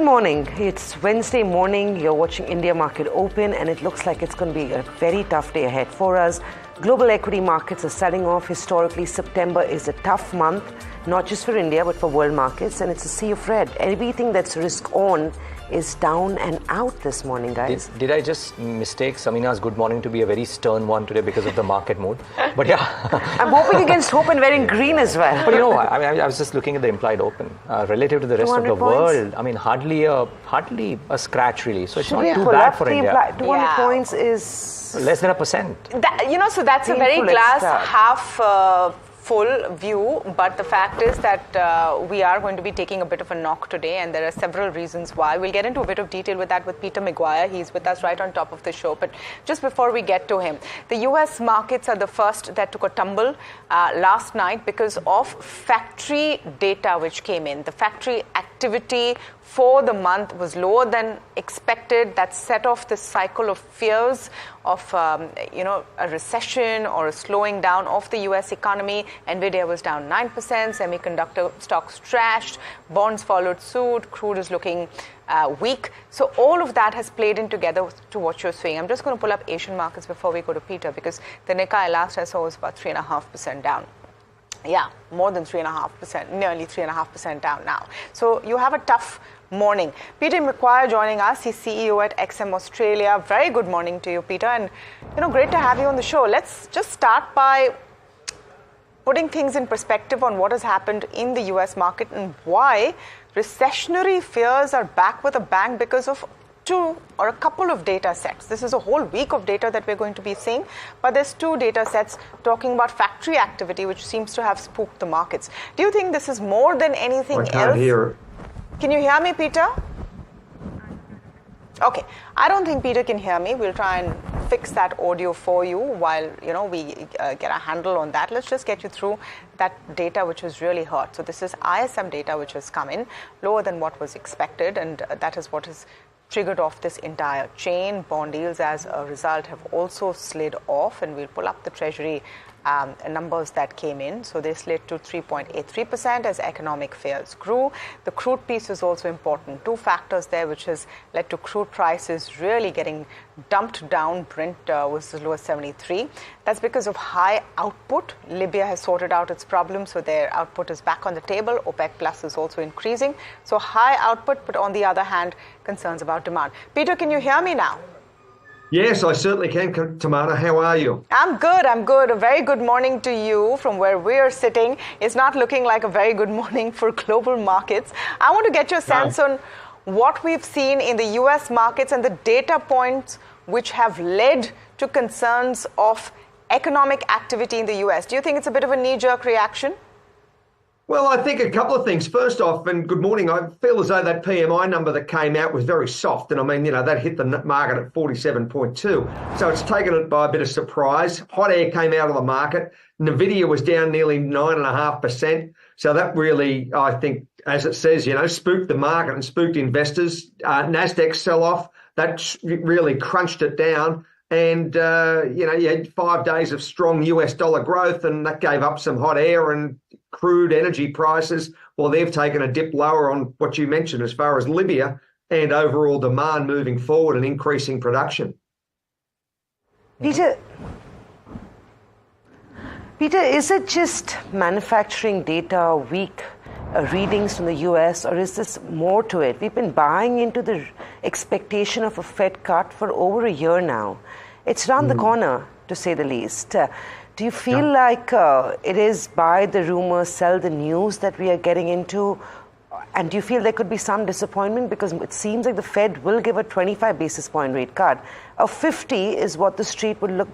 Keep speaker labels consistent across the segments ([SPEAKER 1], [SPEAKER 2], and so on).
[SPEAKER 1] morning. It's Wednesday morning. You're watching India Market Open, and it looks like it's going to be a very tough day ahead for us. Global equity markets are selling off. Historically, September is a tough month, not just for India, but for world markets, and it's a sea of red. Everything that's risk on is down and out this morning, guys.
[SPEAKER 2] Did I just mistake Samina's good morning to be a very stern one today because of the market mood? But yeah.
[SPEAKER 1] I'm hoping against hope and wearing green as well.
[SPEAKER 2] But you know, I was just looking at the implied open. Relative to the rest of the world, I mean, hardly a scratch really. So it's not too bad for India.
[SPEAKER 1] 200 points is
[SPEAKER 2] less than 1%.
[SPEAKER 3] So that's a very glass half full view, but the fact is that we are going to be taking a bit of a knock today, and there are several reasons why. We'll get into a bit of detail with that with Peter Maguire. He's with us right on top of the show. But just before we get to him, the US markets are the first that took a tumble last night because of factory data which came in. The factory activity for the month was lower than expected. That set off this cycle of fears of a recession or a slowing down of the US economy. Nvidia was down 9%, semiconductor stocks trashed, bonds followed suit, crude is looking weak. So all of that has played in together to what you're seeing. I'm just going to pull up Asian markets before we go to Peter, because the Nikkei last I saw was about 3.5% down. Yeah, more than 3.5%, nearly 3.5% down now. So you have a tough morning. Peter Maguire joining us. He's CEO at XM Australia. Very good morning to you, Peter, and great to have you on the show. Let's just start by putting things in perspective on what has happened in the US market and why recessionary fears are back with a bang because of two or a couple of data sets. This is a whole week of data that we're going to be seeing, but there's two data sets talking about factory activity, which seems to have spooked the markets. Do you think this is more than anything else?
[SPEAKER 4] I can't hear.
[SPEAKER 3] Can you hear me, Peter? Okay, I don't think Peter can hear me. We'll try and fix that audio for you while we get a handle on that. Let's just get you through that data which has really hurt. So this is ISM data which has come in lower than what was expected, and that is what has triggered off this entire chain. Bond yields as a result have also slid off, and we'll pull up the Treasury numbers that came in. So they slid to 3.83% as economic fears grew. The crude piece is also important. Two factors there which has led to crude prices really getting dumped down. Brent was as low as 73. That's because of high output. Libya has sorted out its problems, so their output is back on the table. OPEC Plus is also increasing. So high output, but on the other hand, concerns about demand. Peter, can you hear me now?
[SPEAKER 4] Yes, I certainly can, Tamanna. How are you?
[SPEAKER 3] I'm good. A very good morning to you from where we're sitting. It's not looking like a very good morning for global markets. I want to get your sense on what we've seen in the US markets and the data points which have led to concerns of economic activity in the US. Do you think it's a bit of a knee-jerk reaction?
[SPEAKER 4] Well, I think a couple of things. First off, and good morning, I feel as though that PMI number that came out was very soft. And I mean, that hit the market at 47.2. So it's taken it by a bit of surprise. Hot air came out of the market. Nvidia was down nearly 9.5%. So that really, I think, as it says, spooked the market and spooked investors. Nasdaq sell-off, that really crunched it down. And, you had 5 days of strong US dollar growth, and that gave up some hot air, and crude energy prices, well, they've taken a dip lower on what you mentioned as far as Libya and overall demand moving forward and increasing production.
[SPEAKER 1] Peter, is it just manufacturing data weak readings from the US, or is this more to it? We've been buying into the expectation of a Fed cut for over a year now. It's around the corner, to say the least. Do you feel like it is buy the rumor, sell the news that we are getting into? And do you feel there could be some disappointment? Because it seems like the Fed will give a 25 basis point rate cut. A 50 is what the street would look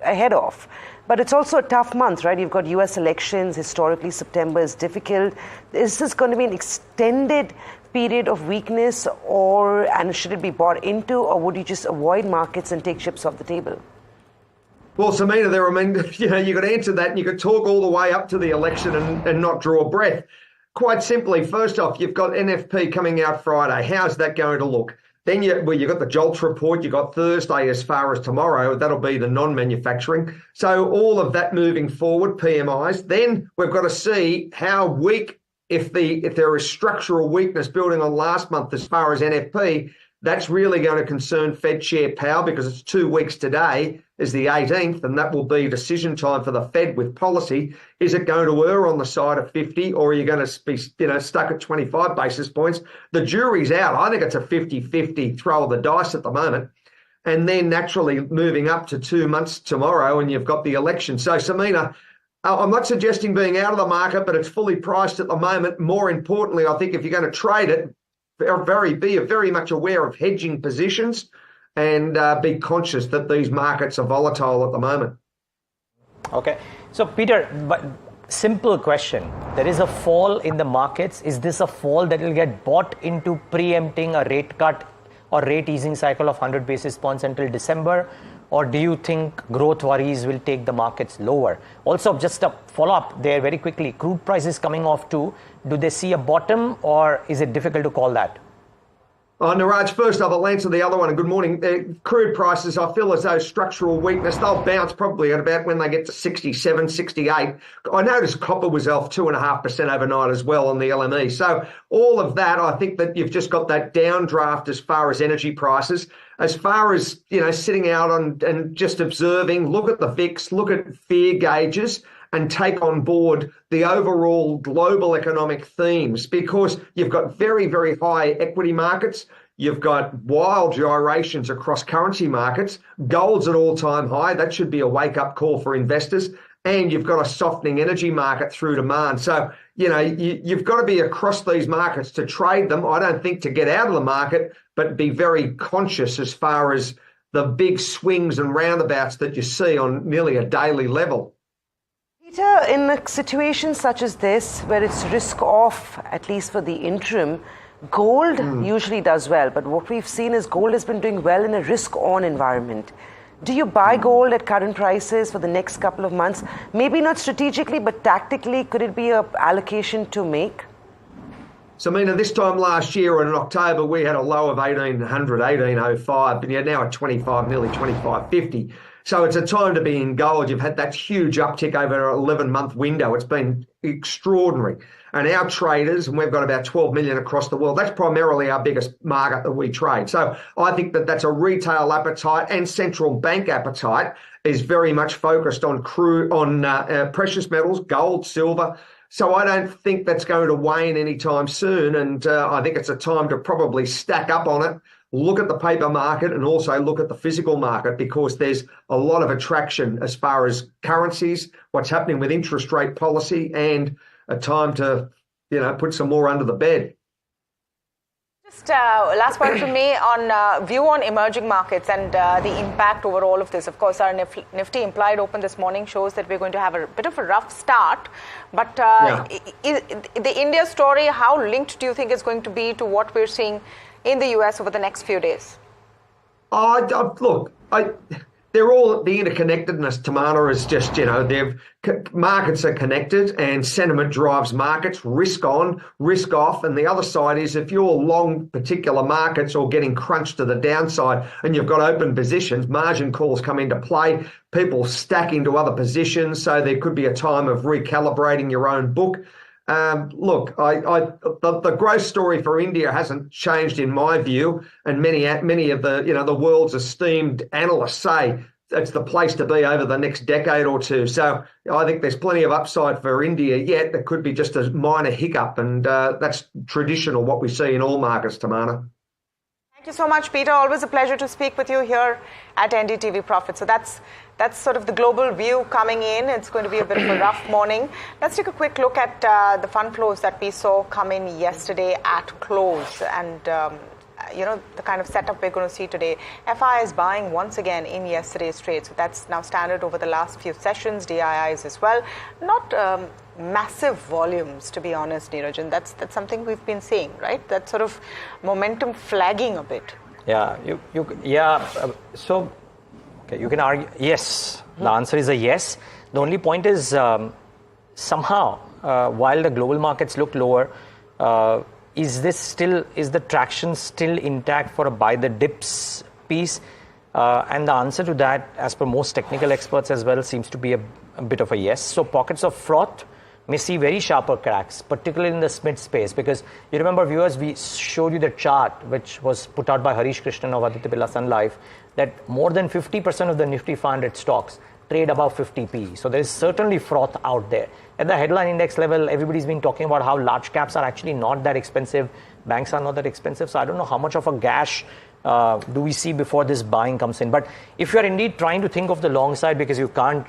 [SPEAKER 1] ahead of. But it's also a tough month, right? You've got US elections. Historically, September is difficult. Is this going to be an extended period of weakness, and should it be bought into, or would you just avoid markets and take chips off the table?
[SPEAKER 4] Well, Samina, you could answer that, and you could talk all the way up to the election and not draw breath. Quite simply, first off, you've got NFP coming out Friday. How's that going to look? Then you've got the JOLTS report. You've got Thursday as far as tomorrow. That'll be the non-manufacturing. So all of that moving forward, PMIs. Then we've got to see how weak if there is structural weakness building on last month as far as NFP, that's really going to concern Fed Chair Powell, because it's 2 weeks today is the 18th, and that will be decision time for the Fed with policy. Is it going to err on the side of 50, or are you going to be stuck at 25 basis points? The jury's out. I think it's a 50-50 throw of the dice at the moment. And then naturally moving up to 2 months tomorrow, and you've got the election. So, Samina, I'm not suggesting being out of the market, but it's fully priced at the moment. More importantly, I think if you're going to trade it, be very much aware of hedging positions and be conscious that these markets are volatile at the moment.
[SPEAKER 2] Okay. So, Peter, but simple question. There is a fall in the markets. Is this a fall that will get bought into preempting a rate cut or rate easing cycle of 100 basis points until December? Or do you think growth worries will take the markets lower? Also, just a follow-up there very quickly. Crude prices coming off too. Do they see a bottom, or is it difficult to call that?
[SPEAKER 4] Niraj, first off, I'll answer the other one. And good morning. Crude prices, I feel as though structural weakness, they'll bounce probably at about when they get to 67, 68. I noticed copper was off 2.5% overnight as well on the LME. So all of that, I think that you've just got that downdraft as far as energy prices. As far as, sitting out and just observing, look at the VIX, look at fear gauges, and take on board the overall global economic themes, because you've got very, very high equity markets. You've got wild gyrations across currency markets. Gold's at all-time high. That should be a wake-up call for investors. And you've got a softening energy market through demand. So, you've got to be across these markets to trade them. I don't think to get out of the market, but be very conscious as far as the big swings and roundabouts that you see on nearly a daily level.
[SPEAKER 1] Peter, in a situation such as this, where it's risk off, at least for the interim, gold usually does well. But what we've seen is gold has been doing well in a risk on environment. Do you buy gold at current prices for the next couple of months? Maybe not strategically, but tactically, could it be an allocation to make?
[SPEAKER 4] So, this time last year in October, we had a low of 1800, 1805, and you're now at 25, nearly 25.50. So it's a time to be in gold. You've had that huge uptick over an 11-month window. It's been extraordinary. And our traders, and we've got about 12 million across the world, that's primarily our biggest market that we trade. So I think that that's a retail appetite, and central bank appetite is very much focused on crude, on precious metals, gold, silver. So I don't think that's going to wane anytime soon. And I think it's a time to probably stack up on it, look at the paper market, and also look at the physical market, because there's a lot of attraction as far as currencies, what's happening with interest rate policy, and a time to, put some more under the bed.
[SPEAKER 3] Just last point from me on view on emerging markets and the impact over all of this. Of course, our Nifty implied open this morning shows that we're going to have a bit of a rough start. But the India story, how linked do you think is going to be to what we're seeing in the US over the next few days?
[SPEAKER 4] They're all, the interconnectedness, Tamanna, is just, markets are connected, and sentiment drives markets, risk on, risk off. And the other side is, if you're long particular markets or getting crunched to the downside and you've got open positions, margin calls come into play, people stack into other positions. So there could be a time of recalibrating your own book. The growth story for India hasn't changed in my view, and many of the world's esteemed analysts say it's the place to be over the next decade or two. So I think there's plenty of upside for India yet. There could be just a minor hiccup, and that's traditional what we see in all markets, Tamanna.
[SPEAKER 3] Thank you so much, Peter. Always a pleasure to speak with you here at NDTV Profit. So that's sort of the global view coming in. It's going to be a bit of a rough morning. Let's take a quick look at the fund flows that we saw come in yesterday at close, and the kind of setup we're going to see today. FI is buying once again in yesterday's trade, so that's now standard over the last few sessions. DIIs as well. Not massive volumes, to be honest, Niraj, and that's something we've been seeing, right? That sort of momentum flagging a bit.
[SPEAKER 2] Yeah, So, okay, you can argue yes. The answer is a yes. The only point is somehow, while the global markets look lower, is the traction still intact for a buy the dips piece? And the answer to that, as per most technical experts as well, seems to be a bit of a yes. So pockets of froth, may see very sharper cracks, particularly in the mid space, because you remember, viewers, we showed you the chart which was put out by Harish Krishnan of Aditya Birla Sun Life, that more than 50% of the Nifty 500 stocks trade above 50p. So there is certainly froth out there. At the headline index level, everybody's been talking about how large caps are actually not that expensive. Banks are not that expensive. So I don't know how much of a gash do we see before this buying comes in. But if you're indeed trying to think of the long side because you can't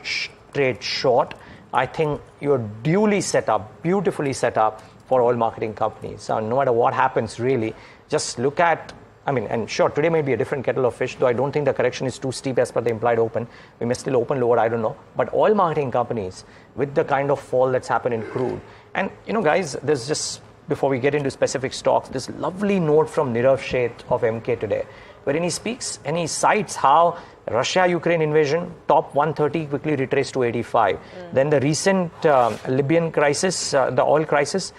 [SPEAKER 2] trade short, I think you're duly set up, beautifully set up for oil marketing companies. So no matter what happens, really, just look at, and sure, today may be a different kettle of fish, though I don't think the correction is too steep as per the implied open. We may still open lower, I don't know. But oil marketing companies, with the kind of fall that's happened in crude, and guys, there's just, before we get into specific stocks, this lovely note from Niraj Shah of MK today, wherein he speaks and he cites how Russia-Ukraine invasion, top 130, quickly retraced to 85. Then the recent Libyan crisis, the oil crisis,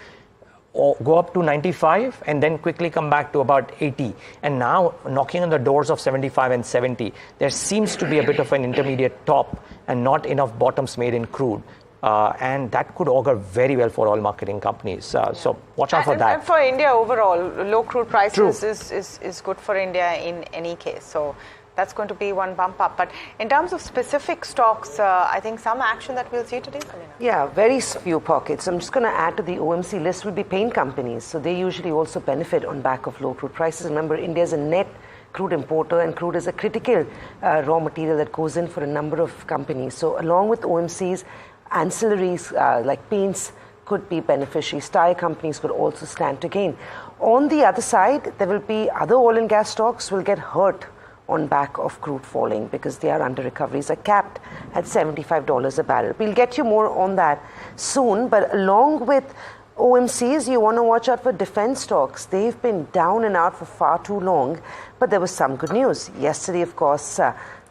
[SPEAKER 2] go up to 95 and then quickly come back to about 80. And now knocking on the doors of 75 and 70. There seems to be a bit of an intermediate top and not enough bottoms made in crude. And that could augur very well for oil marketing companies. So watch out for that.
[SPEAKER 3] And for India overall, low crude prices is good for India in any case. So that's going to be one bump up. But in terms of specific stocks, I think some action that we'll see today, Samina.
[SPEAKER 1] Yeah, very few pockets. I'm just going to add to the OMC list will be paint companies. So they usually also benefit on back of low crude prices. Remember, India is a net crude importer, and crude is a critical raw material that goes in for a number of companies. So along with OMCs, ancillaries like paints could be beneficiaries. Tire companies could also stand to gain. On the other side, there will be other oil and gas stocks will get hurt on back of crude falling because they are under recoveries, are capped at $75 a barrel. We'll get you more on that soon, but along with OMCs, you want to watch out for defense stocks. They've been down and out for far too long, but there was some good news. Yesterday, of course,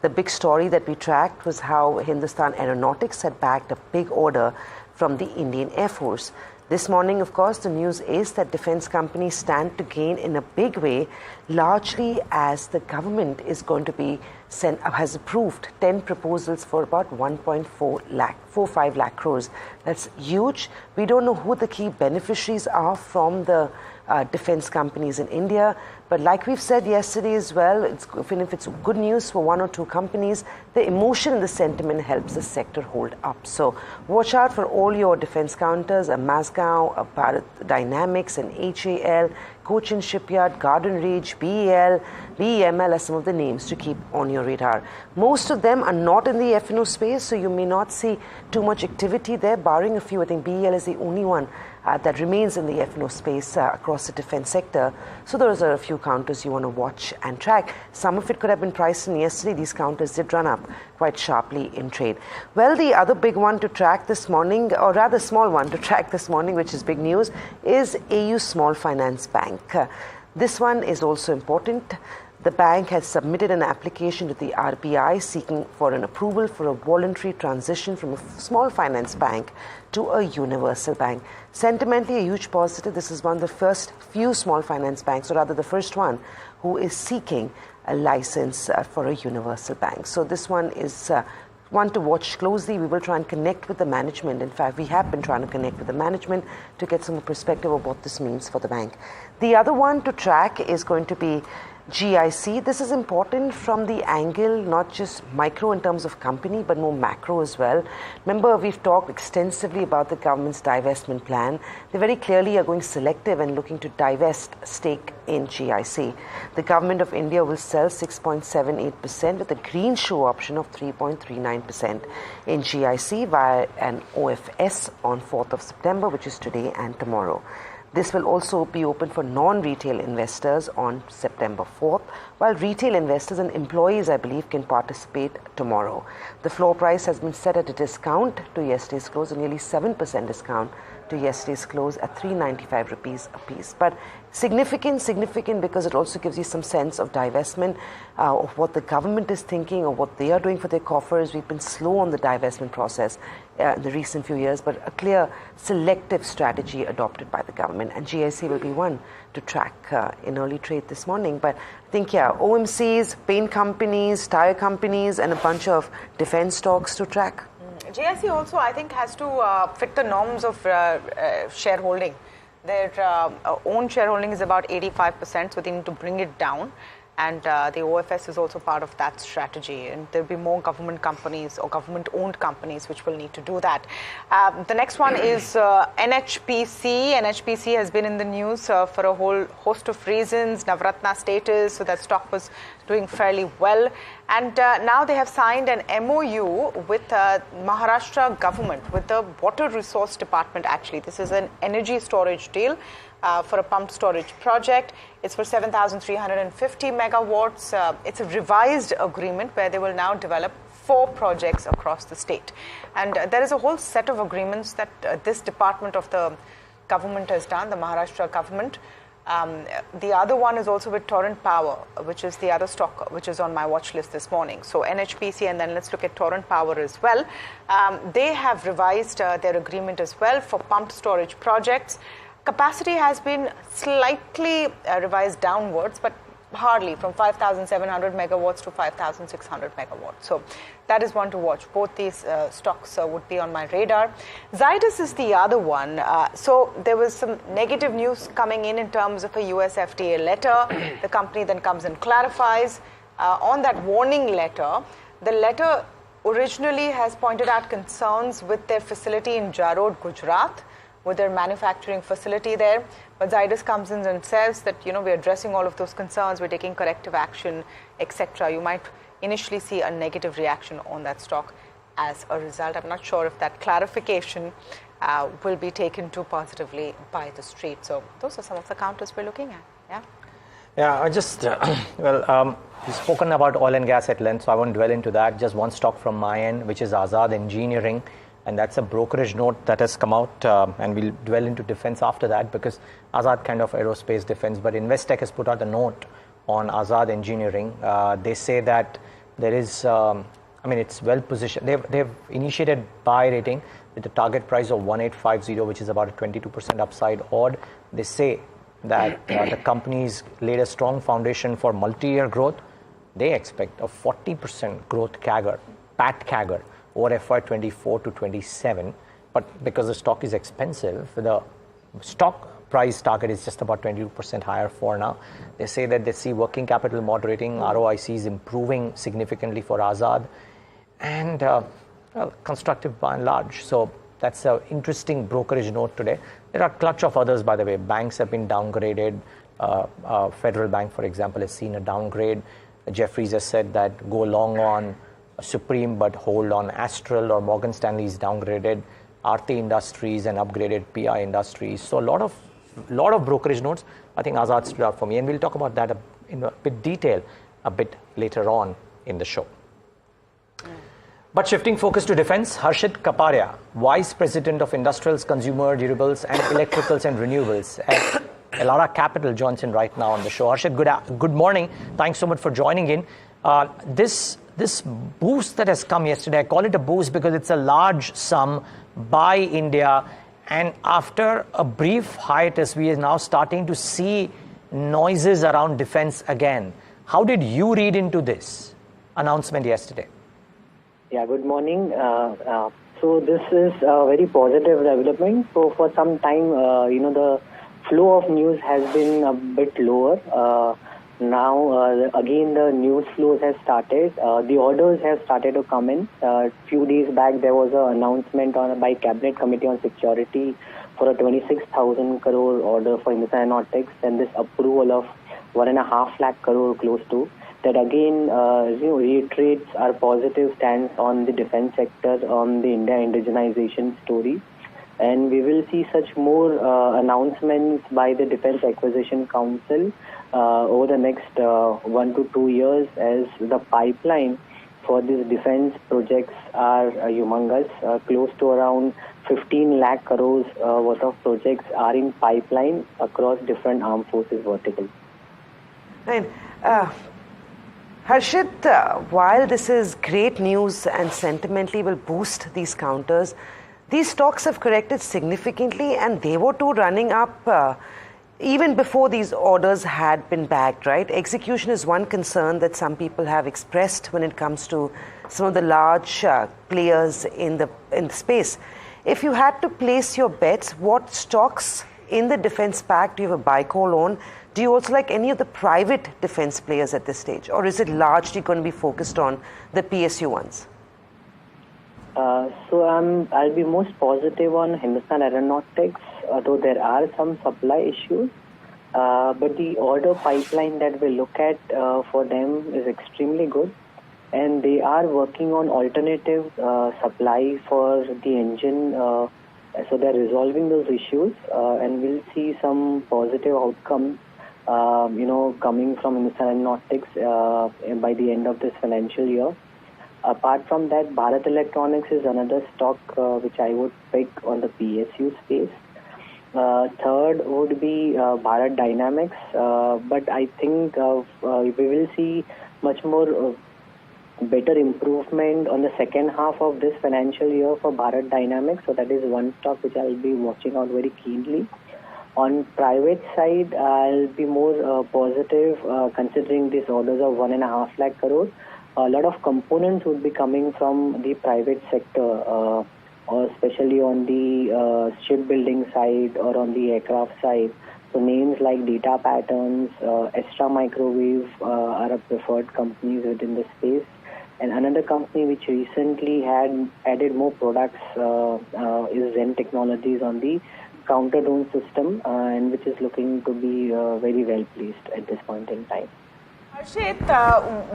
[SPEAKER 1] the big story that we tracked was how Hindustan Aeronautics had bagged a big order from the Indian Air Force. This morning, of course, the news is that defense companies stand to gain in a big way, largely as the government is going to be has approved 10 proposals for about 1.45 lakh crores. That's huge. We don't know who the key beneficiaries are from the defense companies in India. But like we've said yesterday as well, even if it's good news for one or two companies, the emotion and the sentiment helps the sector hold up. So watch out for all your defense counters, a Mazgaon, a Bharat Dynamics, an HAL, Cochin Shipyard, Garden Ridge, BEL, BEML are some of the names to keep on your radar. Most of them are not in the F&O space, so you may not see too much activity there, barring a few. I think BEL is the only one that remains in the F&O space across the defense sector. So those are a few counters you want to watch and track. Some of it could have been priced in yesterday. These counters did run up quite sharply in trade. Well, the other big one to track this morning, or rather small one to track this morning, which is big news, is AU Small Finance Bank. This one is also important. The bank has submitted an application to the RBI seeking for an approval for a voluntary transition from a small finance bank to a universal bank. Sentimentally, a huge positive. This is one of the first few small finance banks, or rather the first one, who is seeking a license for a universal bank. So this one is one to watch closely. We will try and connect with the management. In fact, we have been trying to connect with the management to get some perspective of what this means for the bank. The other one to track is going to be GIC. This is important from the angle, not just micro in terms of company, but more macro as well. Remember, we've talked extensively about the government's divestment plan. They very clearly are going selective and looking to divest stake in GIC. The government of India will sell 6.78% with a green shoe option of 3.39% in GIC via an OFS on 4th of September, which is today and tomorrow. This will also be open for non-retail investors on September 4th, while retail investors and employees, I believe, can participate tomorrow. The floor price has been set at a discount to yesterday's close, a nearly 7% discount to yesterday's close at 395 rupees a piece. But significant because it also gives you some sense of divestment, of what the government is thinking or what they are doing for their coffers. We've been slow on the divestment process in the recent few years, but a clear selective strategy adopted by the government. And GIC will be one to track in early trade this morning. But I think, OMCs, paint companies, tire companies, and a bunch of defense stocks to track.
[SPEAKER 3] GIC also, I think, has to fit the norms of shareholding. Their own shareholding is about 85%, so they need to bring it down. And the OFS is also part of that strategy. And there'll be more government companies or government-owned companies which will need to do that. The next one is NHPC. NHPC has been in the news for a whole host of reasons. Navratna status, so that stock was doing fairly well. And now they have signed an MOU with Maharashtra government, with the Water Resource Department actually. This is an energy storage deal. For a pumped storage project. It's for 7,350 megawatts. It's a revised agreement where they will now develop 4 projects across the state. And there is a whole set of agreements that this department of the government has done, the Maharashtra government. The other one is also with Torrent Power, which is the other stock which is on my watch list this morning. So NHPC, and then let's look at Torrent Power as well. They have revised their agreement as well for pumped storage projects. Capacity has been slightly revised downwards, but hardly, from 5,700 megawatts to 5,600 megawatts. So that is one to watch. Both these stocks would be on my radar. Zydus is the other one. So there was some negative news coming in terms of a US FDA letter. The company then comes and clarifies. On that warning letter, the letter originally has pointed out concerns with their facility in Jarod, Gujarat, with their manufacturing facility there. But Zydus comes in and says that, we're addressing all of those concerns, we're taking corrective action, etc. You might initially see a negative reaction on that stock as a result. I'm not sure if that clarification will be taken too positively by the street. So those are some of the counters we're looking at. Yeah.
[SPEAKER 2] Yeah, I just, you've spoken about oil and gas at length, so I won't dwell into that. Just one stock from my end, which is Azad Engineering. And that's a brokerage note that has come out, and we'll dwell into defense after that, because Azad kind of aerospace defense. But Investec has put out a note on Azad Engineering. They say that there is, it's well positioned. They've initiated buy rating with a target price of 1850, which is about a 22% upside odd. They say that the company's laid a strong foundation for multi-year growth. They expect a 40% growth CAGR, PAT CAGR, over FY24 to 27, but because the stock is expensive, the stock price target is just about 22% higher for now. They say that they see working capital moderating, ROIC is improving significantly for Azad, and constructive by and large. So that's an interesting brokerage note today. There are a clutch of others, by the way. Banks have been downgraded. Federal Bank, for example, has seen a downgrade. Jefferies has said that go long on Supreme but hold on Astral, or Morgan Stanley is downgraded Aarti Industries and upgraded PI Industries. So a lot of brokerage notes. I think Azad stood out for me, and we'll talk about that in a bit detail a bit later on in the show. But shifting focus to defense, Harshit Kaparia, Vice President of Industrials, Consumer Durables and Electricals and Renewables at Elara Capital, joins in right now on the show. Harshit, good morning. Thanks so much for joining in. This boost that has come yesterday, I call it a boost because it's a large sum by India, and after a brief hiatus, we are now starting to see noises around defense again. How did you read into this announcement yesterday?
[SPEAKER 5] Yeah, good morning. So this is a very positive development. So for some time, the flow of news has been a bit lower. Now, again, the news flows have started. The orders have started to come in. A few days back, there was an announcement by Cabinet Committee on Security for a 26,000 crore order for Hindustan Aeronautics, and this approval of 1.5 lakh crore close to. That again reiterates our positive stance on the defense sector, on the India indigenization story. And we will see such more announcements by the Defense Acquisition Council over the next 1 to 2 years, as the pipeline for these defense projects are humongous. Close to around 15 lakh crores worth of projects are in pipeline across different armed forces verticals.
[SPEAKER 1] Right. Harshit, while this is great news and sentimentally will boost these counters, these stocks have corrected significantly, and they were too running up even before these orders had been bagged, right? Execution is one concern that some people have expressed when it comes to some of the large players in the space. If you had to place your bets, what stocks in the defense pack do you have a buy call on? Do you also like any of the private defense players at this stage, or is it largely going to be focused on the PSU ones?
[SPEAKER 5] So I'll be most positive on Hindustan Aeronautics, although there are some supply issues. But the order pipeline that we look at for them is extremely good, and they are working on alternative supply for the engine. So they're resolving those issues, and we'll see some positive outcomes, coming from Hindustan Aeronautics by the end of this financial year. Apart from that, Bharat Electronics is another stock which I would pick on the PSU space. Third would be Bharat Dynamics, but I think we will see much more better improvement on the second half of this financial year for Bharat Dynamics. So that is one stock which I'll be watching out very keenly. On private side, I'll be more positive considering these orders of 1.5 lakh crore. A lot of components would be coming from the private sector, or especially on the shipbuilding side or on the aircraft side. So names like Data Patterns, Extra Microwave are a preferred companies within the space. And another company which recently had added more products is Zen Technologies on the counter drone system, and which is looking to be very well placed at this point in time.
[SPEAKER 3] Harshit,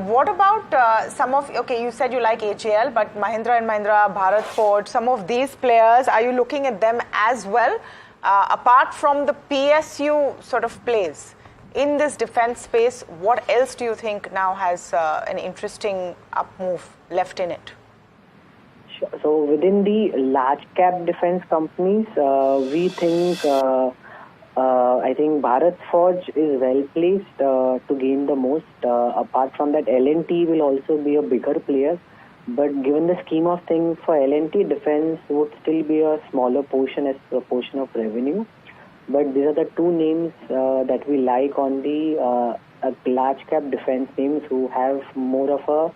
[SPEAKER 3] what about some of, you said you like HAL, but Mahindra & Mahindra, Bharat Forge, some of these players, are you looking at them as well? Apart from the PSU sort of plays in this defense space, what else do you think now has an interesting up move left in it?
[SPEAKER 5] Sure. So within the large cap defense companies, we think I think Bharat Forge is well placed to gain the most. Apart from that, L&T will also be a bigger player. But given the scheme of things for L&T, defense would still be a smaller portion as proportion of revenue. But these are the two names that we like on the large cap defense names who have more of a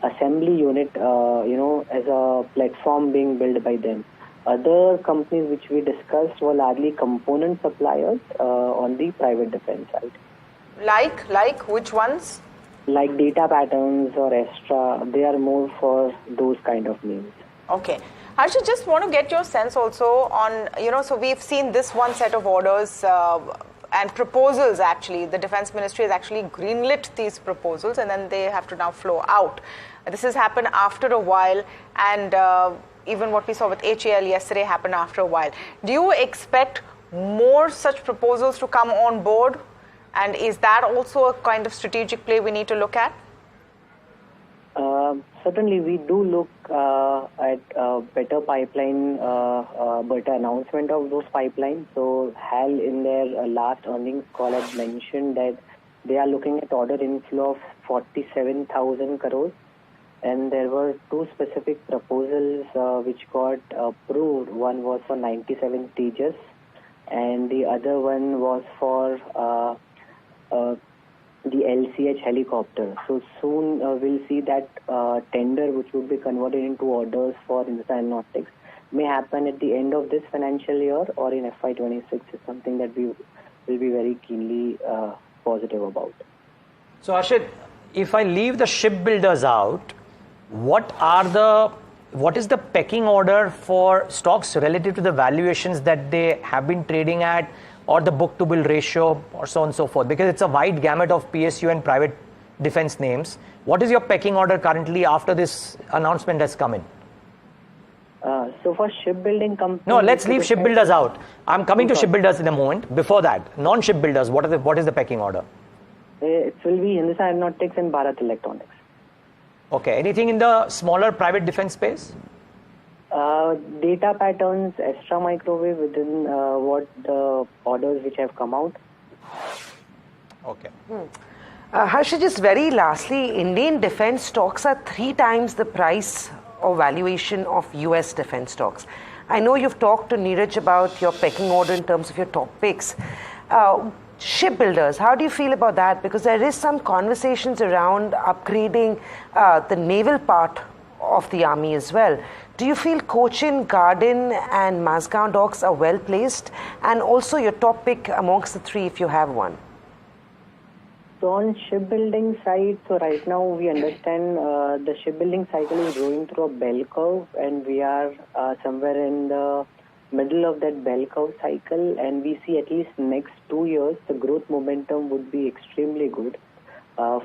[SPEAKER 5] assembly unit, as a platform being built by them. Other companies which we discussed were largely component suppliers on the private defense side.
[SPEAKER 3] Like which ones?
[SPEAKER 5] Like Data Patterns or Extra, they are more for those kind of names.
[SPEAKER 3] Okay. Harshit, just want to get your sense also on, so we've seen this one set of orders and proposals actually. The Defense Ministry has actually greenlit these proposals and then they have to now flow out. This has happened after a while, and even what we saw with HAL yesterday happened after a while. Do you expect more such proposals to come on board? And is that also a kind of strategic play we need to look at?
[SPEAKER 5] Certainly, we do look at better pipeline, better announcement of those pipelines. So, HAL in their last earnings call had mentioned that they are looking at order inflow of 47,000 crores. And there were two specific proposals which got approved. One was for 97 Tejas, and the other one was for the LCH helicopter. So soon we'll see that tender, which would be converted into orders for Hindustan Aeronautics, may happen at the end of this financial year or in FY26. Is something that we will be very keenly positive about.
[SPEAKER 2] So Ashit, if I leave the shipbuilders out, what is the pecking order for stocks relative to the valuations that they have been trading at, or the book to bill ratio, or so on and so forth? Because it's a wide gamut of PSU and private defense names. What is your pecking order currently after this announcement has come in?
[SPEAKER 5] So for shipbuilding companies...
[SPEAKER 2] No, let's leave shipbuilders out. I'm coming to shipbuilders in a moment. Before that, non-shipbuilders, what is the pecking order?
[SPEAKER 5] It will be Hindustan Aeronautics and Bharat Electronics.
[SPEAKER 2] Okay. Anything in the smaller private defense space?
[SPEAKER 5] Data Patterns, Extra Microwave within what the orders which have come out.
[SPEAKER 2] Okay.
[SPEAKER 1] Harshit, just very lastly, Indian defense stocks are 3 times the price or valuation of US defense stocks. I know you've talked to Niraj about your pecking order in terms of your top picks. Shipbuilders, how do you feel about that? Because there is some conversations around upgrading the naval part of the army as well. Do you feel Cochin, Garden and Mazgaon docks are well placed? And also your top pick amongst the three if you have one.
[SPEAKER 5] So on shipbuilding side, so right now we understand the shipbuilding cycle is going through a bell curve, and we are somewhere in the middle of that bell curve cycle, and we see at least next 2 years the growth momentum would be extremely good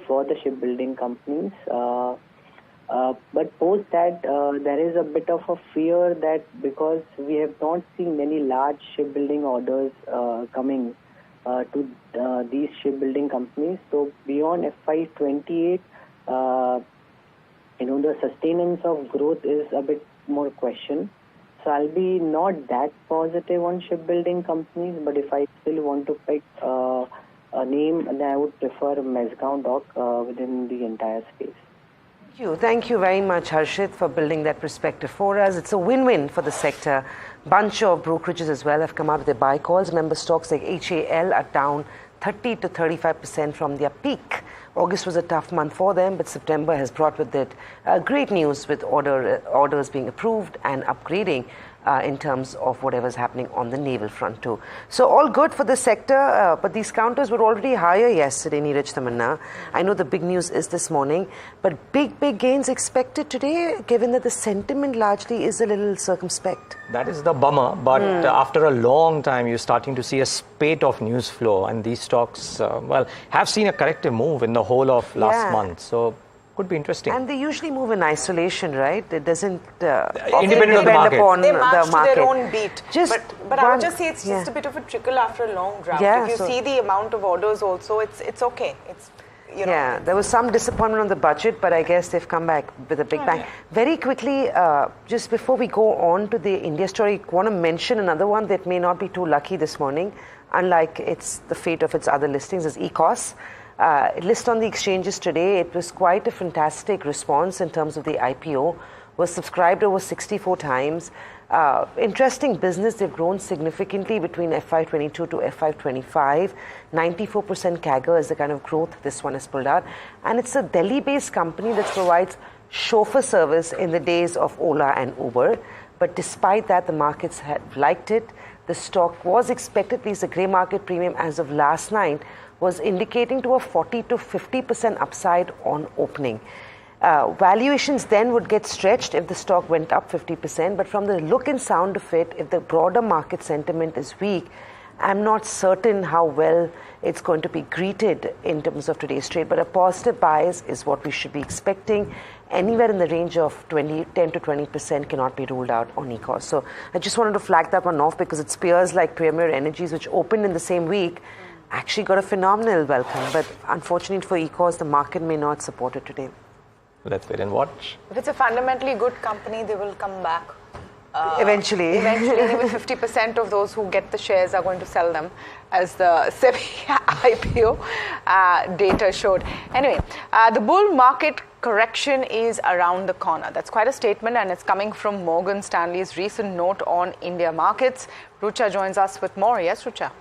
[SPEAKER 5] for the shipbuilding companies. But post that, there is a bit of a fear that because we have not seen many large shipbuilding orders coming to these shipbuilding companies. So beyond FY28, the sustenance of growth is a bit more question. So I'll be not that positive on shipbuilding companies, but if I still want to pick a name, then I would prefer Mazgaon Dock within the entire space.
[SPEAKER 1] Thank you very much, Harshit, for building that perspective for us. It's a win-win for the sector. Bunch of brokerages as well have come out with their buy calls. Remember, stocks like HAL are down 30 to 35% from their peak. August was a tough month for them, but September has brought with it great news with orders being approved and upgrading in terms of whatever's happening on the naval front too. So all good for the sector, but these counters were already higher yesterday, Niraj, Tamanna. I know the big news is this morning, but big gains expected today, given that the sentiment largely is a little circumspect.
[SPEAKER 2] That is the bummer, but after a long time, you're starting to see a spate of news flow, and these stocks, have seen a corrective move in the whole of last month. So could be interesting.
[SPEAKER 1] And they usually move in isolation, right? It doesn't
[SPEAKER 2] independent of the market.
[SPEAKER 1] Upon
[SPEAKER 3] they march
[SPEAKER 1] the market.
[SPEAKER 3] Their own beat. But I would just say it's just a bit of a trickle after a long drought. If you see the amount of orders also, it's okay. It's
[SPEAKER 1] there was some disappointment on the budget, but I guess they've come back with a big bang. Very quickly, just before we go on to the India story, I want to mention another one that may not be too lucky this morning, unlike it's the fate of its other listings, is ECOS. List on the exchanges today, it was quite a fantastic response in terms of the IPO. Was subscribed over 64 times. Interesting business, they've grown significantly between FY22 to FY25. 94% CAGR is the kind of growth this one has pulled out. And it's a Delhi-based company that provides chauffeur service in the days of Ola and Uber. But despite that, the markets had liked it. The stock was expected, at least the grey market premium as of last night, was indicating to a 40 to 50% upside on opening. Valuations then would get stretched if the stock went up 50%, but from the look and sound of it, if the broader market sentiment is weak, I'm not certain how well it's going to be greeted in terms of today's trade, but a positive bias is what we should be expecting. Anywhere in the range of 10 to 20% cannot be ruled out on ECOS. So I just wanted to flag that one off because it's peers like Premier Energies, which opened in the same week, actually got a phenomenal welcome. But unfortunately for ECOS, the market may not support it today.
[SPEAKER 2] Let's wait and watch.
[SPEAKER 3] If it's a fundamentally good company, they will come back.
[SPEAKER 1] Eventually,
[SPEAKER 3] even 50% of those who get the shares are going to sell them, as the IPO data showed. Anyway, the bull market correction is around the corner. That's quite a statement, and it's coming from Morgan Stanley's recent note on India markets. Rucha joins us with more. Yes, Rucha.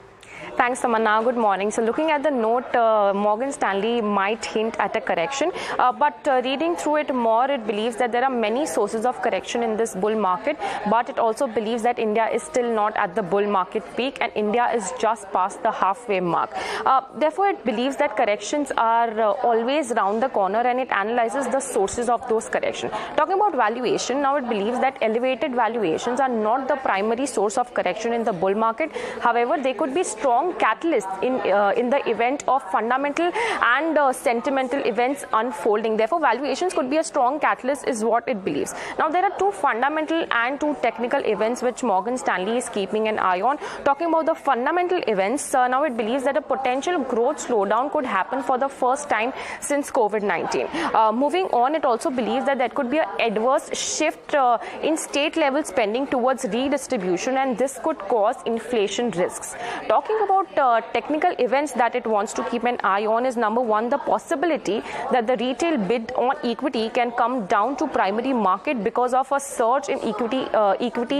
[SPEAKER 6] Thanks, Tamanna. Good morning. So looking at the note, Morgan Stanley might hint at a correction, but reading through it more, it believes that there are many sources of correction in this bull market, but it also believes that India is still not at the bull market peak and India is just past the halfway mark. Therefore, it believes that corrections are always round the corner, and it analyzes the sources of those corrections. Talking about valuation, now it believes that elevated valuations are not the primary source of correction in the bull market. However, they could be strong catalyst in the event of fundamental and sentimental events unfolding. Therefore, valuations could be a strong catalyst is what it believes. Now, there are two fundamental and two technical events which Morgan Stanley is keeping an eye on. Talking about the fundamental events, now it believes that a potential growth slowdown could happen for the first time since COVID-19. Moving on, it also believes that there could be an adverse shift in state level spending towards redistribution, and this could cause inflation risks. Talking talking about technical events that it wants to keep an eye on is number one, the possibility that the retail bid on equity can come down to primary market because of a surge in equity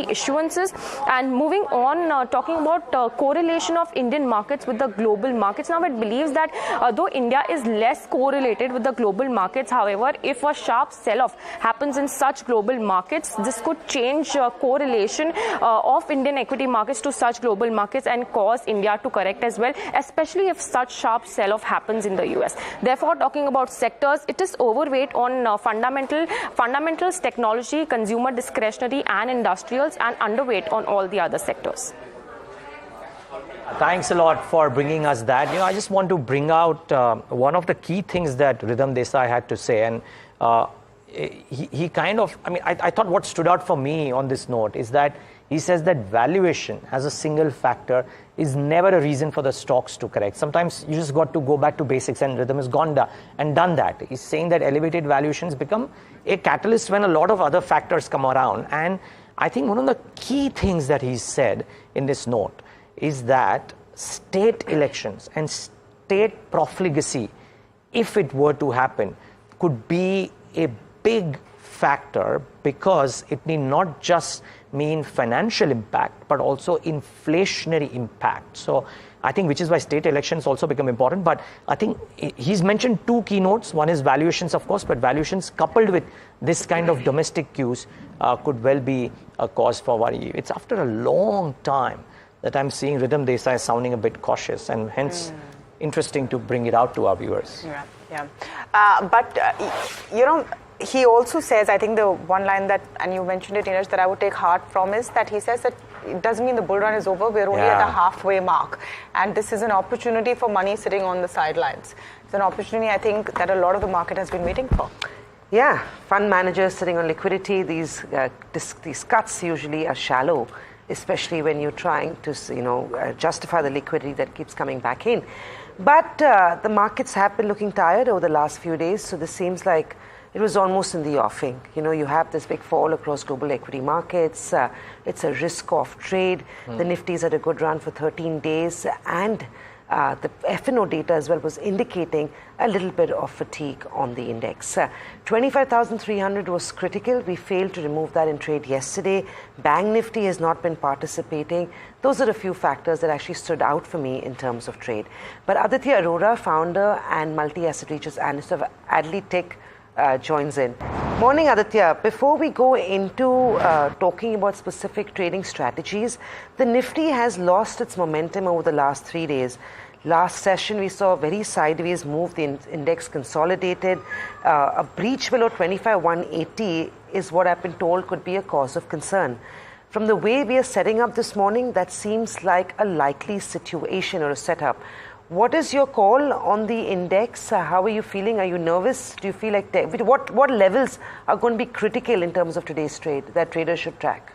[SPEAKER 6] issuances. And moving on, talking about correlation of Indian markets with the global markets. Now it believes that though India is less correlated with the global markets, however, if a sharp sell-off happens in such global markets, this could change correlation of Indian equity markets to such global markets and cause India to correct as well, especially if such sharp sell-off happens in the US. Therefore, talking about sectors, it is overweight on fundamentals, technology, consumer discretionary and industrials, and underweight on all the other sectors.
[SPEAKER 2] Thanks a lot for bringing us that. I just want to bring out one of the key things that Ridham Desai had to say, and he kind of, I thought what stood out for me on this note is that he says that valuation as a single factor is never a reason for the stocks to correct. Sometimes you just got to go back to basics, and Ridham has gone and done that. He's saying that elevated valuations become a catalyst when a lot of other factors come around. And I think one of the key things that he said in this note is that state elections and state profligacy, if it were to happen, could be a big factor, because it need not just mean financial impact but also inflationary impact. So I think, which is why state elections also become important. But I think he's mentioned two keynotes. One is valuations, of course, but valuations coupled with this kind of domestic cues could well be a cause for worry. It's after a long time that I'm seeing Ridham Desai sounding a bit cautious, and hence interesting to bring it out to our viewers.
[SPEAKER 3] He also says, I think the one line that, and you mentioned it, Niraj, that I would take heart from is that he says that it doesn't mean the bull run is over. We're only at the halfway mark. And this is an opportunity for money sitting on the sidelines. It's an opportunity, I think, that a lot of the market has been waiting for.
[SPEAKER 1] Yeah, fund managers sitting on liquidity. These cuts usually are shallow, especially when you're trying to, justify the liquidity that keeps coming back in. But the markets have been looking tired over the last few days, so this seems like it was almost in the offing. You have this big fall across global equity markets. It's a risk-off trade. The Nifty's had a good run for 13 days, and the F&O data as well was indicating a little bit of fatigue on the index. 25,300 was critical. We failed to remove that in trade yesterday. Bank Nifty has not been participating. Those are a few factors that actually stood out for me in terms of trade. But Aditya Arora, founder and multi-asset research analyst of Adley Tech, joins in. Morning, Aditya. Before we go into talking about specific trading strategies, the Nifty has lost its momentum over the last 3 days. Last session, we saw a very sideways move. The index consolidated. A breach below 25,180 is what I've been told could be a cause of concern. From the way we are setting up this morning, that seems like a likely situation or a setup. What is your call on the index? How are you feeling? Are you nervous? Do you feel like what levels are going to be critical in terms of today's trade that traders should track?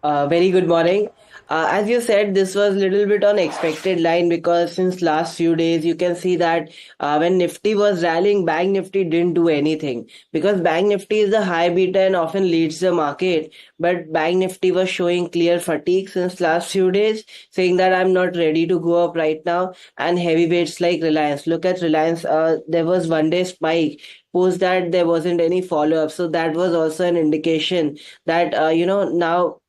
[SPEAKER 7] Very good morning. As you said, this was a little bit on expected line, because since last few days you can see that when Nifty was rallying, Bank Nifty didn't do anything, because Bank Nifty is a high beta and often leads the market. But Bank Nifty was showing clear fatigue since last few days, saying that I'm not ready to go up right now. And heavyweights like Reliance, look at Reliance, there was 1 day spike. Post that there wasn't any follow-up. So that was also an indication that, now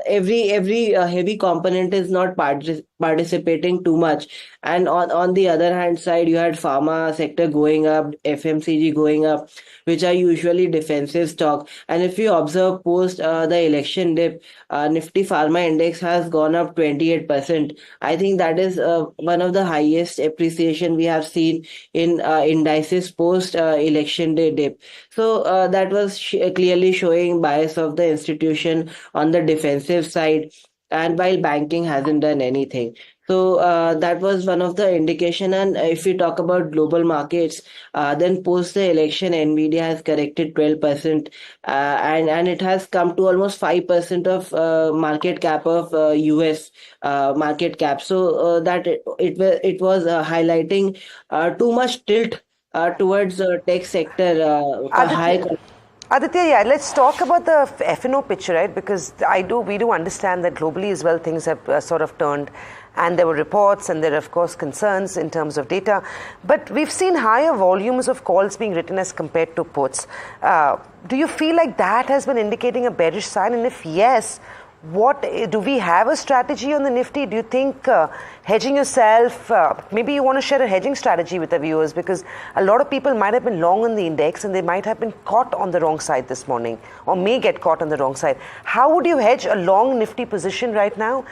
[SPEAKER 7] every heavy component is not participating too much. And on the other hand side, you had pharma sector going up, FMCG going up, which are usually defensive stock. And if you observe post the election dip, Nifty Pharma Index has gone up 28%. I think that is one of the highest appreciation we have seen in indices post election day dip. So that was clearly showing bias of the institution on the defensive side, and while banking hasn't done anything. So that was one of the indication. And if we talk about global markets, then post the election, Nvidia has corrected 12%, and it has come to almost 5% of market cap of US market cap. So that it was highlighting too much tilt towards tech sector.
[SPEAKER 1] Aditya, let's talk about the F&O picture, right? Because we do understand that globally as well things have sort of turned, and there were reports and there are of course concerns in terms of data, but we've seen higher volumes of calls being written as compared to puts. Do you feel like that has been indicating a bearish sign, and if yes, what do we have a strategy on the Nifty? Do you think hedging yourself, maybe you want to share a hedging strategy with the viewers, because a lot of people might have been long on the index and they might have been caught on the wrong side this morning, or may get caught on the wrong side. How would you hedge a long Nifty position right now?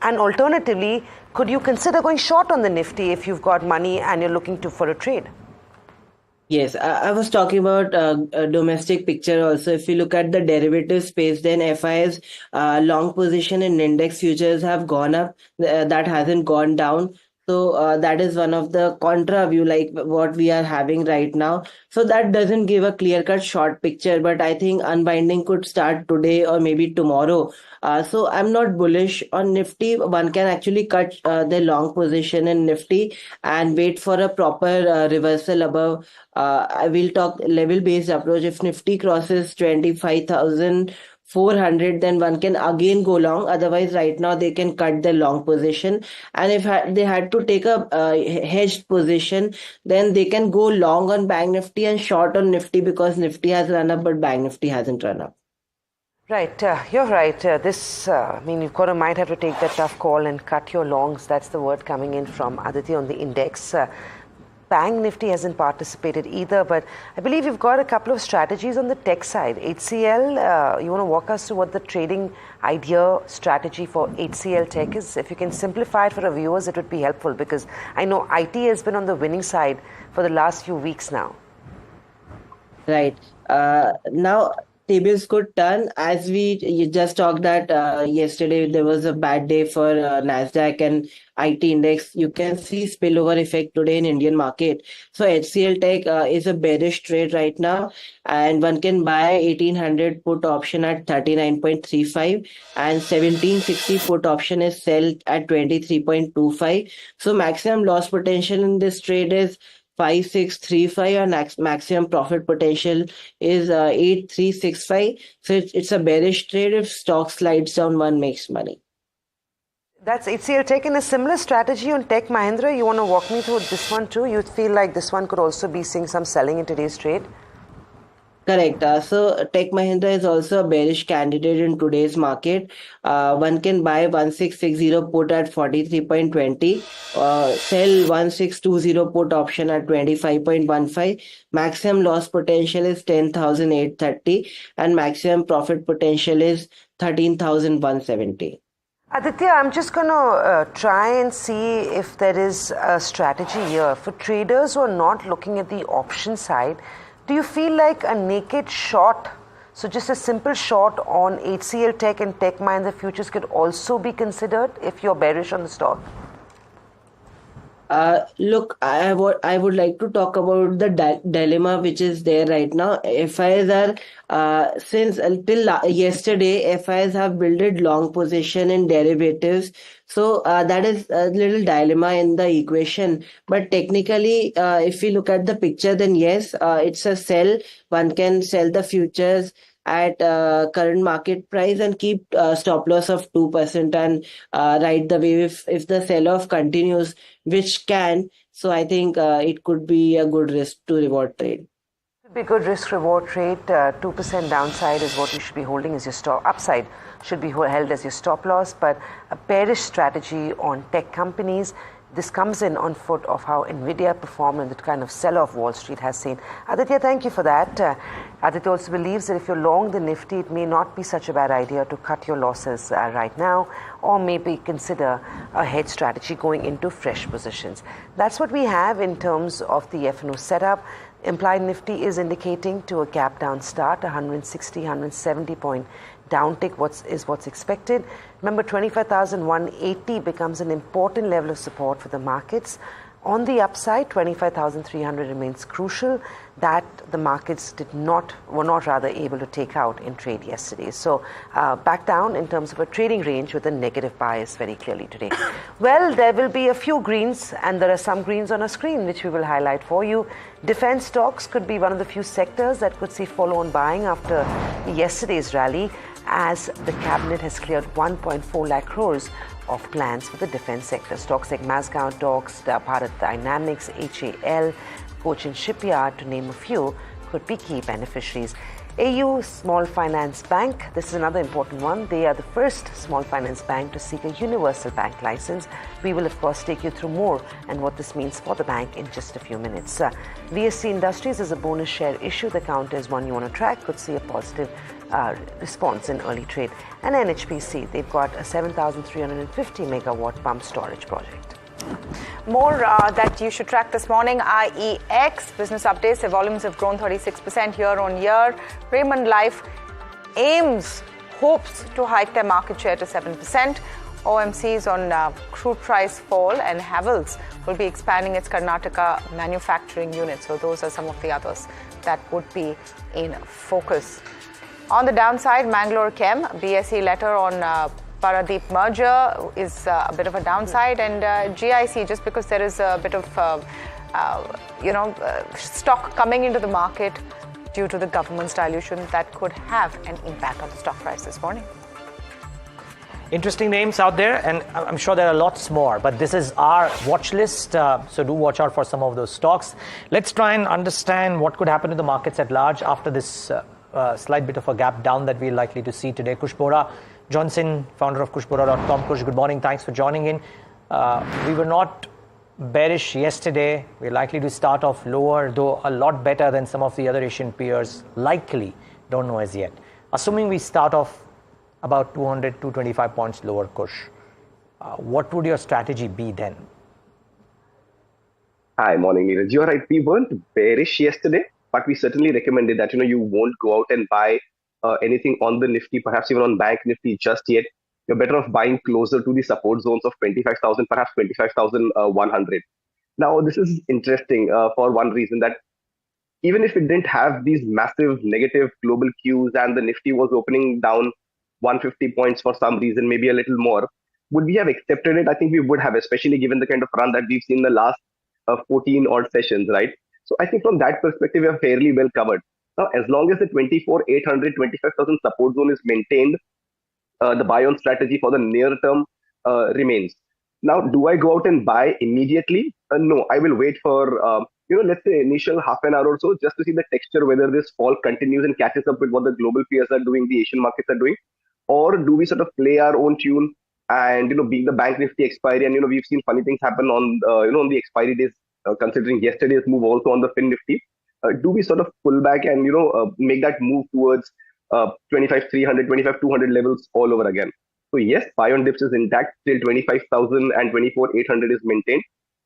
[SPEAKER 1] And alternatively, could you consider going short on the Nifty if you've got money and you're looking for a trade?
[SPEAKER 7] Yes, I was talking about a domestic picture also. If you look at the derivative space, then FI's long position in index futures have gone up. That hasn't gone down. So that is one of the contra view, like what we are having right now. So that doesn't give a clear-cut short picture, but I think unbinding could start today or maybe tomorrow. So I'm not bullish on Nifty. One can actually cut the long position in Nifty and wait for a proper reversal above. I will talk level-based approach. If Nifty crosses 25,400, then one can again go long. Otherwise, right now they can cut the long position. And if they had to take a hedged position, then they can go long on Bank Nifty and short on Nifty, because Nifty has run up, but Bank Nifty hasn't run up.
[SPEAKER 1] Right, you're right. You might have to take that tough call and cut your longs. That's the word coming in from Aditya on the index. Bank Nifty hasn't participated either, but I believe you've got a couple of strategies on the tech side. HCL, you want to walk us through what the trading idea strategy for HCL Tech is? If you can simplify it for our viewers, it would be helpful, because I know IT has been on the winning side for the last few weeks now.
[SPEAKER 7] Right. Now, tables could turn, as you just talked that yesterday there was a bad day for Nasdaq and IT index. You can see spillover effect today in Indian market. So HCL Tech is a bearish trade right now, and one can buy 1800 put option at 39.35 and 1760 put option is sell at 23.25. So maximum loss potential in this trade is 5635 and maximum profit potential is 8365. So it's a bearish trade. If stock slides down, one makes money.
[SPEAKER 1] That's HCL Tech. And a similar strategy on Tech Mahindra. You want to walk me through this one too? You feel like this one could also be seeing some selling in today's trade?
[SPEAKER 7] Correct. So Tech Mahindra is also a bearish candidate in today's market. One can buy 1660 put at 43.20, sell 1620 put option at 25.15. Maximum loss potential is 10,830 and maximum profit potential is 13,170.
[SPEAKER 1] Aditya, I'm just going to try and see if there is a strategy here. For traders who are not looking at the option side, do you feel like a naked short, so just a simple short on HCL Tech and Tech Mahindra futures could also be considered if you're bearish on the stock?
[SPEAKER 7] Look, I would like to talk about the dilemma which is there right now. FIs are, since until yesterday, FIs have built long position in derivatives. So that is a little dilemma in the equation. But technically, if we look at the picture, then yes, it's a sell. One can sell the futures at current market price and keep stop loss of 2% and ride the wave if the sell-off continues, which can. So I think it could be a good risk to reward trade.
[SPEAKER 1] Could be a good risk reward trade. 2% downside is what you should be holding as your stop. Upside should be held as your stop loss, but a bearish strategy on tech companies. This comes in on foot of how Nvidia performed and the kind of sell-off Wall Street has seen. Aditya, thank you for that. Aditya also believes that if you're long the Nifty, it may not be such a bad idea to cut your losses right now, or maybe consider a hedge strategy going into fresh positions. That's what we have in terms of the F&O setup. Implied Nifty is indicating to a gap down start, 160, 170 point downtick what's expected. Remember, 25,180 becomes an important level of support for the markets. On the upside, 25,300 remains crucial, that the markets were not able to take out in trade yesterday. So back down in terms of a trading range with a negative bias very clearly today. Well, there will be a few greens, and there are some greens on a screen which we will highlight for you. Defense stocks could be one of the few sectors that could see follow-on buying after yesterday's rally, as the cabinet has cleared 1.4 lakh crores of plans for the defense sector. Stocks like Mazagon Talks, Bharat Dynamics, HAL, Cochin Shipyard, to name a few, could be key beneficiaries. AU Small Finance Bank, this is another important one. They are the first small finance bank to seek a universal bank license. We will, of course, take you through more and what this means for the bank in just a few minutes. VSC Industries is a bonus share issue. The counter is one you want to track, could see a positive response in early trade. And NHPC, they've got a 7,350 megawatt pump storage project.
[SPEAKER 3] More that you should track this morning. IEX business updates. Their volumes have grown 36% year on year. Raymond Life hopes to hike their market share to 7%. OMCs on crude price fall, and Havells will be expanding its Karnataka manufacturing unit. So those are some of the others that would be in focus. On the downside, Mangalore Chem, BSE letter on Paradeep merger is a bit of a downside, and GIC, just because there is a bit of stock coming into the market due to the government's dilution, that could have an impact on the stock price this morning.
[SPEAKER 2] Interesting names out there, and I'm sure there are lots more, but this is our watch list, so do watch out for some of those stocks. Let's try and understand what could happen to the markets at large after this slight bit of a gap down that we're likely to see today. Kush Bora Johnson, founder of kushbora.com. Kush, good morning. Thanks for joining in. We were not bearish yesterday. We're likely to start off lower, though a lot better than some of the other Asian peers. Likely, don't know as yet. Assuming we start off about 200, 225 points lower, Kush, what would your strategy be then?
[SPEAKER 8] Hi, morning, Niraj. You're right. We weren't bearish yesterday, but we certainly recommended that you won't go out and buy anything on the Nifty, perhaps even on Bank Nifty just yet. You're better off buying closer to the support zones of 25,000, perhaps 25,100. Now, this is interesting for one reason, that even if it didn't have these massive negative global cues and the Nifty was opening down 150 points for some reason, maybe a little more, would we have accepted it? I think we would have, especially given the kind of run that we've seen the last 14 odd sessions, right? So I think from that perspective, we are fairly well covered. Now, as long as the 24,800, 25,000 support zone is maintained, the buy-on strategy for the near term remains. Now, do I go out and buy immediately? No, I will wait for, let's say initial half an hour or so, just to see the texture, whether this fall continues and catches up with what the global peers are doing, the Asian markets are doing, or do we sort of play our own tune and, being the Bank Nifty expiry, and, we've seen funny things happen on, on the expiry days, considering yesterday's move also on the Fin Nifty. Do we sort of pull back and, make that move towards 25,300, 25,200 levels all over again? So yes, buy on dips is intact till 25,000 and 24,800 is maintained.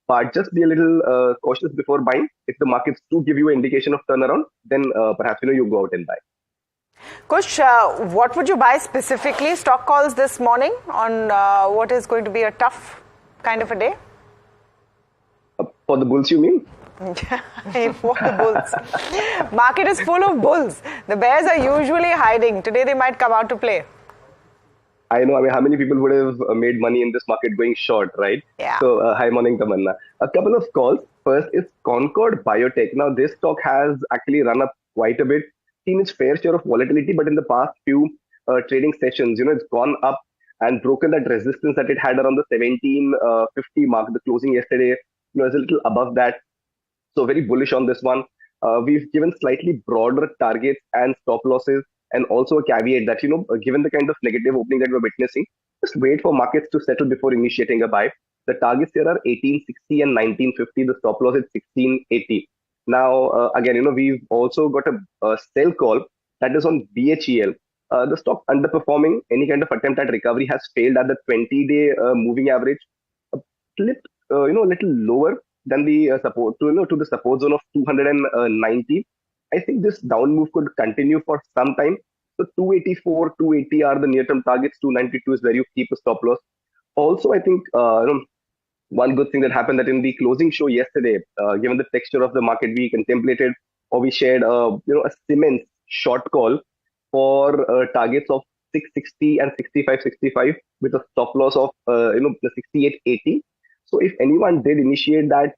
[SPEAKER 8] But just be a little cautious before buying. If the markets do give you an indication of turnaround, then perhaps, you go out and buy.
[SPEAKER 3] Kush, what would you buy specifically? Stock calls this morning on what is going to be a tough kind of a day?
[SPEAKER 8] For the bulls, you mean?
[SPEAKER 3] For the bulls. Market is full of bulls. The bears are usually hiding. Today they might come out to play.
[SPEAKER 8] I know. I mean, how many people would have made money in this market going short, right?
[SPEAKER 3] Yeah.
[SPEAKER 8] So, hi, morning, Tamanna. A couple of calls. First is Concord Biotech. Now, this stock has actually run up quite a bit, seen its fair share of volatility, but in the past few trading sessions, it's gone up and broken that resistance that it had around the 1750 mark. The closing yesterday, is a little above that. So very bullish on this one. We've given slightly broader targets and stop losses, and also a caveat that, given the kind of negative opening that we're witnessing, just wait for markets to settle before initiating a buy. The targets here are 1860 and 1950. The stop loss is 1680. Now, again, we've also got a sell call that is on BHEL. The stock underperforming. Any kind of attempt at recovery has failed at the 20-day moving average. Slipped, a little lower than the support to the support zone of 290. I think this down move could continue for some time. So 284, 280 are the near-term targets. 292 is where you keep a stop loss. Also, I think one good thing that happened, that in the closing show yesterday, given the texture of the market, we contemplated, or we shared a Siemens short call for targets of 660 and 65 with a stop loss of the 6880. So if anyone did initiate that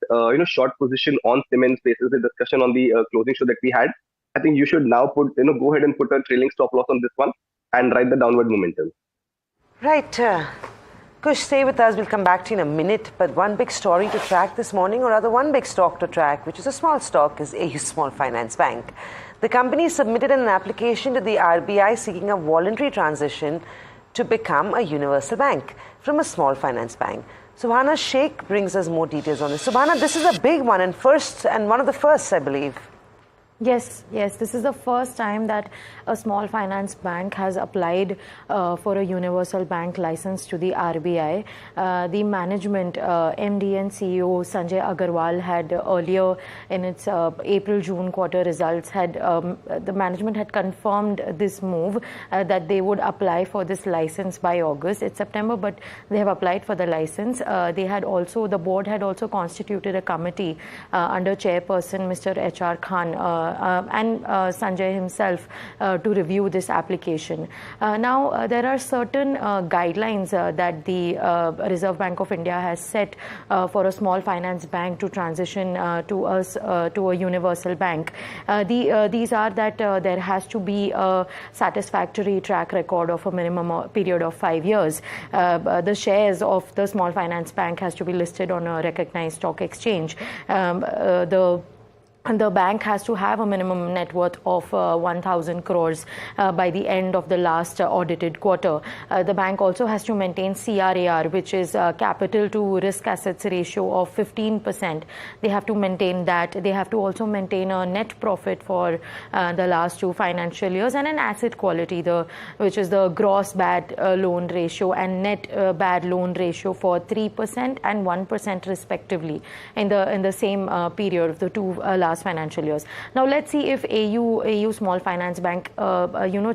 [SPEAKER 8] short position on Siemens basis, the discussion on the closing show that we had, I think you should now put go ahead and put a trailing stop loss on this one and ride the downward momentum.
[SPEAKER 1] Right. Kush, stay with us. We'll come back to you in a minute. But one big story to track this morning, or rather one big stock to track, which is a small stock, is AU Small Finance Bank. The company submitted an application to the RBI seeking a voluntary transition to become a universal bank from a small finance bank. Subhana Sheikh brings us more details on this. Subhana, this is a big one and one of the first, I believe.
[SPEAKER 6] Yes, this is the first time that a small finance bank has applied for a universal bank license to the RBI. The management, MD and CEO Sanjay Agarwal had earlier in its April-June quarter results the management had confirmed this move that they would apply for this license by August. It's September, but they have applied for the license. The board had also constituted a committee under chairperson Mr. H.R. Khan and Sanjay himself to review this application. Now, there are certain guidelines that the Reserve Bank of India has set for a small finance bank to transition to a universal bank. These are that there has to be a satisfactory track record of a minimum period of 5 years. The shares of the small finance bank has to be listed on a recognized stock exchange. The bank has to have a minimum net worth of 1,000 crores by the end of the last audited quarter. The bank also has to maintain CRAR, which is capital to risk assets ratio of 15%. They have to maintain that. They have to also maintain a net profit for the last 2 financial years and an asset quality, which is the gross bad loan ratio and net bad loan ratio for 3% and 1% respectively in the same period of the 2 last financial years. Now let's see if AU Small Finance Bank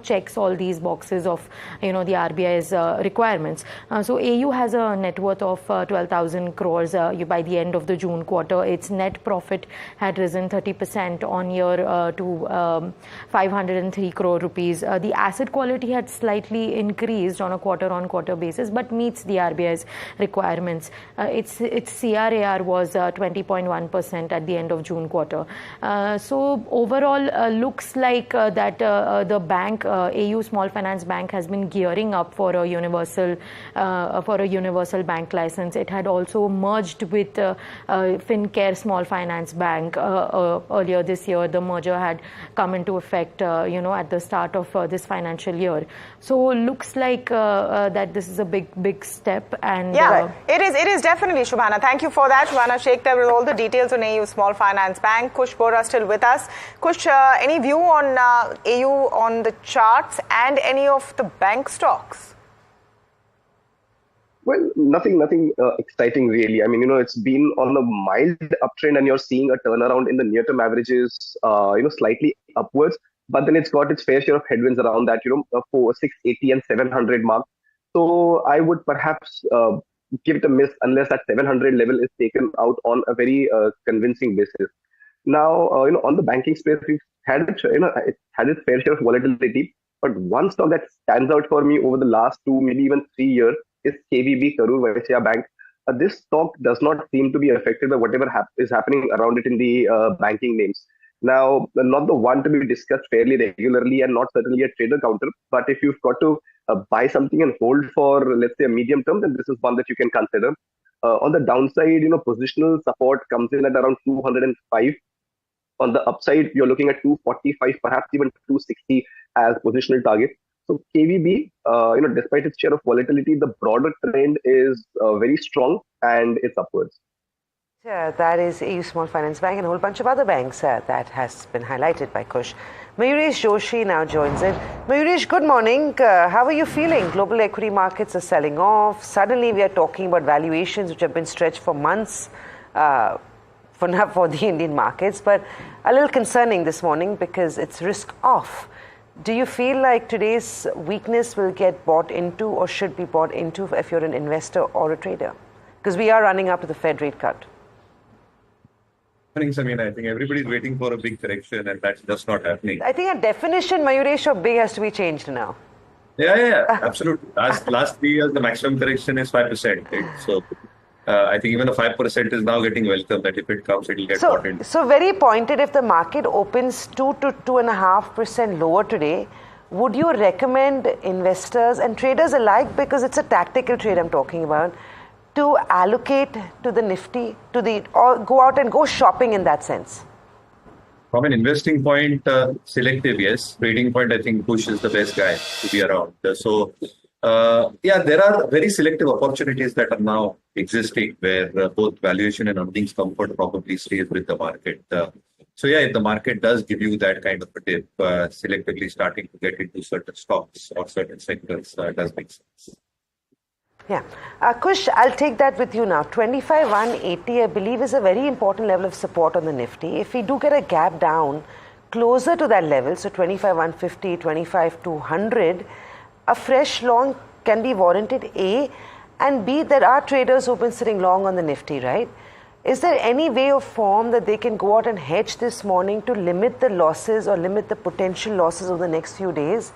[SPEAKER 6] checks all these boxes of the RBI's requirements. So AU has a net worth of 12,000 crores by the end of the June quarter. Its net profit had risen 30% on year to 503 crore rupees. The asset quality had slightly increased on a quarter-on-quarter basis, but meets the RBI's requirements. Its CRAR was 20.1% at the end of June quarter. So overall, looks like that the bank, AU Small Finance Bank, has been gearing up for a universal bank license. It had also merged with FinCare Small Finance Bank earlier this year. The merger had come into effect, at the start of this financial year. So looks like that this is a big step. And
[SPEAKER 3] it is definitely, Shubhana. Thank you for that, Shubhana Sheikh. There were all the details on AU Small Finance Bank. Kush Bora still with us. Kush, any view on AU on the charts and any of the bank stocks?
[SPEAKER 8] Well, nothing exciting really. I mean, it's been on a mild uptrend and you're seeing a turnaround in the near-term averages, slightly upwards. But then it's got its fair share of headwinds around that, for 680 and 700 mark. So I would perhaps give it a miss unless that 700 level is taken out on a very convincing basis. Now, on the banking space, we've had it had its fair share of volatility. But one stock that stands out for me over the last 2, maybe even 3 years is KVB, Karur Vysya Bank. This stock does not seem to be affected by whatever is happening around it in the banking names. Now, not the one to be discussed fairly regularly and not certainly a trader counter. But if you've got to buy something and hold for, let's say, a medium term, then this is one that you can consider. On the downside, positional support comes in at around 205. On the upside, you're looking at 245, perhaps even 260 as positional target. So KVB, despite its share of volatility, the broader trend is very strong and it's upwards.
[SPEAKER 1] Yeah, that is AU Small Finance Bank and a whole bunch of other banks that has been highlighted by Kush. Mayuresh Joshi now joins in. Mayuresh, good morning. How are you feeling? Global equity markets are selling off. Suddenly we are talking about valuations which have been stretched for months for the Indian markets, but a little concerning this morning because it's risk off. Do you feel like today's weakness will get bought into or should be bought into if you're an investor or a trader? Because we are running up to the Fed rate cut.
[SPEAKER 9] Samina, I think everybody's waiting for a big correction and that's just not happening.
[SPEAKER 1] I think a definition, Mayuresh, of big has to be changed now.
[SPEAKER 9] Yeah, absolutely. Last 3 years, the maximum correction is 5%. Right? So I think even the 5% is now getting welcome that if it comes, it will get bought in.
[SPEAKER 1] So very pointed, if the market opens 2 to 2.5% lower today, would you recommend investors and traders alike, because it's a tactical trade I'm talking about, to allocate to the Nifty, or go out and go shopping in that sense?
[SPEAKER 9] From an investing point, selective, yes. Trading point, I think Kush is the best guy to be around. There are very selective opportunities that are now existing where both valuation and earnings comfort probably stays with the market. If the market does give you that kind of a dip, selectively starting to get into certain stocks or certain sectors does make sense.
[SPEAKER 1] Yeah. Kush, I'll take that with you now. 25,180, I believe, is a very important level of support on the Nifty. If we do get a gap down closer to that level, so 25,150, 25,200, a fresh long can be warranted, A, and B, there are traders who've been sitting long on the Nifty, right? Is there any way or form that they can go out and hedge this morning to limit the losses or limit the potential losses over the next few days?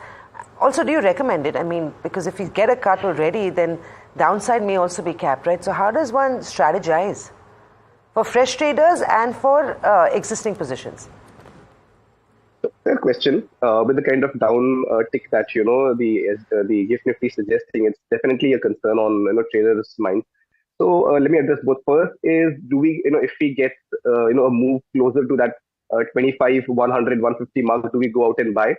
[SPEAKER 1] Also, do you recommend it? I mean, because if you get a cut already, then downside may also be capped, right? So how does one strategize for fresh traders and for existing positions?
[SPEAKER 8] Fair question. With the kind of down tick that the GIFT Nifty suggesting, it's definitely a concern on traders' mind. So let me address both. First is, do we if we get a move closer to that 25, 100, 150 mark, do we go out and buy?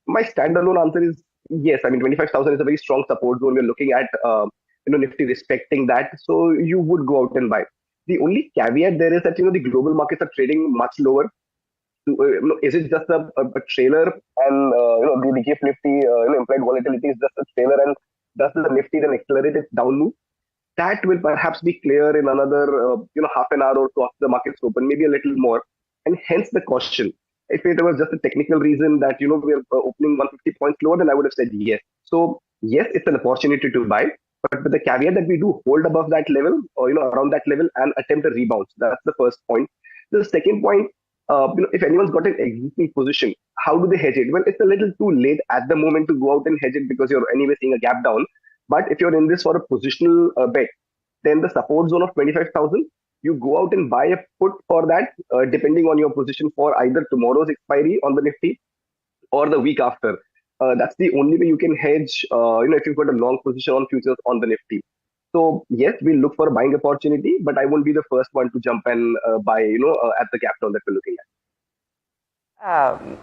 [SPEAKER 8] My standalone answer is yes. I mean, 25,000 is a very strong support zone. We're looking at Nifty respecting that, so you would go out and buy. The only caveat there is that the global markets are trading much lower. Is it just a trailer, and the GIFT Nifty implied volatility is just a trailer, and does the Nifty then accelerate its down move? That will perhaps be clear in another half an hour or so after the markets open, maybe a little more, and hence the caution. If it was just a technical reason that we are opening 150 points lower, then I would have said yes. So yes, it's an opportunity to buy, but with the caveat that we do hold above that level or around that level and attempt a rebound. That's the first point. The second point, if anyone's got an existing position, how do they hedge it? Well, it's a little too late at the moment to go out and hedge it because you're anyway seeing a gap down. But if you're in this for a positional bet, then the support zone of 25,000, you go out and buy a put for that, depending on your position for either tomorrow's expiry on the Nifty or the week after. That's the only way you can hedge, if you've got a long position on futures on the Nifty. So yes, we'll look for a buying opportunity, but I won't be the first one to jump and buy, at the gap down that we're looking at.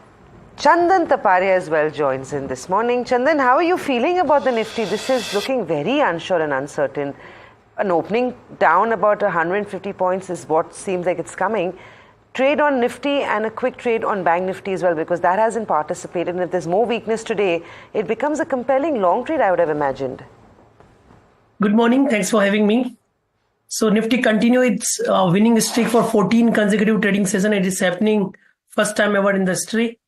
[SPEAKER 1] Chandan Taparia as well joins in this morning. Chandan, how are you feeling about the Nifty? This is looking very unsure and uncertain. An opening down about 150 points is what seems like it's coming. Trade on Nifty and a quick trade on Bank Nifty as well, because that hasn't participated. And if there's more weakness today, it becomes a compelling long trade, I would have imagined.
[SPEAKER 10] Good morning. Thanks for having me. So Nifty continue its winning streak for 14 consecutive trading sessions. It is happening first time ever in the history.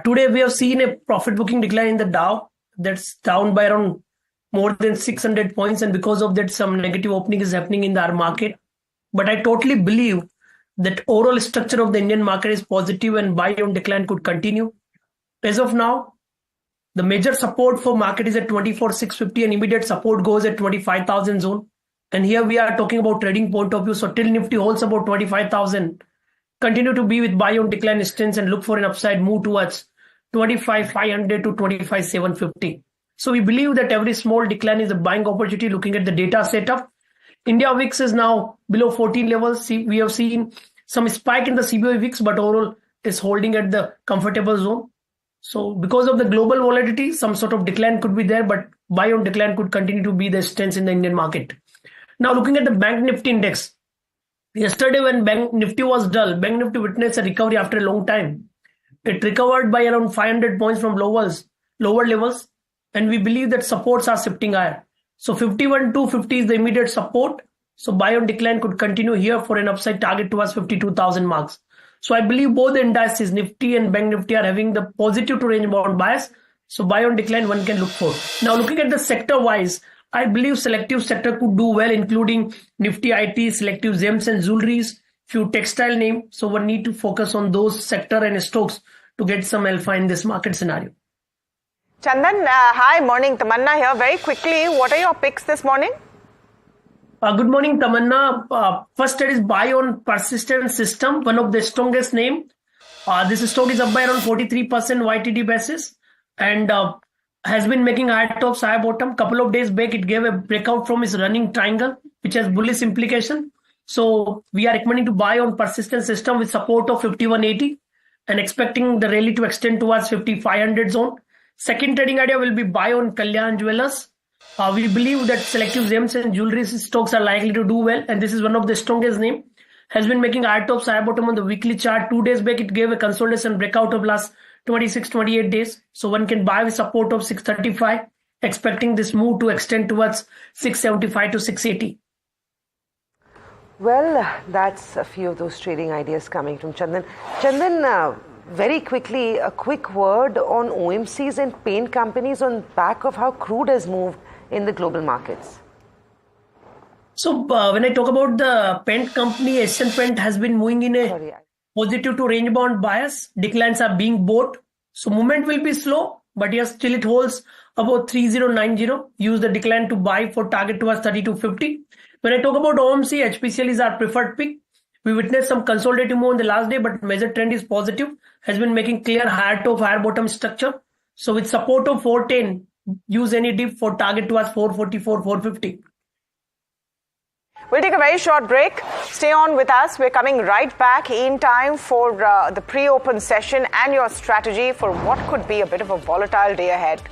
[SPEAKER 10] Today we have seen a profit booking decline in the Dow. That's down by around more than 600 points, and because of that some negative opening is happening in our market. But I totally believe that overall structure of the Indian market is positive and buy on decline could continue. As of now, the major support for market is at 24,650 and immediate support goes at 25,000 zone. And here we are talking about trading point of view. So till Nifty holds about 25,000, continue to be with buy on decline stance and look for an upside move towards 25,500 to 25,750. So we believe that every small decline is a buying opportunity looking at the data setup. India VIX is now below 14 levels. We have seen some spike in the CBOE VIX, but overall is holding at the comfortable zone. So because of the global volatility, some sort of decline could be there, but buy on decline could continue to be the stance in the Indian market. Now looking at the Bank Nifty index. Yesterday when Bank Nifty was dull, Bank Nifty witnessed a recovery after a long time. It recovered by around 500 points from lower levels. And we believe that supports are shifting higher. So 51,250 is the immediate support. So buy on decline could continue here for an upside target towards 52,000 marks. So I believe both the indices, Nifty and Bank Nifty, are having the positive to range bound bias. So buy on decline one can look for. Now looking at the sector wise, I believe selective sector could do well, including Nifty IT, selective gems and jewelries, few textile name. So one need to focus on those sector and stocks to get some alpha in this market scenario.
[SPEAKER 3] Chandan, hi, morning. Tamanna here. Very quickly, what are your picks this morning?
[SPEAKER 10] Good morning, Tamanna. First, it is buy on persistent system, one of the strongest name. This stock is up by around 43% YTD basis and has been making high top, high bottom. Couple of days back, it gave a breakout from its running triangle, which has bullish implication. So we are recommending to buy on persistent system with support of 5180 and expecting the rally to extend towards 5500 zone. Second trading idea will be buy on Kalyan Jewelers. We believe that selective gems and jewelry stocks are likely to do well, and this is one of the strongest name. Has been making high tops, high bottom on the weekly chart. 2 days back, it gave a consolidation breakout of last 26-28 days. So one can buy with support of 635, expecting this move to extend towards 675 to 680.
[SPEAKER 1] Well, that's a few of those trading ideas coming from Chandan. Chandan, very quickly, a quick word on OMCs and paint companies on back of how crude has moved in the global markets.
[SPEAKER 10] So when I talk about the paint company, Asian Paint has been moving in a positive to range bound bias. Declines are being bought. So movement will be slow, but yes, still it holds about 3090. Use the decline to buy for target towards 3250. When I talk about OMC, HPCL is our preferred pick. We witnessed some consolidative move on the last day, but major trend is positive. Has been making clear higher top, higher bottom structure. So with support of 410, use any dip for target towards 444, 450.
[SPEAKER 3] We'll take a very short break. Stay on with us. We're coming right back in time for the pre-open session and your strategy for what could be a bit of a volatile day ahead.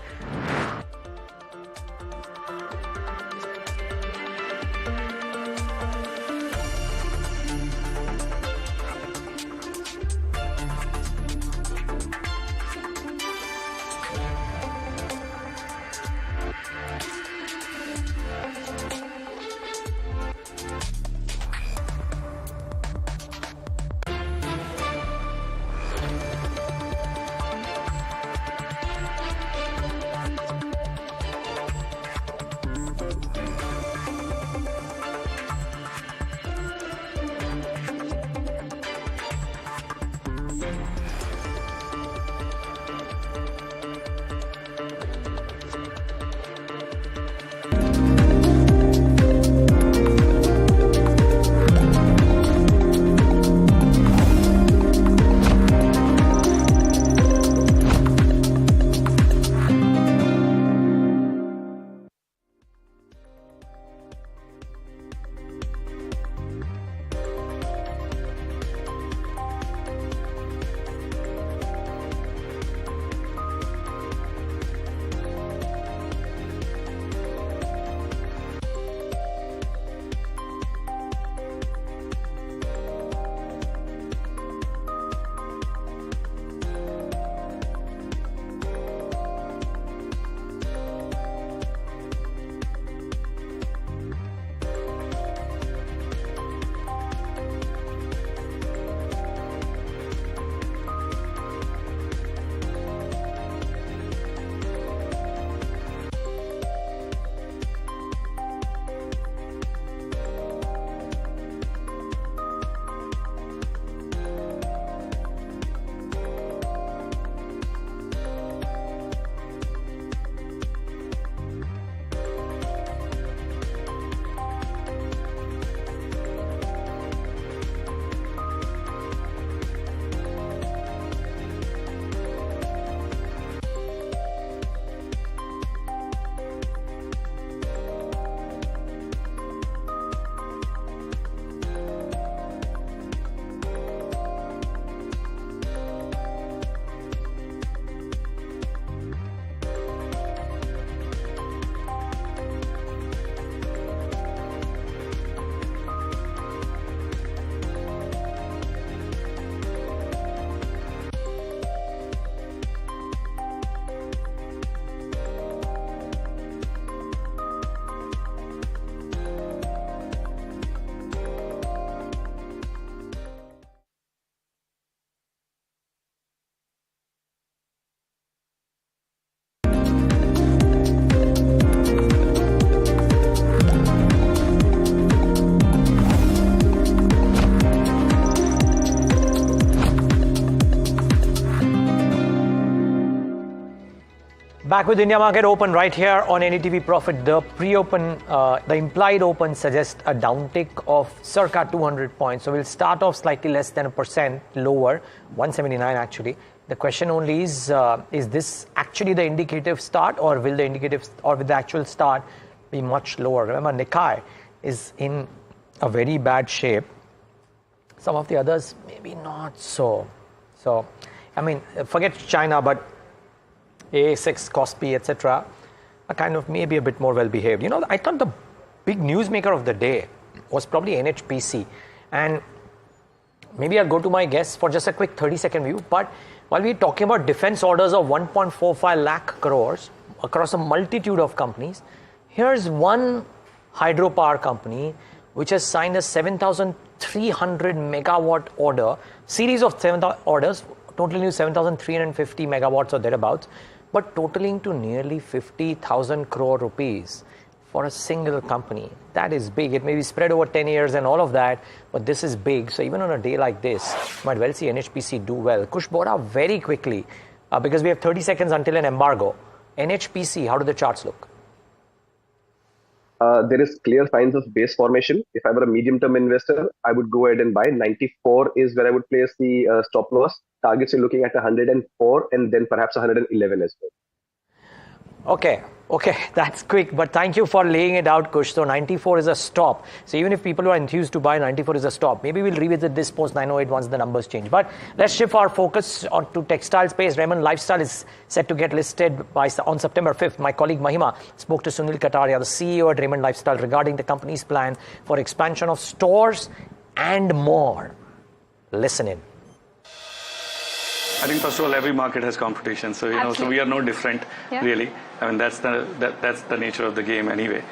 [SPEAKER 2] Back with India Market Open right here on NETV Profit. The pre-open, the implied open suggests a downtick of circa 200 points. So we'll start off slightly less than 1% lower, 179 actually. The question only is this actually the indicative start, or will the actual start be much lower? Remember, Nikkei is in a very bad shape. Some of the others maybe not so. So, I mean, forget China, but ASX, Kospi, etc. are kind of maybe a bit more well behaved. You know, I thought the big newsmaker of the day was probably NHPC, and maybe I'll go to my guess for just a quick 30-second view. But while we're talking about defense orders of 1.45 lakh crores across a multitude of companies, here's one hydropower company which has signed a 7,300 megawatt order, series of 7,000 orders, totaling to 7,350 megawatts or thereabouts, but totaling to nearly 50,000 crore rupees for a single company. That is big. It may be spread over 10 years and all of that, but this is big. So even on a day like this, you might well see NHPC do well. Kush Bora, very quickly, because we have 30 seconds until an embargo. NHPC, how do the charts look?
[SPEAKER 8] There is clear signs of base formation. If I were a medium-term investor, I would go ahead and buy. 94 is where I would place the stop loss. Targets you're looking at 104 and then perhaps 111 as well.
[SPEAKER 2] Okay, that's quick, but thank you for laying it out, Kush. So 94 is a stop. So even if people are enthused to buy, 94 is a stop. Maybe we'll revisit this post 908 once the numbers change. But let's shift our focus onto textile space. Raymond Lifestyle is set to get listed on September 5th. My colleague Mahima spoke to Sunil Kataria, the CEO at Raymond Lifestyle, regarding the company's plan for expansion of stores and more. Listen in.
[SPEAKER 11] I think first of all, every market has competition, so so we are no different, really. I mean, that's the nature of the game anyway.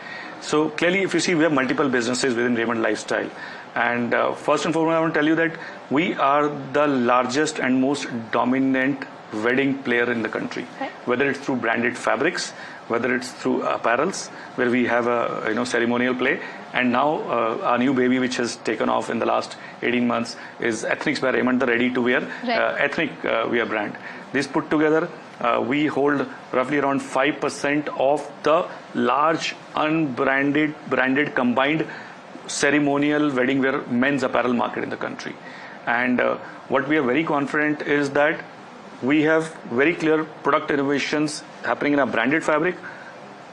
[SPEAKER 11] So clearly, if you see, we have multiple businesses within Raymond Lifestyle, and first and foremost, I want to tell you that we are the largest and most dominant wedding player in the country. Whether it's through branded fabrics, whether it's through apparels, where we have a ceremonial play, and now our new baby, which has taken off in the last 18 months, is Ethnics by Raymond, the ready-to-wear ethnic wear brand. This put together, we hold roughly around 5% of the large branded combined ceremonial wedding wear men's apparel market in the country. And what we are very confident is that we have very clear product innovations happening in our branded fabric,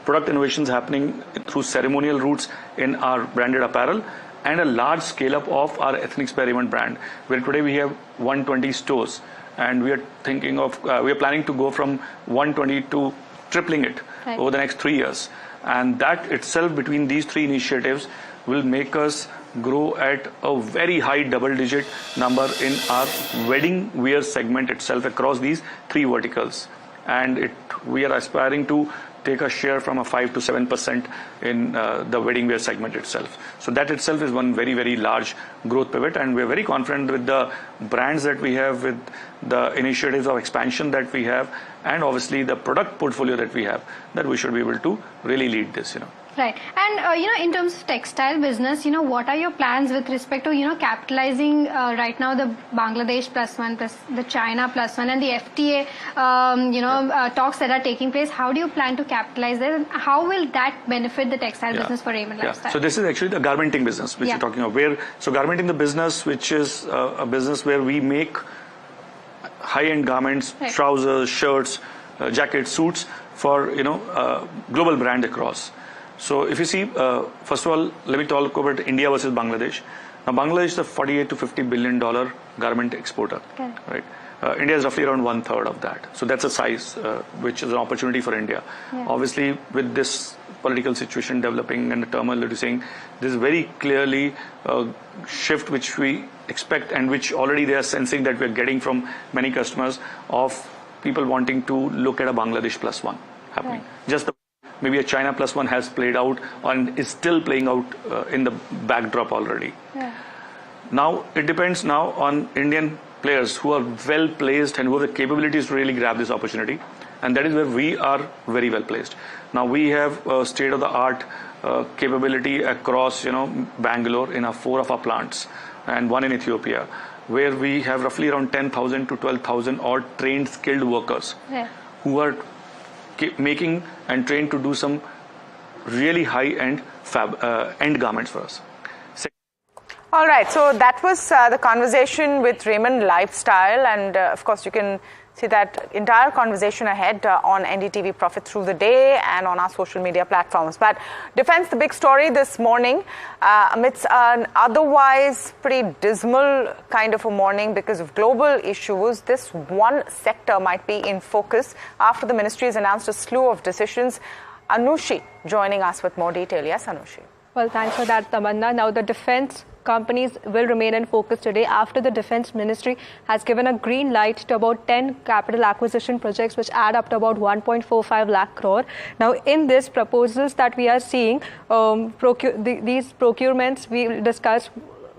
[SPEAKER 11] product innovations happening through ceremonial routes in our branded apparel, and a large scale up of our ethnic Raymond brand, where today we have 120 stores, and we are thinking of we are planning to go from 120 to tripling it over the next 3 years. And that itself, between these three initiatives, will make us grow at a very high double-digit number in our wedding wear segment itself across these three verticals. And we are aspiring to take a share from a 5 to 7% in the wedding wear segment itself. So that itself is one very, very large growth pivot, and we're very confident with the brands that we have, with the initiatives of expansion that we have, and obviously the product portfolio that we have, that we should be able to really lead this,
[SPEAKER 12] Right. And, in terms of textile business, what are your plans with respect to, capitalizing right now the Bangladesh +1, plus the China +1, and the FTA, talks that are taking place? How do you plan to capitalize that? And how will that benefit the textile business for Raymond Lifestyle?
[SPEAKER 11] So this is actually the garmenting business, which you're talking about. So garmenting the business, which is a business where we make high-end garments, trousers, shirts, jackets, suits for, global brand across. So if you see, first of all, let me talk about India versus Bangladesh. Now, Bangladesh is a $48 to $50 billion garment exporter, right? India is roughly around 1/3 of that. So that's a size which is an opportunity for India. Obviously, with this political situation developing and the turmoil that you're seeing, this is very clearly a shift which we expect, and which already they are sensing that we're getting from many customers, of people wanting to look at a Bangladesh +1 happening. Maybe a China +1 has played out and is still playing out in the backdrop already. Now, it depends now on Indian players who are well placed and who have the capabilities to really grab this opportunity. And that is where we are very well placed. Now, we have state-of-the-art capability across, Bangalore in 4 of our plants, and 1 in Ethiopia, where we have roughly around 10,000 to 12,000 odd trained skilled workers who are making and trained to do some really high-end end garments for us.
[SPEAKER 3] All right, so that was the conversation with Raymond Lifestyle, and of course you can see that entire conversation ahead on NDTV Profit Through the Day and on our social media platforms. But defense, the big story this morning, amidst an otherwise pretty dismal kind of a morning because of global issues, this one sector might be in focus after the ministry has announced a slew of decisions. Anushi joining us with more detail. Yes, Anushi.
[SPEAKER 13] Well, thanks for that, Tamanna. Now, the defense companies will remain in focus today after the Defence Ministry has given a green light to about 10 capital acquisition projects which add up to about 1.45 lakh crore. Now, in these proposals that we are seeing, these procurements we discussed,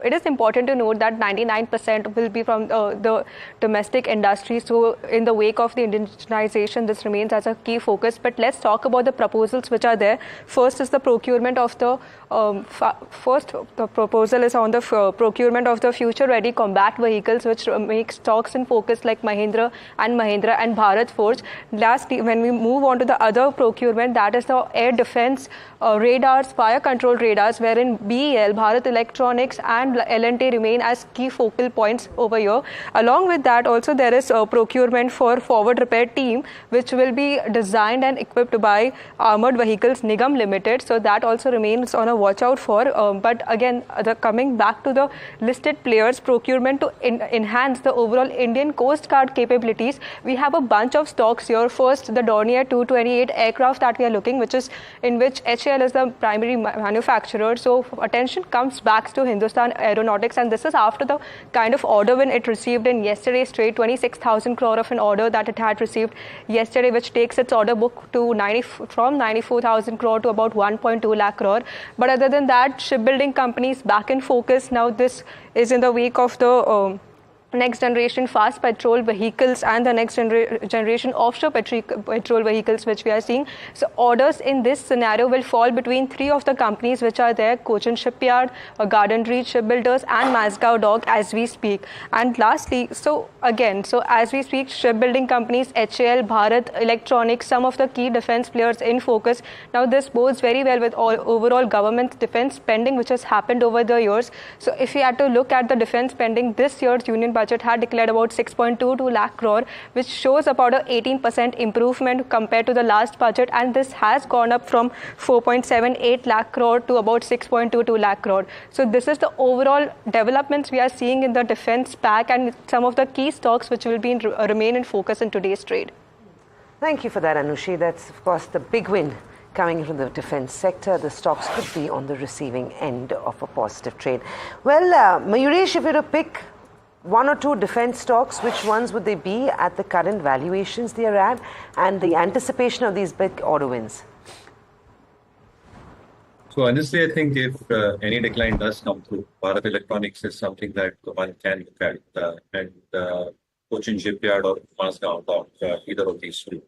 [SPEAKER 13] it is important to note that 99% will be from the domestic industry. So in the wake of the indigenization, this remains as a key focus. But let's talk about the proposals which are there. First is the procurement of the the proposal is on the procurement of the future-ready combat vehicles, which makes stocks in focus like Mahindra and Bharat Forge. Lastly, when we move on to the other procurement, that is the air defense radars, fire control radars, wherein BEL, Bharat Electronics and L&T remain as key focal points over here. Along with that, also there is a procurement for forward repair team, which will be designed and equipped by Armored Vehicles Nigam Limited. So that also remains on a watch out for. But again, coming back to the listed players, procurement to enhance the overall Indian Coast Guard capabilities, we have a bunch of stocks here. First, the Dornier 228 aircraft that we are looking, which HAL is the primary manufacturer. So attention comes back to Hindustan Aeronautics, and this is after the kind of order win it received in yesterday's trade, 26,000 crore of an order that it had received yesterday, which takes its order book to from 94,000 crore to about 1.2 lakh crore. But other than that, shipbuilding companies back in focus. Now this is in the wake of the next generation fast petrol vehicles and the next generation offshore petrol vehicles which we are seeing. So orders in this scenario will fall between three of the companies which are there: Cochin Shipyard, Garden Reach Shipbuilders and Mazgaon Dock as we speak. And lastly, so as we speak, shipbuilding companies HAL, Bharat Electronics, some of the key defense players in focus. Now this bodes very well with overall government defense spending which has happened over the years. So if we had to look at the defense spending, this year's Union Budget had declared about 6.22 lakh crore, which shows about a 18% improvement compared to the last budget, and this has gone up from 4.78 lakh crore to about 6.22 lakh crore. So this is the overall developments we are seeing in the defense pack and some of the key stocks which will be remain in focus in today's trade.
[SPEAKER 1] Thank you for that, Anushi. That's of course the big win coming from the defense sector. The stocks could be on the receiving end of a positive trade. Well, Mayuresh, if you were to pick one or two defense stocks, which ones would they be at the current valuations they are at and the anticipation of these big order wins?
[SPEAKER 9] So honestly, I think if any decline does come through, Bharat Electronics is something that one can look at, and Cochin Shipyard or Mazgaon Dock, either of these two,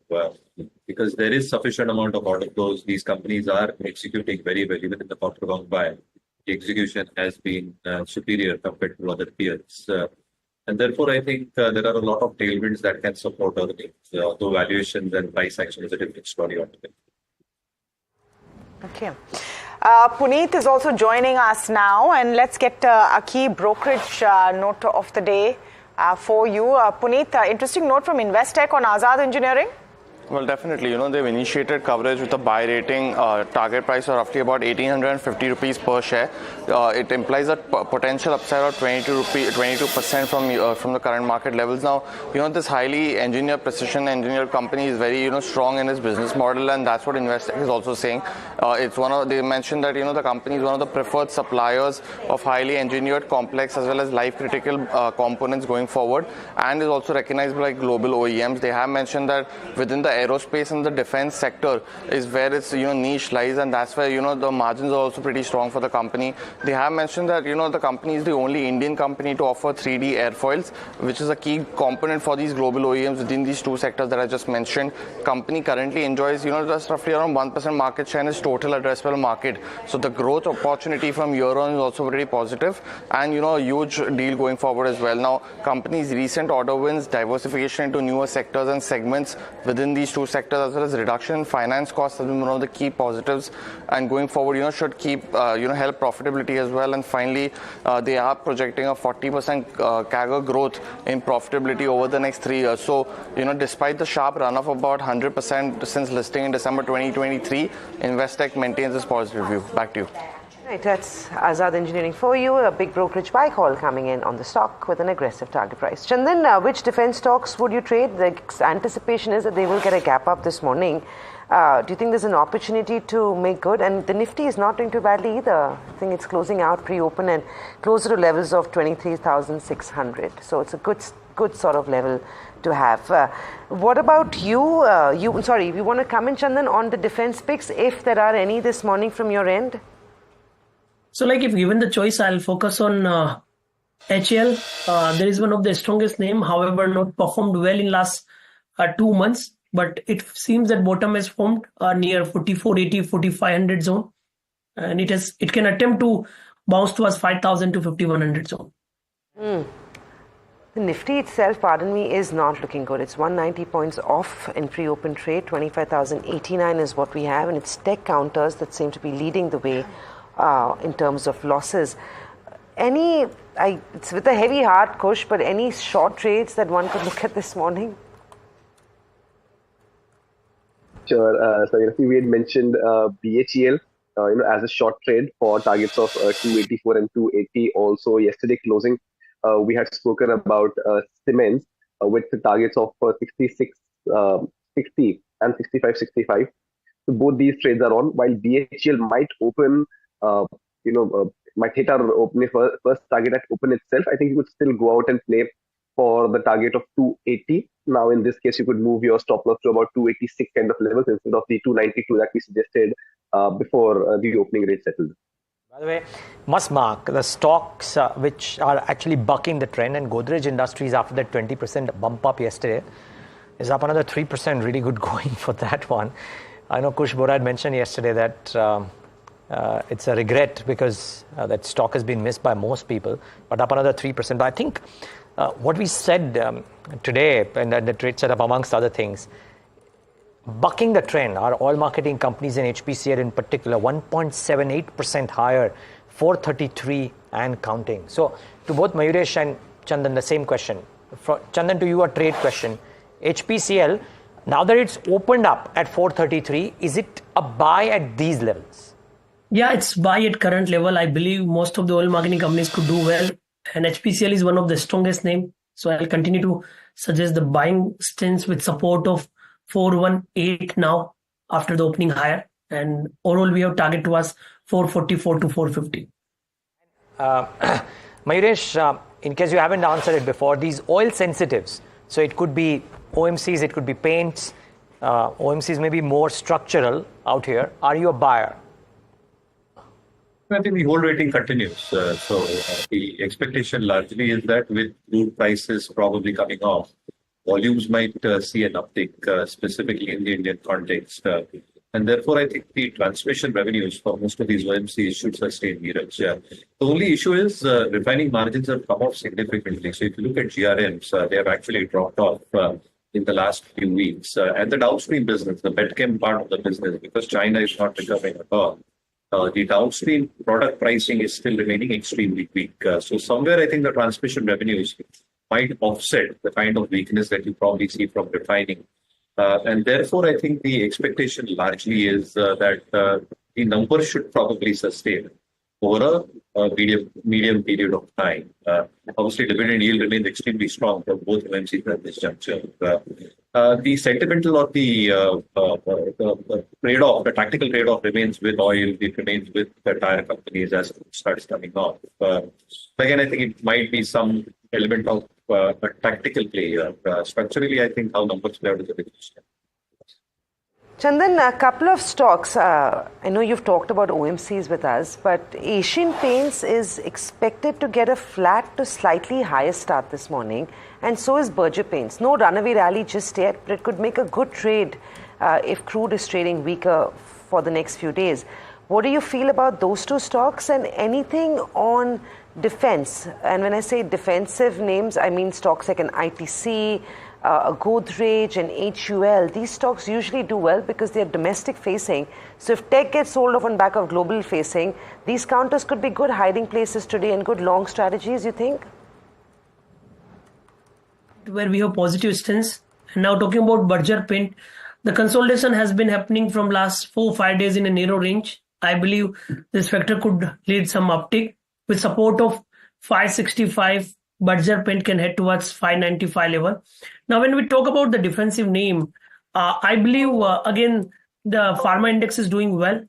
[SPEAKER 9] because there is sufficient amount of order flows. These companies are executing very well, even in the quarter gone by. The execution has been superior compared to other peers. And therefore, I think there are a lot of tailwinds that can support earnings, although valuations and price action is a different story altogether.
[SPEAKER 3] Okay. Puneet is also joining us now, and let's get a key brokerage note of the day for you. Puneet, interesting note from Investec on Azad Engineering.
[SPEAKER 14] Well, definitely. They've initiated coverage with a buy rating, target price of roughly about 1,850 rupees per share. It implies a potential upside of 22% from the current market levels. Now, this highly engineered, precision engineered company is very, strong in its business model, and that's what Investec is also saying. They mentioned that, the company is one of the preferred suppliers of highly engineered, complex, as well as life-critical components going forward, and is also recognized by global OEMs. They have mentioned that within the aerospace and the defense sector is where its niche lies, and that's where the margins are also pretty strong for the company. They have mentioned that the company is the only Indian company to offer 3D airfoils, which is a key component for these global OEMs within these two sectors that I just mentioned. Company currently enjoys just roughly around 1% market share in its total addressable market. So the growth opportunity from year on is also very positive, and a huge deal going forward as well. Now, company's recent order wins, diversification into newer sectors and segments within the these two sectors, as well as reduction in finance costs has been one of the key positives, and going forward, should keep, help profitability as well. And finally, they are projecting a 40% CAGR growth in profitability over the next 3 years. So, despite the sharp run of about 100% since listing in December 2023, Investec maintains this positive view. Back to you.
[SPEAKER 1] Right, that's Azad Engineering for you. A big brokerage buy call coming in on the stock with an aggressive target price. Chandan, which defense stocks would you trade? The anticipation is that they will get a gap up this morning. Do you think there's an opportunity to make good? And the Nifty is not doing too badly either. I think it's closing out pre-open and closer to levels of 23,600. So it's a good sort of level to have. What about you? If you want to come in, Chandan, on the defense picks, if there are any this morning from your end?
[SPEAKER 10] So if given the choice, I'll focus on HL. There is one of the strongest name, however, not performed well in last 2 months. But it seems that bottom has formed near 4480, 4500 zone. And it can attempt to bounce towards 5000 to 5100 zone.
[SPEAKER 1] The Nifty itself, pardon me, is not looking good. It's 190 points off in pre-open trade. 25,089 is what we have. And it's tech counters that seem to be leading the way in terms of losses. It's with a heavy heart, Kush, but any short trades that one could look at this morning?
[SPEAKER 8] Sure. So we had mentioned BHEL, as a short trade for targets of 284 and 280. Also, yesterday closing, we had spoken about Siemens with the targets of 66, 60 and 65, 65. So both these trades are on. While BHEL might open, might hit our opening first target at open itself, I think you could still go out and play for the target of 280. Now, in this case, you could move your stop loss to about 286 kind of levels instead of the 292 that we suggested before the opening rate settled.
[SPEAKER 2] By the way, must mark the stocks which are actually bucking the trend, and Godrej Industries, after that 20% bump up yesterday, is up another 3%. Really good going for that one. I know Kush Bora had mentioned yesterday that it's a regret because that stock has been missed by most people, but up another 3%. But I think what we said today, and the trade setup amongst other things, bucking the trend, our oil marketing companies in HPCL in particular, 1.78% higher, 433 and counting. So to both Mayuresh and Chandan, the same question. For Chandan, to you, a trade question. HPCL, now that it's opened up at 433, is it a buy at these levels?
[SPEAKER 10] Yeah, it's buy at current level. I believe most of the oil marketing companies could do well. And HPCL is one of the strongest name. So I'll continue to suggest the buying stance with support of 418 now after the opening higher. And overall, we have target towards 444 to 450.
[SPEAKER 2] Mayuresh, in case you haven't answered it before, these oil sensitives, so it could be OMCs, it could be paints, OMCs may be more structural out here. Are you a buyer?
[SPEAKER 9] I think the hold rating continues. So the expectation largely is that with crude prices probably coming off, volumes might see an uptick, specifically in the Indian context. And therefore, I think the transmission revenues for most of these OMCs should sustain, Niraj. The only issue is refining margins have come off significantly. So if you look at GRMs, they have actually dropped off in the last few weeks. And the downstream business, the petchem part of the business, because China is not recovering at all, the downstream product pricing is still remaining extremely weak. So somewhere I think the transmission revenues might offset the kind of weakness that you probably see from refining. And therefore, I think the expectation largely is that the numbers should probably sustain over a medium period of time. Obviously, dividend yield remains extremely strong for both OMCs at this juncture. The sentimental or the trade-off, the tactical trade-off remains with oil. It remains with the tire companies as it starts coming off. Again, I think it might be some element of a tactical play. Structurally, I think how numbers play out is a big question.
[SPEAKER 1] Chandan, a couple of stocks. I know you've talked about OMCs with us, but Asian Paints is expected to get a flat to slightly higher start this morning, and so is Berger Paints. No runaway rally just yet, but it could make a good trade if crude is trading weaker for the next few days. What do you feel about those two stocks, and anything on defense? And when I say defensive names, I mean stocks like an ITC, Godrej and HUL, these stocks usually do well because they're domestic facing. So if tech gets sold off on back of global facing, these counters could be good hiding places today and good long strategies, you think?
[SPEAKER 10] Where we have positive stance. And now talking about Berger Paint, the consolidation has been happening from last 4-5 days in a narrow range. I believe this factor could lead some uptick with support of 565. Berger Paint can head towards 595 level. Now, when we talk about the defensive name, I believe again the pharma index is doing well,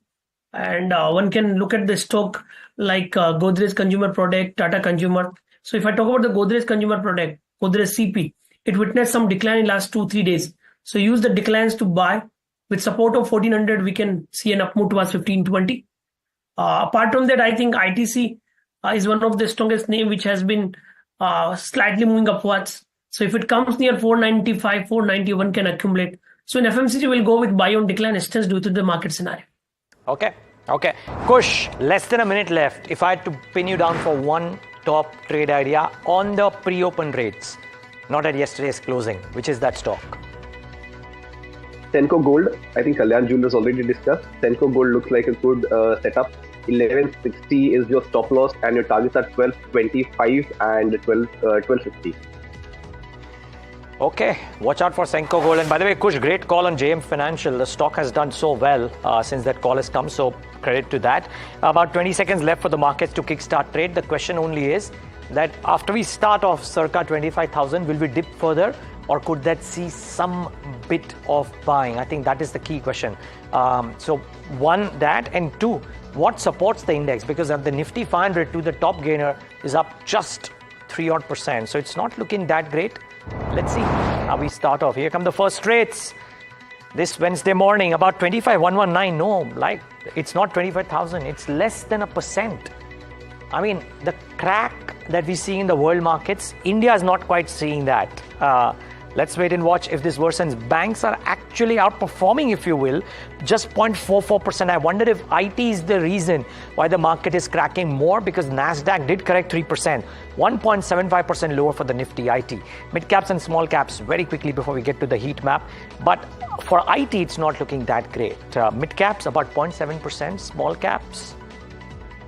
[SPEAKER 10] and one can look at the stock like Godrej Consumer Product, Tata Consumer. So, if I talk about the Godrej Consumer Product, Godrej CP, it witnessed some decline in last 2-3 days. So, use the declines to buy. With support of 1400, we can see an up move towards 1520. Apart from that, I think ITC is one of the strongest name which has been slightly moving upwards. So if it comes near 495, 491 can accumulate. So in FMCG, we'll go with buy on decline stance due to the market scenario.
[SPEAKER 2] Okay. Kush, less than a minute left. If I had to pin you down for one top trade idea on the pre-open rates, not at yesterday's closing, which is that stock?
[SPEAKER 8] Senco Gold, I think Kalyan Jewellers already discussed. Senco Gold looks like a good setup. 1160 is your stop loss and your targets are 1225 and 1250.
[SPEAKER 2] Okay, watch out for Senco Gold. And by the way, Kush, great call on JM Financial. The stock has done so well since that call has come, so credit to that. About 20 seconds left for the markets to kickstart trade. The question only is that after we start off circa 25,000, will we dip further or could that see some bit of buying? I think that is the key question. So one, that, and two, what supports the index? Because of the Nifty 500 to the top gainer is up just 3% odd. So it's not looking that great. Let's see how we start off. Here come the first trades this Wednesday morning. About 25,119. No, like it's not 25,000. It's less than 1%. I mean, the crack that we see in the world markets, India is not quite seeing that. Let's wait and watch if this worsens. Banks are actually outperforming, if you will, just 0.44%. I wonder if IT is the reason why the market is cracking more, because Nasdaq did correct 3%, 1.75% lower for the Nifty IT. Mid caps and small caps very quickly before we get to the heat map. But for IT, it's not looking that great. Mid caps about 0.7%, small caps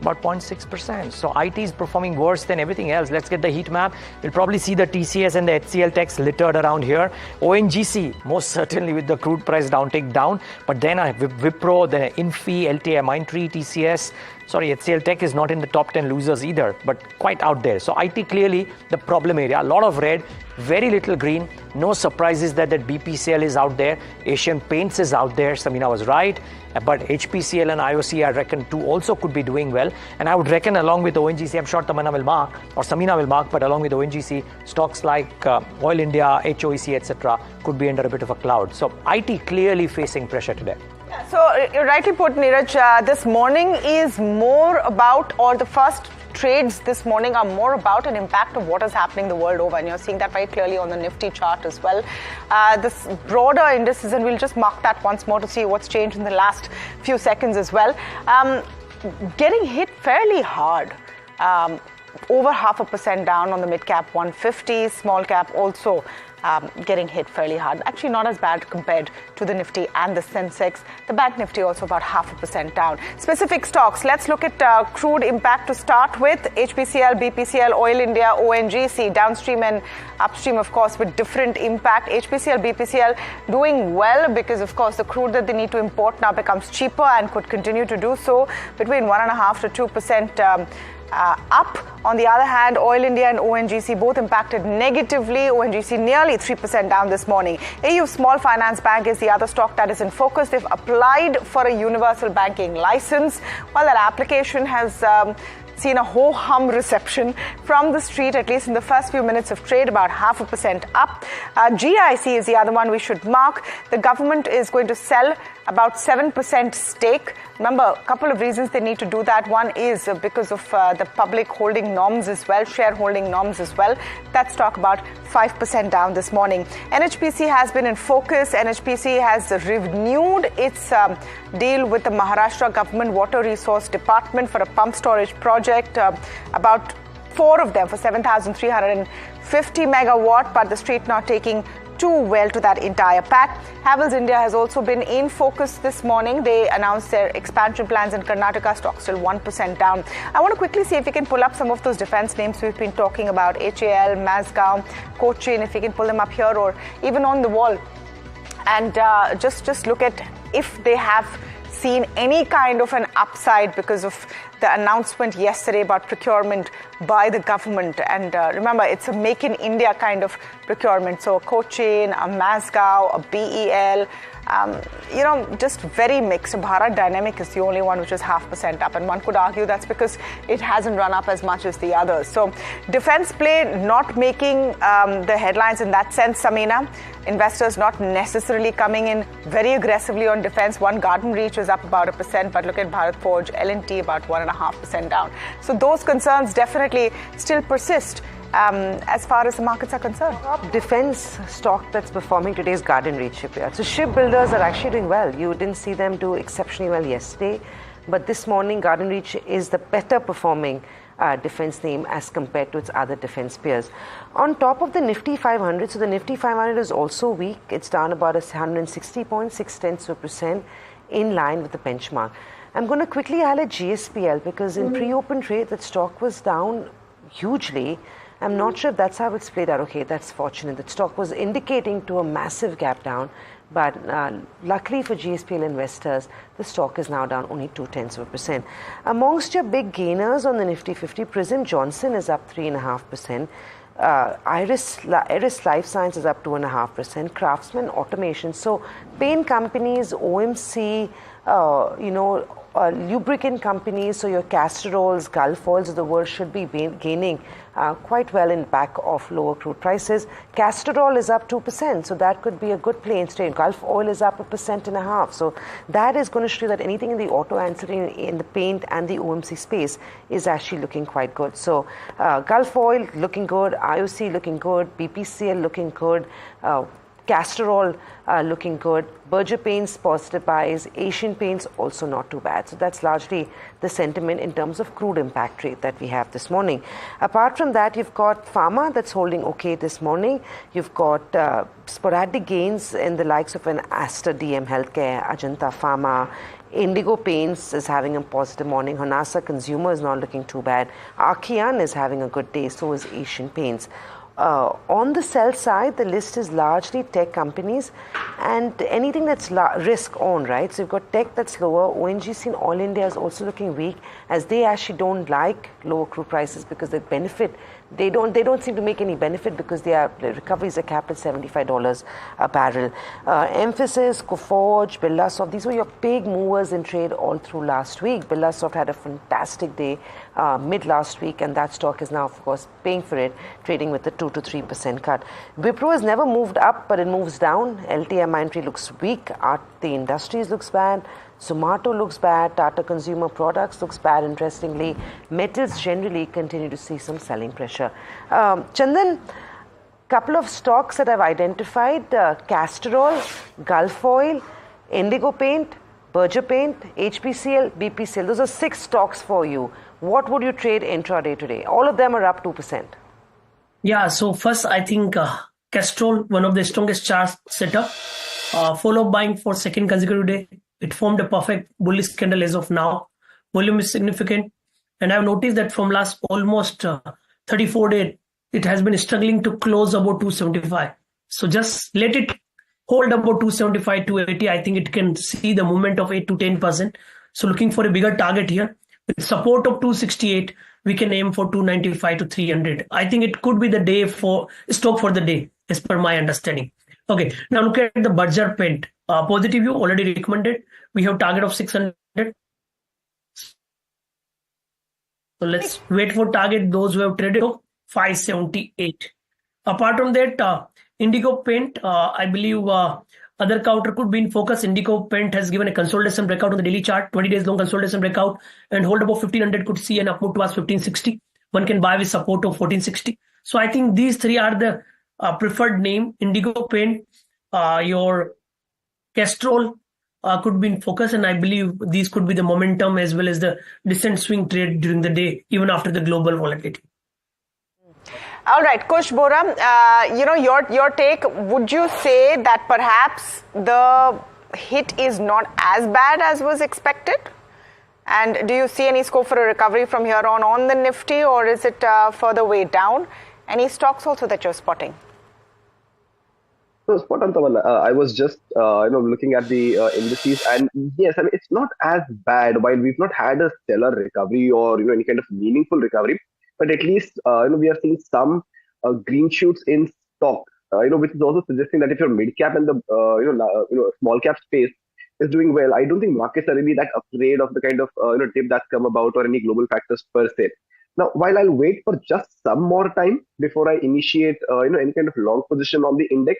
[SPEAKER 2] about 0.6%. So IT is performing worse than everything else. Let's get the heat map. We'll probably see the TCS and the HCL techs littered around here. ONGC, most certainly with the crude price downtick down. But then Wipro, the Infi, LTI, Mindtree, TCS. Sorry, HCL Tech is not in the top 10 losers either, but quite out there. So IT clearly the problem area. A lot of red, very little green. No surprises that BPCL is out there. Asian Paints is out there. Samina was right. But HPCL and IOC, I reckon, too, also could be doing well. And I would reckon along with ONGC, I'm sure Tamanna will mark, or Samina will mark, but along with ONGC, stocks like Oil India, HOEC, etc., could be under a bit of a cloud. So IT clearly facing pressure today.
[SPEAKER 3] So, rightly put, Niraj, this morning is more about, or the first trades this morning are more about an impact of what is happening the world over. And you're seeing that very clearly on the Nifty chart as well. This broader indices, and we'll just mark that once more to see what's changed in the last few seconds as well. Getting hit fairly hard. Over 0.5% down on the mid cap 150, small cap also getting hit fairly hard. Actually not as bad compared to the Nifty and the Sensex. The Bank Nifty also about 0.5% down. Specific stocks, let's look at crude impact to start with. HPCL, BPCL, Oil India, ONGC, downstream and upstream, of course, with different impact. HPCL, BPCL doing well because, of course, the crude that they need to import now becomes cheaper and could continue to do so, between 1.5% to 2%. Up. On the other hand, Oil India and ONGC both impacted negatively. ONGC nearly 3% down this morning. AU Small Finance Bank is the other stock that is in focus. They've applied for a universal banking license. While that application has seen a ho-hum reception from the street, at least in the first few minutes of trade, about 0.5% up. GIC is the other one we should mark. The government is going to sell about 7% stake. Remember, a couple of reasons they need to do that. One is because of the public holding norms as well, shareholding norms as well. That stock about 5% down this morning. NHPC has been in focus. NHPC has renewed its deal with the Maharashtra Government Water Resource Department for a pump storage project, about 4 of them for 7,350 megawatt, but the street not taking too well to that entire pack. Havells India has also been in focus this morning. They announced their expansion plans in Karnataka. Stock still 1% down. I want to quickly see if we can pull up some of those defense names we've been talking about. HAL, Mazgaon, Cochin, if we can pull them up here or even on the wall. And just look at if they have seen any kind of an upside because of the announcement yesterday about procurement by the government. And remember, it's a Make in India kind of procurement. So a Cochin, a Mazgaon, a BEL, just very mixed. Bharat Dynamic is the only one which is 0.5% up. And one could argue that's because it hasn't run up as much as the others. So defense play not making the headlines in that sense, Samina. Investors not necessarily coming in very aggressively on defense. One Garden Reach is up about 1%, but look at Bharat Forge, L&T about 1.5% down. So those concerns definitely still persist as far as the markets are concerned.
[SPEAKER 1] Defense stock that's performing today is Garden Reach shipyard. So shipbuilders are actually doing well. You didn't see them do exceptionally well yesterday, but this morning Garden Reach is the better performing defense name as compared to its other defense peers. On top of the Nifty 500, so the Nifty 500 is also weak. It's down about 160.6% in line with the benchmark. I'm going to quickly highlight GSPL because in pre-open trade that stock was down hugely. I'm not sure if that's how it's played out. Okay, that's fortunate. The stock was indicating to a massive gap down, but luckily for GSPL investors, the stock is now down only 0.2%. Amongst your big gainers on the Nifty 50, Prism Johnson is up 3.5%. Iris Life Science is up 2.5%. Craftsman Automation. So paint companies, OMC, lubricant companies, so your Castrol's, Gulf Oils of the world should be gaining quite well in back of lower crude prices. Castrol is up 2%, so that could be a good play instead. Gulf Oil is up 1.5%. So that is going to show that anything in the auto ancillary, in the paint and the OMC space is actually looking quite good. So Gulf Oil looking good, IOC looking good, BPCL looking good, Castrol looking good, Berger Paints positive buys, Asian Paints also not too bad. So that's largely the sentiment in terms of crude impact rate that we have this morning. Apart from that, you've got Pharma that's holding okay this morning. You've got sporadic gains in the likes of an Aster DM Healthcare, Ajanta Pharma. Indigo Paints is having a positive morning. Honasa Consumer is not looking too bad. Archean is having a good day, so is Asian Paints. On the sell side, the list is largely tech companies and anything that's risk on, right? So you've got tech that's lower. ONGC in All India is also looking weak as they actually don't like lower crude prices because they benefit. They don't seem to make any benefit because their recoveries are capped at $75 a barrel. Emphasis, Coforge, Birlasoft, these were your big movers in trade all through last week. Birlasoft had a fantastic day mid last week, and that stock is now, of course, paying for it, trading with a 2 to 3% cut. Wipro has never moved up, but it moves down. LTMI looks weak. The Industries looks bad. Zomato looks bad. Tata Consumer Products looks bad, interestingly. Metals generally continue to see some selling pressure. Chandan, couple of stocks that I've identified, Castrol, Gulf Oil, Indigo Paint, Berger Paint, HPCL, BPCL. Those are 6 stocks for you. What would you trade intraday today? All of them are up 2%.
[SPEAKER 10] Yeah, so first I think Castrol, one of the strongest charts setup, follow buying for second consecutive day. It formed a perfect bullish candle as of now. Volume is significant. And I've noticed that from last almost 34 days, it has been struggling to close about 275. So just let it hold about 275, 280. I think it can see the movement of 8 to 10%. So looking for a bigger target here. With support of 268, we can aim for 295 to 300. I think it could be the day for stock for the day, as per my understanding. Okay, now look at the Berger Paint. Positive view already recommended. We have target of 600. So let's wait for target. Those who have traded 578. Apart from that, Indigo Paint, I believe other counter could be in focus. Indigo Paint has given a consolidation breakout on the daily chart, 20 days long consolidation breakout, and hold above 1500 could see an upward towards 1560. One can buy with support of 1460. So I think these 3 are the preferred name. Indigo Paint, your Castrol could be in focus, and I believe these could be the momentum as well as the decent swing trade during the day, even after the global volatility.
[SPEAKER 3] All right, Kush Bora, your take, would you say that perhaps the hit is not as bad as was expected? And do you see any scope for a recovery from here on the Nifty, or is it further way down? Any stocks also that you're spotting?
[SPEAKER 8] So spot on, Tamanna. I was just looking at the indices, and yes, I mean it's not as bad. While we've not had a stellar recovery or any kind of meaningful recovery, but at least we are seeing some green shoots in stock. Which is also suggesting that if your mid cap and the small cap space is doing well, I don't think markets are really that afraid of the kind of dip that's come about or any global factors per se. Now, while I'll wait for just some more time before I initiate any kind of long position on the index,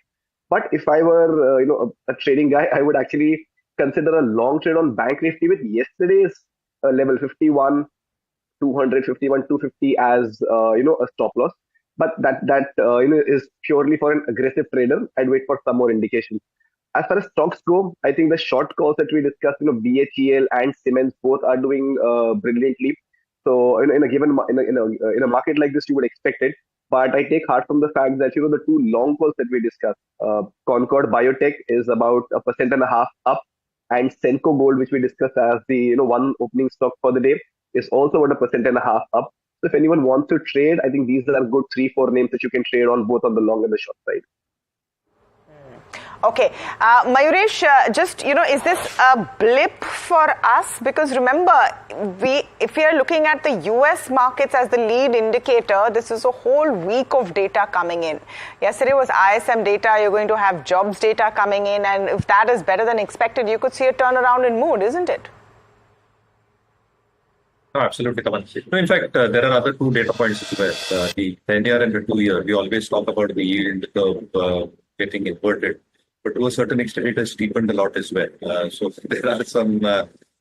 [SPEAKER 8] but if I were a trading guy, I would actually consider a long trade on Bank Nifty with yesterday's level 51 200, 51 250 as a stop loss. But that is purely for an aggressive trader. I'd wait for some more indications. As far as stocks go, I think the short calls that we discussed, BHEL and Siemens both are doing brilliantly. So in a market like this, you would expect it. But I take heart from the fact that the two long calls that we discussed, Concord Biotech is about 1.5% up, and Senco Gold, which we discussed as the one opening stock for the day, is also about 1.5% up. So if anyone wants to trade, I think these are good 3-4 names that you can trade on both on the long and the short side.
[SPEAKER 3] Okay, Mayuresh, is this a blip for us? Because remember, if we are looking at the US markets as the lead indicator, this is a whole week of data coming in. Yesterday was ISM data, you're going to have jobs data coming in, and if that is better than expected, you could see a turnaround in mood, isn't it?
[SPEAKER 9] No, absolutely, Tamanna. No, in fact, there are other two data points as well. The 10-year and the 2-year. We always talk about the yield curve getting inverted, but to a certain extent, it has steepened a lot as well. So there are some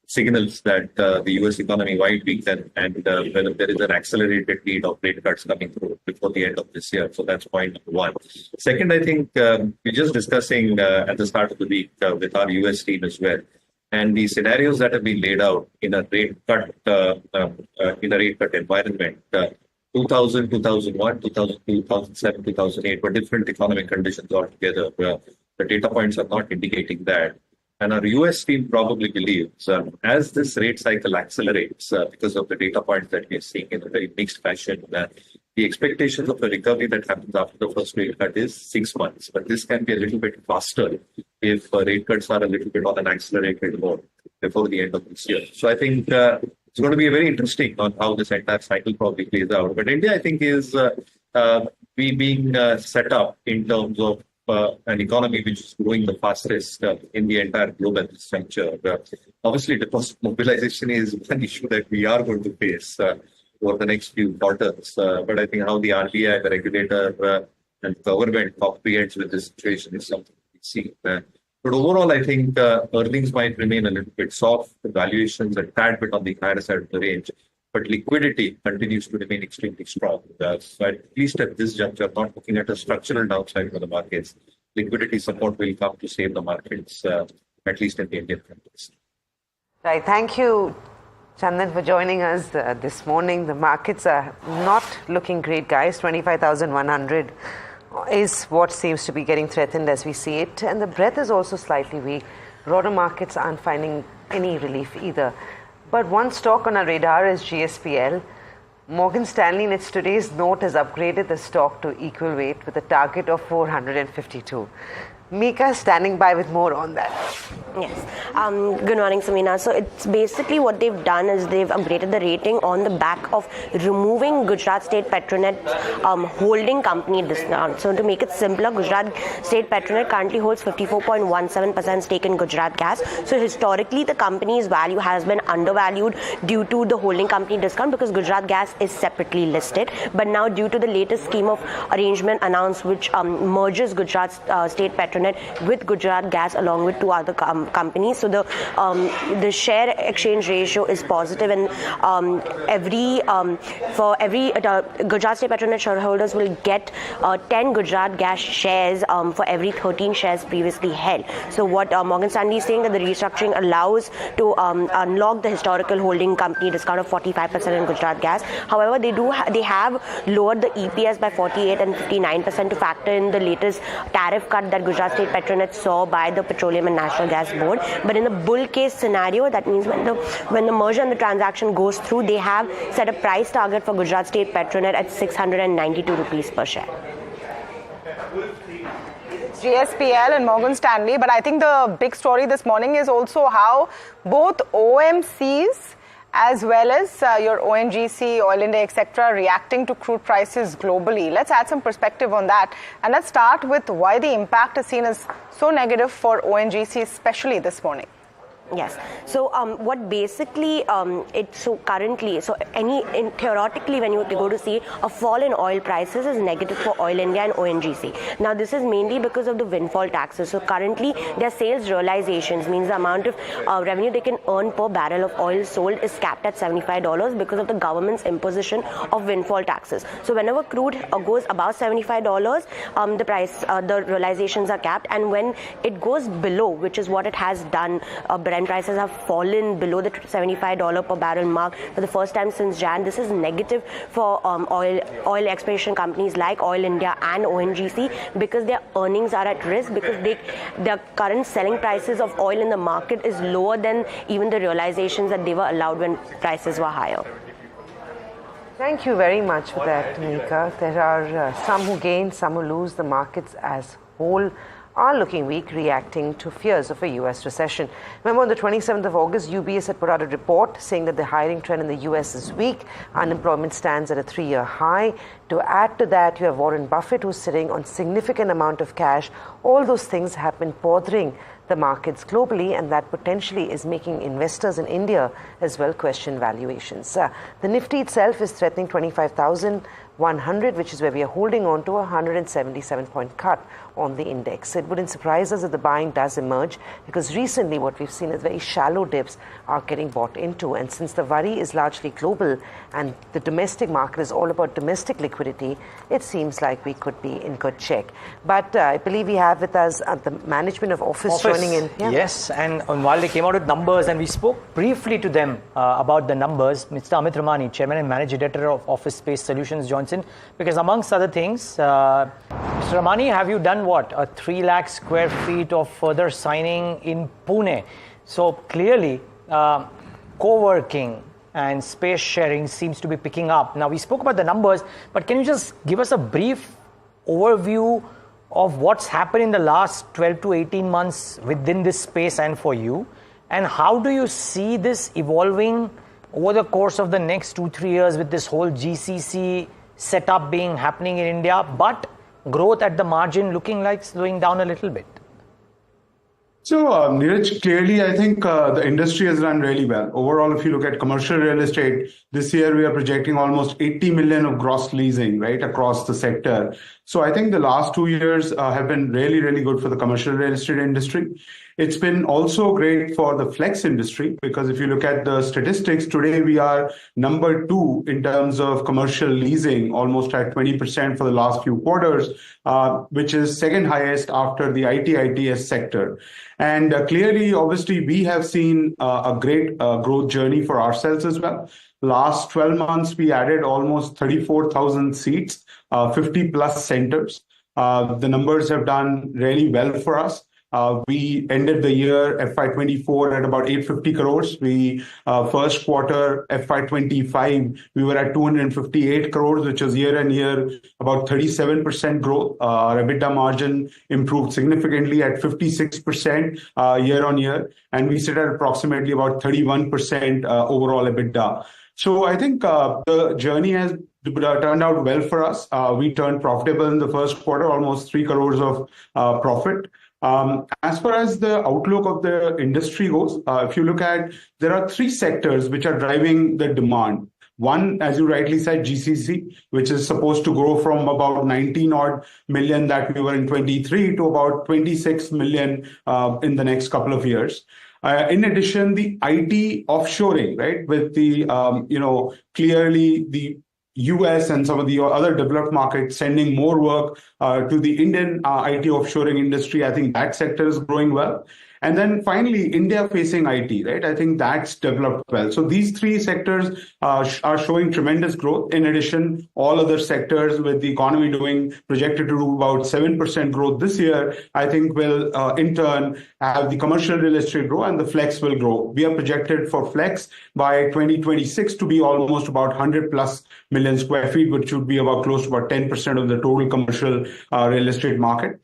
[SPEAKER 9] signals that the US economy might weaken, and whether there is an accelerated need of rate cuts coming through before the end of this year. So that's point number one. Second, I think we're just discussing at the start of the week with our US team as well. And the scenarios that have been laid out in a rate cut environment, 2000, 2001, 2002, 2007, 2008 were different economic conditions altogether. The data points are not indicating that. And our US team probably believes as this rate cycle accelerates because of the data points that we are seeing in a very mixed fashion, the expectations of a recovery that happens after the first rate cut is 6 months. But this can be a little bit faster if rate cuts are a little bit on an accelerated mode before the end of this year. So I think it's going to be very interesting on how this entire cycle probably plays out. But India, I think, is being set up in terms of an economy which is growing the fastest in the entire global structure. Obviously, deposit mobilization is one issue that we are going to face over the next few quarters. But I think how the RBI, the regulator, and government comprehends with this situation is something we see. But overall, I think earnings might remain a little bit soft. The valuations a tad bit on the higher side of the range. But liquidity continues to remain extremely strong. So at least at this juncture, not looking at a structural downside for the markets, liquidity support will come to save the markets, at least in the Indian context.
[SPEAKER 1] Right. Thank you, Chandan, for joining us this morning. The markets are not looking great, guys. 25,100 is what seems to be getting threatened as we see it. And the breadth is also slightly weak. Broader markets aren't finding any relief either. But one stock on our radar is GSPL. Morgan Stanley in its today's note has upgraded the stock to equal weight with a target of 452. Mika is standing by with more on that.
[SPEAKER 15] Yes. Good morning, Samina. So it's basically what they've done is they've upgraded the rating on the back of removing Gujarat State Petronet's holding company discount. So to make it simpler, Gujarat State Petronet currently holds 54.17% stake in Gujarat Gas. So historically, the company's value has been undervalued due to the holding company discount because Gujarat Gas is separately listed. But now due to the latest scheme of arrangement announced which merges Gujarat State Petronet with Gujarat Gas along with two other company. So the share exchange ratio is positive, and for every Gujarat State Petronet shareholders will get 10 Gujarat Gas shares for every 13 shares previously held. So what Morgan Stanley is saying, that the restructuring allows to unlock the historical holding company discount of 45% in Gujarat Gas. However, they have lowered the EPS by 48 and 59% to factor in the latest tariff cut that Gujarat State Petronet saw by the Petroleum and Natural Gas Board. But in the bull case scenario, that means when the merger and the transaction goes through, they have set a price target for Gujarat State Petronet at 692 rupees per share.
[SPEAKER 3] GSPL and Morgan Stanley, but I think the big story this morning is also how both OMCs as well as your ONGC, Oil India, etc., reacting to crude prices globally. Let's add some perspective on that. And let's start with why the impact is seen as so negative for ONGC, especially this morning.
[SPEAKER 15] Yes. So what basically theoretically when you go to see a fall in oil prices is negative for Oil India and ONGC. Now this is mainly because of the windfall taxes. So currently their sales realizations, means the amount of revenue they can earn per barrel of oil sold, is capped at $75 because of the government's imposition of windfall taxes. So whenever crude goes above $75, the realizations are capped, and when it goes below, which is what it has done, Brent prices have fallen below the $75 per barrel mark for the first time since Jan. This is negative for oil exploration companies like Oil India and ONGC, because their earnings are at risk, because their current selling prices of oil in the market is lower than even the realizations that they were allowed when prices were higher.
[SPEAKER 1] Thank you very much for that, Nika. There are some who gain, some who lose. The markets as whole are looking weak, reacting to fears of a US recession. Remember, on the 27th of August, UBS had put out a report saying that the hiring trend in the US is weak. Unemployment stands at a 3-year high. To add to that, you have Warren Buffett, who's sitting on significant amount of cash. All those things have been bothering the markets globally, and that potentially is making investors in India as well question valuations. The Nifty itself is threatening 25,100, which is where we are holding on to a 177-point cut on the index. It wouldn't surprise us if the buying does emerge, because recently what we've seen is very shallow dips are getting bought into, and since the worry is largely global and the domestic market is all about domestic liquidity, it seems like we could be in good check. But I believe we have with us the management of Awfis joining in. Yeah?
[SPEAKER 2] Yes, and while they came out with numbers and we spoke briefly to them about the numbers, Mr. Amit Ramani, Chairman and Managing Director of Awfis Space Solutions, joins in, because amongst other things, Mr. Ramani, have you done what? A 3 lakh square feet of further signing in Pune. So clearly, co-working and space sharing seems to be picking up. Now, we spoke about the numbers, but can you just give us a brief overview of what's happened in the last 12 to 18 months within this space and for you? And how do you see this evolving over the course of the next 2-3 years with this whole GCC setup happening in India, but growth at the margin looking like slowing down a little bit?
[SPEAKER 16] So, Niraj, clearly, I think the industry has done really well. Overall, if you look at commercial real estate, this year we are projecting almost 80 million of gross leasing, right, across the sector. So I think the last 2 years have been really, really good for the commercial real estate industry. It's been also great for the flex industry, because if you look at the statistics, today we are number 2 in terms of commercial leasing, almost at 20% for the last few quarters, which is second highest after the IT/ITES sector. And clearly, obviously, we have seen a great growth journey for ourselves as well. Last 12 months, we added almost 34,000 seats, 50 plus centers. The numbers have done really well for us. We ended the year FY24 at about 850 crores. First quarter FY25, we were at 258 crores, which was year on year about 37% growth. Our EBITDA margin improved significantly at 56% year on year, and we sit at approximately about 31% overall EBITDA. So I think the journey has turned out well for us. We turned profitable in the first quarter, almost 3 crores of profit. As far as the outlook of the industry goes, if you look at, there are 3 sectors which are driving the demand. One, as you rightly said, GCC, which is supposed to grow from about 19 odd million that we were in 23 to about 26 million in the next couple of years. In addition, the IT offshoring, right, with the, clearly the US and some of the other developed markets sending more work to the Indian IT offshoring industry. I think that sector is growing well. And then finally, India facing IT, right? I think that's developed well. So these three sectors are showing tremendous growth. In addition, all other sectors with the economy projected to do about 7% growth this year, I think will in turn have the commercial real estate grow and the flex will grow. We are projected for flex by 2026 to be almost about 100 plus million square feet, which would be about close to about 10% of the total commercial real estate market.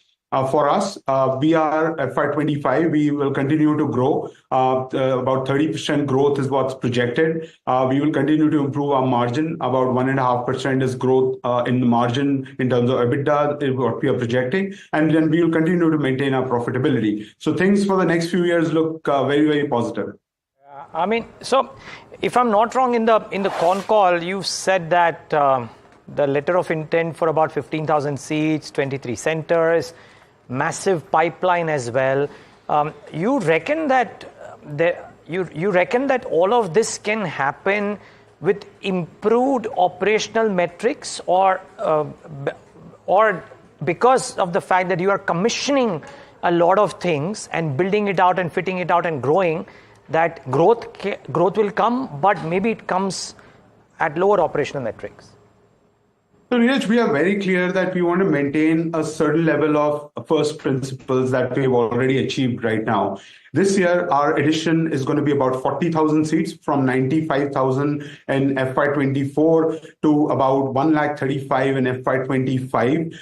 [SPEAKER 16] For us, we are FY25, we will continue to grow. About 30% growth is what's projected. We will continue to improve our margin. About 1.5% is growth in the margin in terms of EBITDA, is what we are projecting. And then we will continue to maintain our profitability. So things for the next few years look very, very positive.
[SPEAKER 2] So if I'm not wrong, in the con call, you said that the letter of intent for about 15,000 seats, 23 centers, massive pipeline as well. You reckon that you reckon that all of this can happen with improved operational metrics, or because of the fact that you are commissioning a lot of things and building it out and fitting it out and growing, that growth will come, but maybe it comes at lower operational metrics?
[SPEAKER 16] So, Niraj, we are very clear that we want to maintain a certain level of first principles that we've already achieved right now. This year, our addition is going to be about 40,000 seats from 95,000 in FY24 to about 135,000 in FY25.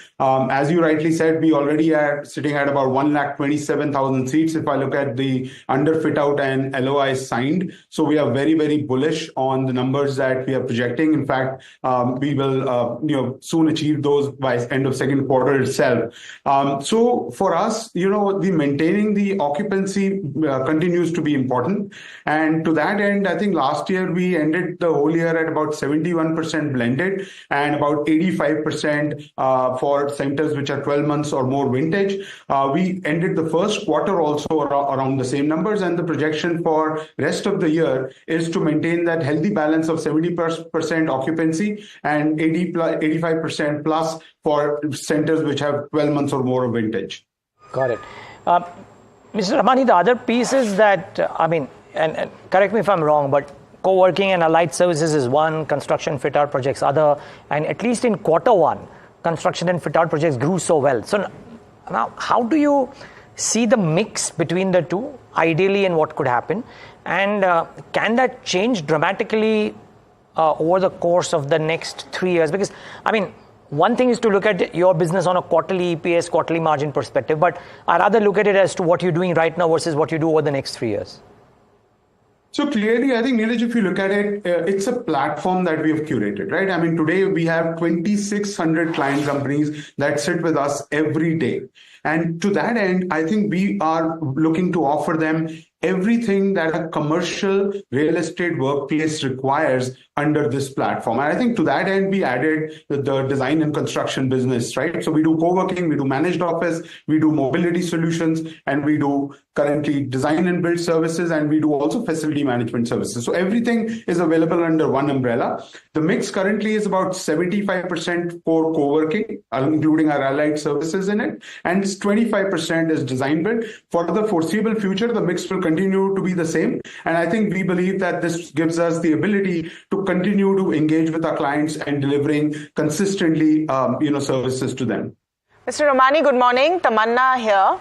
[SPEAKER 16] As you rightly said, we already are sitting at about 127,000 seats if I look at the under fit out and LOI signed. So we are very, very bullish on the numbers that we are projecting. In fact, we will soon achieve those by end of second quarter itself. So for us, the maintaining the occupancy continues to be important. And to that end, I think last year we ended the whole year at about 71% blended and about 85% for centers which are 12 months or more vintage. We ended the first quarter also around the same numbers, and the projection for rest of the year is to maintain that healthy balance of 70% occupancy and 85% plus for centers which have 12 months or more of vintage.
[SPEAKER 2] Got it. Mr. Ramani, the other piece is that, and correct me if I'm wrong, but co-working and allied services is one, construction fit-out projects other, and at least in quarter one, construction and fit-out projects grew so well. So now, how do you see the mix between the two, ideally, and what could happen? And can that change dramatically over the course of the next 3 years? Because, one thing is to look at your business on a quarterly EPS, quarterly margin perspective, but I rather look at it as to what you're doing right now versus what you do over the next 3 years.
[SPEAKER 16] So clearly, I think, Niraj, if you look at it, it's a platform that we have curated, right? Today we have 2,600 client companies that sit with us every day. And to that end, I think we are looking to offer them everything that a commercial real estate workplace requires under this platform. And I think to that end, we added the design and construction business, right? So we do co-working, we do managed office, we do mobility solutions, and we do currently design and build services, and we do also facility management services. So everything is available under one umbrella. The mix currently is about 75% for co-working, including our allied services in it, and 25% is design build. For the foreseeable future, the mix will continue to be the same. And I think we believe that this gives us the ability to continue to engage with our clients and delivering consistently, services to them.
[SPEAKER 3] Mr. Ramani, good morning. Tamanna here.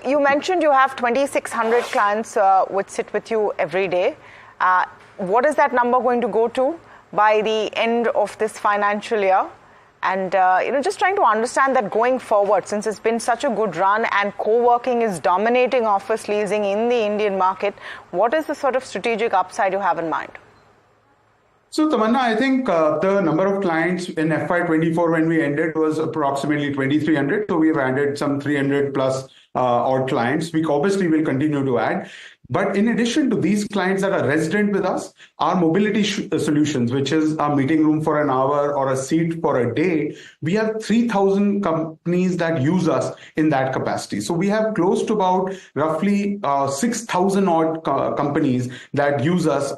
[SPEAKER 3] You mentioned you have 2,600 clients which sit with you every day. What is that number going to go to by the end of this financial year? And, just trying to understand that going forward, since it's been such a good run and co-working is dominating office leasing in the Indian market, what is the sort of strategic upside you have in mind?
[SPEAKER 16] So, Tamanna, I think the number of clients in FY24 when we ended was approximately 2,300. So we have added some 300 plus odd clients. We obviously will continue to add. But in addition to these clients that are resident with us, our mobility solutions, which is a meeting room for an hour or a seat for a day, we have 3,000 companies that use us in that capacity. So we have close to about roughly 6,000 odd companies that use us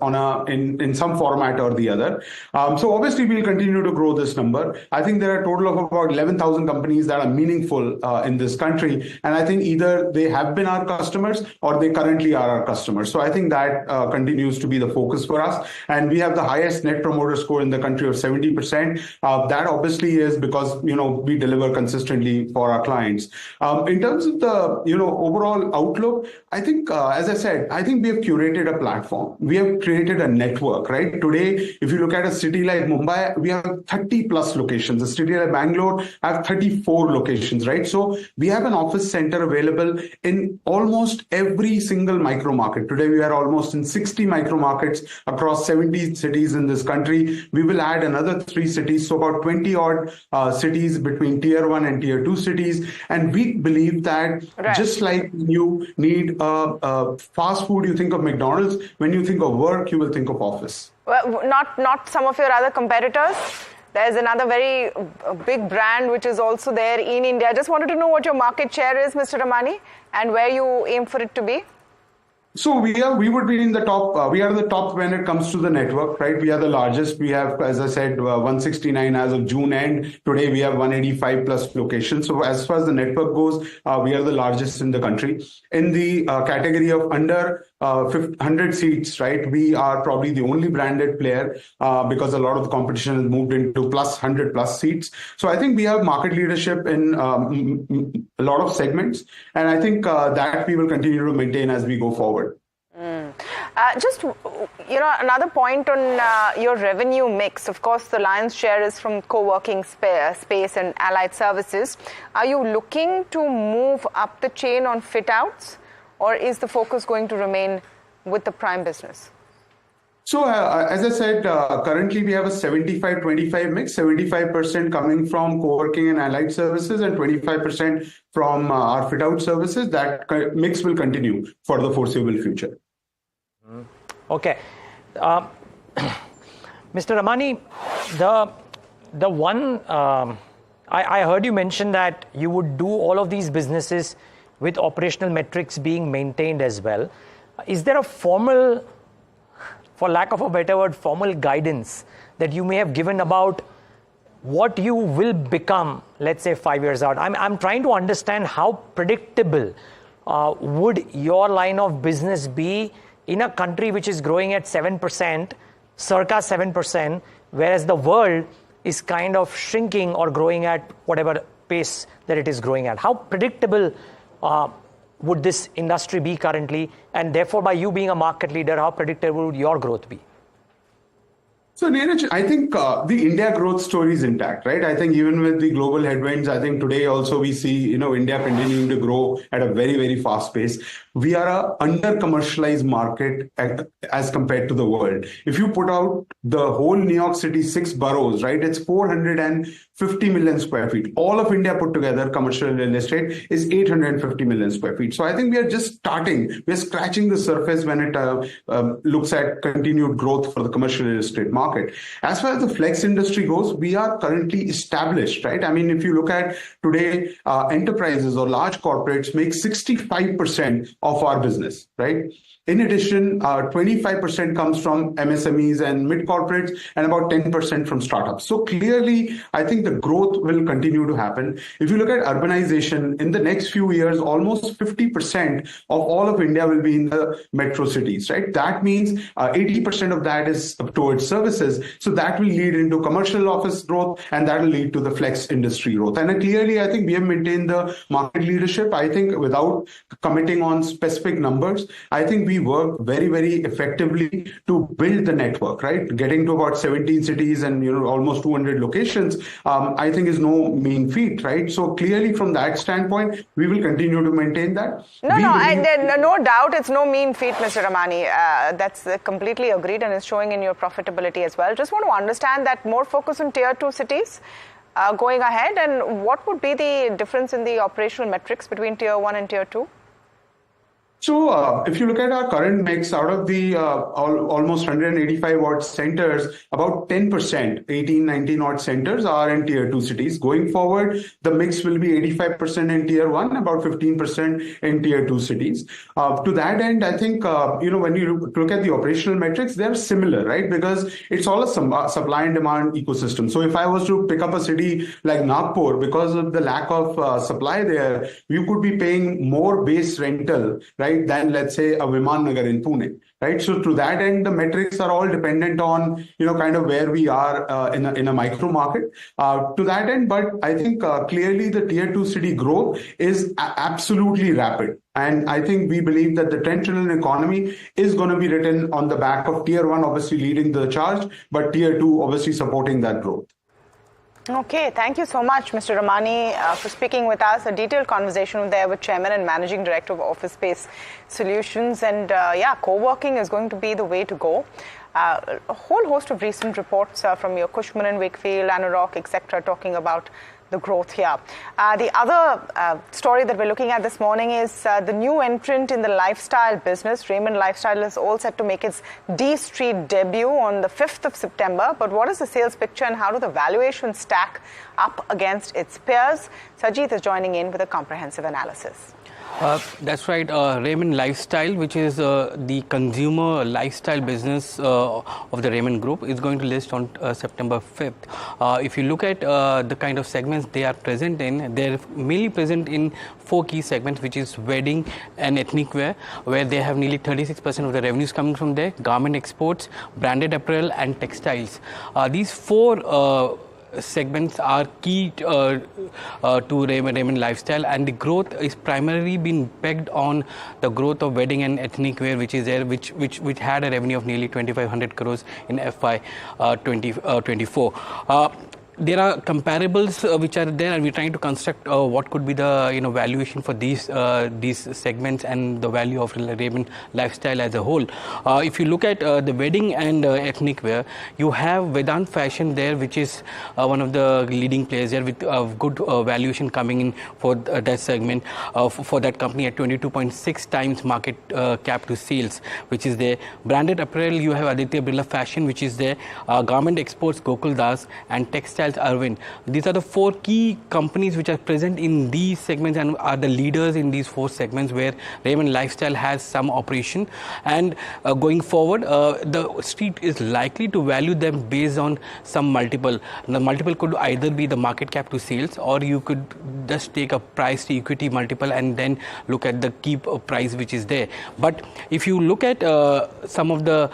[SPEAKER 16] in some format or the other. So obviously we'll continue to grow this number. I think there are a total of about 11,000 companies that are meaningful in this country. And I think either they have been our customers or they currently are our customers. So I think that continues to be the focus for us. And we have the highest net promoter score in the country of 70%. That obviously is because, we deliver consistently for our clients. In terms of the, overall outlook, I think, as I said, I think we have curated a platform. We have created a network, right? Today, if you look at a city like Mumbai, we have 30 plus locations. A city like Bangalore have 34 locations, right? So we have an office center available in almost every single micro market. Today, we are almost in 60 micro markets across 70 cities in this country. We will add another 3 cities, so about 20 odd cities between tier 1 and tier 2 cities. And we believe that just like you need fast food, you think of McDonald's. When you think of work, you will think of office.
[SPEAKER 3] Well, not some of your other competitors. There's another very big brand which is also there in India. I just wanted to know what your market share is, Mr. Ramani, and where you aim for it to be.
[SPEAKER 16] So we would be in the top. We are the top when it comes to the network, right? We are the largest. We have, as I said, 169 as of June end. Today we have 185 plus locations. So as far as the network goes, we are the largest in the country. In the category of under 100 seats, right? We are probably the only branded player because a lot of the competition has moved into plus 100 plus seats. So I think we have market leadership in a lot of segments, and I think that we will continue to maintain as we go forward.
[SPEAKER 3] Just, another point on your revenue mix. Of course, the lion's share is from co-working space and allied services. Are you looking to move up the chain on fit-outs, or is the focus going to remain with the prime business?
[SPEAKER 16] So, as I said, currently we have a 75-25 mix, 75% coming from co-working and allied services and 25% from our fit-out services. That mix will continue for the foreseeable future.
[SPEAKER 2] Okay. Mr. Ramani, the one, I heard you mention that you would do all of these businesses with operational metrics being maintained as well. Is there a formal, for lack of a better word, formal guidance that you may have given about what you will become, let's say 5 years out? I'm trying to understand how predictable would your line of business be in a country which is growing at 7%, circa 7%, whereas the world is kind of shrinking or growing at whatever pace that it is growing at. How predictable would this industry be currently? And therefore, by you being a market leader, how predictable would your growth be?
[SPEAKER 16] So, Niraj, I think the India growth story is intact, right? I think even with the global headwinds, I think today also we see, India continuing to grow at a very, very fast pace. We are a under-commercialized market as compared to the world. If you put out the whole New York City 6 boroughs, right, it's 450 million square feet. All of India put together, commercial real estate, is 850 million square feet. So I think we are just starting. We're scratching the surface when it looks at continued growth for the commercial real estate market. As far as the flex industry goes, we are currently established, right? I mean, if you look at today, enterprises or large corporates make 65% of our business, right? In addition, 25% comes from MSMEs and mid corporates and about 10% from startups. So clearly, I think the growth will continue to happen. If you look at urbanization, in the next few years, almost 50% of all of India will be in the metro cities, right? That means 80% of that is towards services. So that will lead into commercial office growth, and that will lead to the flex industry growth. And clearly, I think we have maintained the market leadership. I think without committing on specific numbers, I think we work very, very effectively to build the network, right? Getting to about 17 cities and almost 200 locations, I think is no mean feat, right? So clearly from that standpoint, we will continue to maintain that.
[SPEAKER 3] No doubt it's no mean feat, Mr. Ramani. That's completely agreed, and is showing in your profitability as well. Just want to understand that more focus on tier 2 cities going ahead, and what would be the difference in the operational metrics between tier 1 and tier 2?
[SPEAKER 16] So if you look at our current mix, out of the almost 185 odd centers, about 10%, 18, 19 odd centers are in tier 2 cities. Going forward, the mix will be 85% in tier 1, about 15% in tier 2 cities. To that end, I think, when you look at the operational metrics, they're similar, right? Because it's all a supply and demand ecosystem. So if I was to pick up a city like Nagpur, because of the lack of supply there, you could be paying more base rental, right, than, let's say, a Viman Nagar in Pune, right? So to that end, the metrics are all dependent on, kind of where we are in a micro market. To that end, but I think clearly the tier 2 city growth is absolutely rapid. And I think we believe that the trend channel economy is going to be written on the back of tier 1 obviously leading the charge, but tier 2 obviously supporting that growth.
[SPEAKER 3] Okay, thank you so much, Mr. Ramani, for speaking with us. A detailed conversation there with Chairman and Managing Director of Awfis Space Solutions. And co-working is going to be the way to go. A whole host of recent reports from your Cushman & Wakefield, Anurag, etc., talking about the growth here. The other story that we're looking at this morning is the new entrant in the lifestyle business. Raymond Lifestyle is all set to make its D Street debut on the 5th of September. But what is the sales picture and how do the valuations stack up against its peers? Sajid is joining in with a comprehensive analysis.
[SPEAKER 17] That's right. Raymond Lifestyle, which is the consumer lifestyle business of the Raymond Group, is going to list on September 5th. If you look at the kind of segments they are present in, they're mainly present in 4 key segments, which is wedding and ethnic wear, where they have nearly 36% of the revenues coming from there, garment exports, branded apparel and textiles. These 4 segments are key to Raymond Lifestyle, and the growth is primarily been pegged on the growth of wedding and ethnic wear, which is there, which had a revenue of nearly 2,500 crores in FY 2024. There are comparables which are there, and we're trying to construct what could be the valuation for these segments and the value of Raymond Lifestyle as a whole. If you look at the wedding and ethnic wear, you have Vedant Fashion there, which is one of the leading players there with good valuation coming in for that segment, for that company at 22.6 times market cap to sales, which is there. Branded apparel, you have Aditya Birla Fashion, which is there. Garment exports, Gokul Das, and textiles, Arvind. These are the 4 key companies which are present in these segments and are the leaders in these 4 segments where Raymond Lifestyle has some operation. And going forward, the street is likely to value them based on some multiple. The multiple could either be the market cap to sales, or you could just take a price to equity multiple and then look at the key price which is there. But if you look at some of the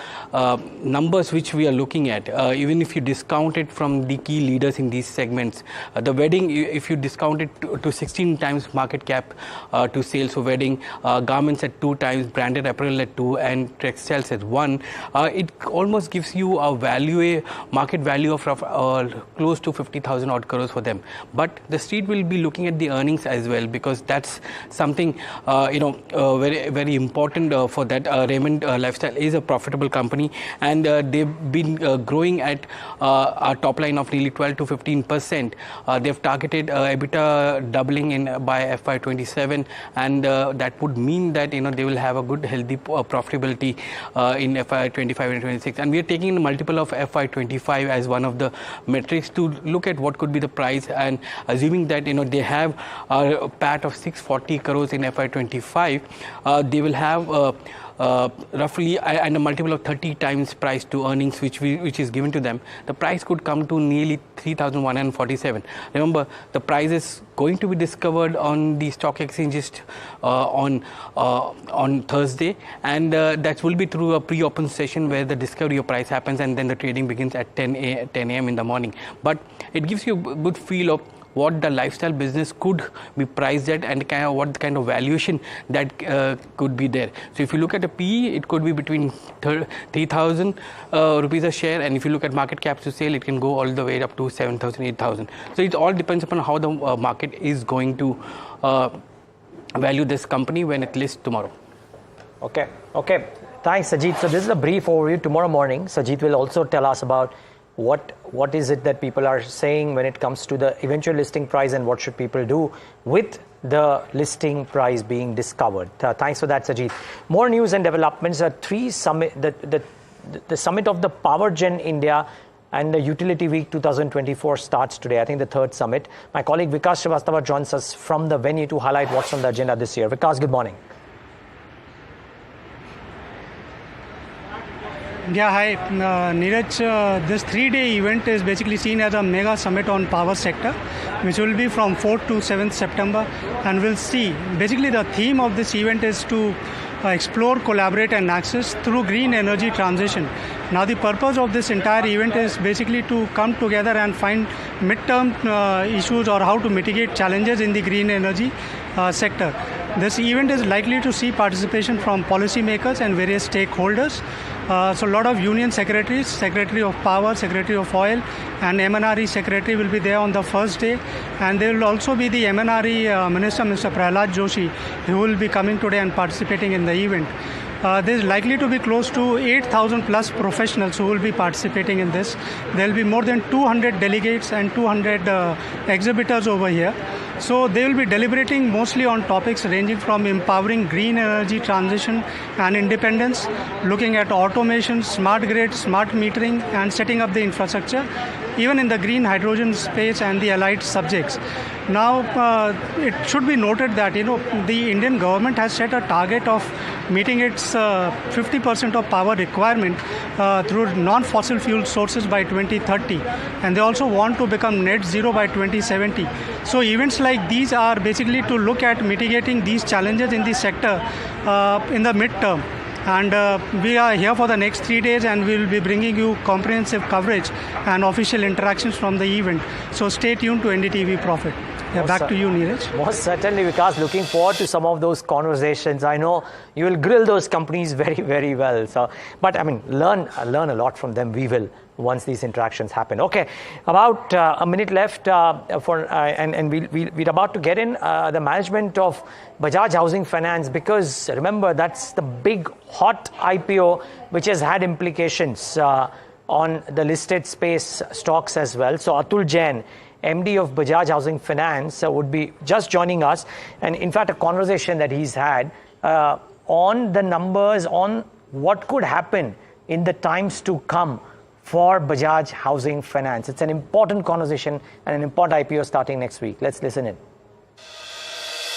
[SPEAKER 17] numbers which we are looking at, even if you discount it from the key leaders in these segments, the wedding, if you discount it to 16 times market cap to sales for wedding, garments at 2 times, branded apparel at 2, and textiles at 1, it almost gives you a market value of close to 50,000 odd crores for them. But the street will be looking at the earnings as well, because that's something very, very important for that. Raymond Lifestyle is a profitable company, and they've been growing at a top line of nearly 12 to 15%. They've targeted EBITDA doubling by FY27, and that would mean that they will have a good, healthy profitability in FY25 and 26. And we are taking the multiple of FY25 as one of the metrics to look at what could be the price, and assuming that they have a PAT of 640 crores in FY25, they will have roughly and a multiple of 30 times price to earnings which is given to them. The price could come to nearly 3,147. Remember, the price is going to be discovered on the stock exchanges on Thursday, and that will be through a pre-open session where the discovery of price happens, and then the trading begins at 10 a.m. in the morning. But it gives you a good feel of what the lifestyle business could be priced at, and what kind of valuation that could be there. So if you look at a PE, it could be between 3,000 rupees a share, and if you look at market cap to sale, it can go all the way up to 7,000, 8,000. So it all depends upon how the market is going to value this company when it lists tomorrow.
[SPEAKER 2] Okay. Thanks, Sajid. So this is a brief overview. Tomorrow morning, Sajid will also tell us about what is it that people are saying when it comes to the eventual listing price, and what should people do with the listing price being discovered. Thanks for that, Sajid. More news and developments. The summit of the PowerGen India and the Utility Week 2024 starts today. I think the third summit. My colleague Vikas Srivastava joins us from the venue to highlight what's on the agenda this year. Vikas, good morning.
[SPEAKER 18] Yeah, hi. Niraj, this 3-day event is basically seen as a mega summit on power sector, which will be from 4th to 7th September. And we'll see, basically the theme of this event is to explore, collaborate and access through green energy transition. Now the purpose of this entire event is basically to come together and find midterm issues or how to mitigate challenges in the green energy sector. This event is likely to see participation from policymakers and various stakeholders. So a lot of union secretaries, Secretary of Power, Secretary of Oil and MNRE Secretary will be there on the first day. And there will also be the MNRE Minister, Mr. Prahlad Joshi, who will be coming today and participating in the event. There is likely to be close to 8,000 plus professionals who will be participating in this. There will be more than 200 delegates and 200 exhibitors over here. So they will be deliberating mostly on topics ranging from empowering green energy transition and independence, looking at automation, smart grid, smart metering and setting up the infrastructure, even in the green hydrogen space and the allied subjects. Now, it should be noted that, the Indian government has set a target of meeting its 50% of power requirement through non-fossil fuel sources by 2030. And they also want to become net zero by 2070. So events like these are basically to look at mitigating these challenges in the sector in the midterm. And we are here for the next 3 days and we will be bringing you comprehensive coverage and official interactions from the event. So stay tuned to NDTV Profit. Yeah, back to you, Niraj.
[SPEAKER 2] Most certainly, Vikas. Looking forward to some of those conversations. I know you will grill those companies very, very well. So, but I mean, learn a lot from them. We will once these interactions happen. Okay, about a minute left and we're about to get in the management of Bajaj Housing Finance, because remember that's the big hot IPO which has had implications on the listed space stocks as well. So Atul Jain, MD of Bajaj Housing Finance, would be just joining us, and in fact a conversation that he's had on the numbers, on what could happen in the times to come for Bajaj Housing Finance. It's an important conversation and an important IPO starting next week. Let's listen in.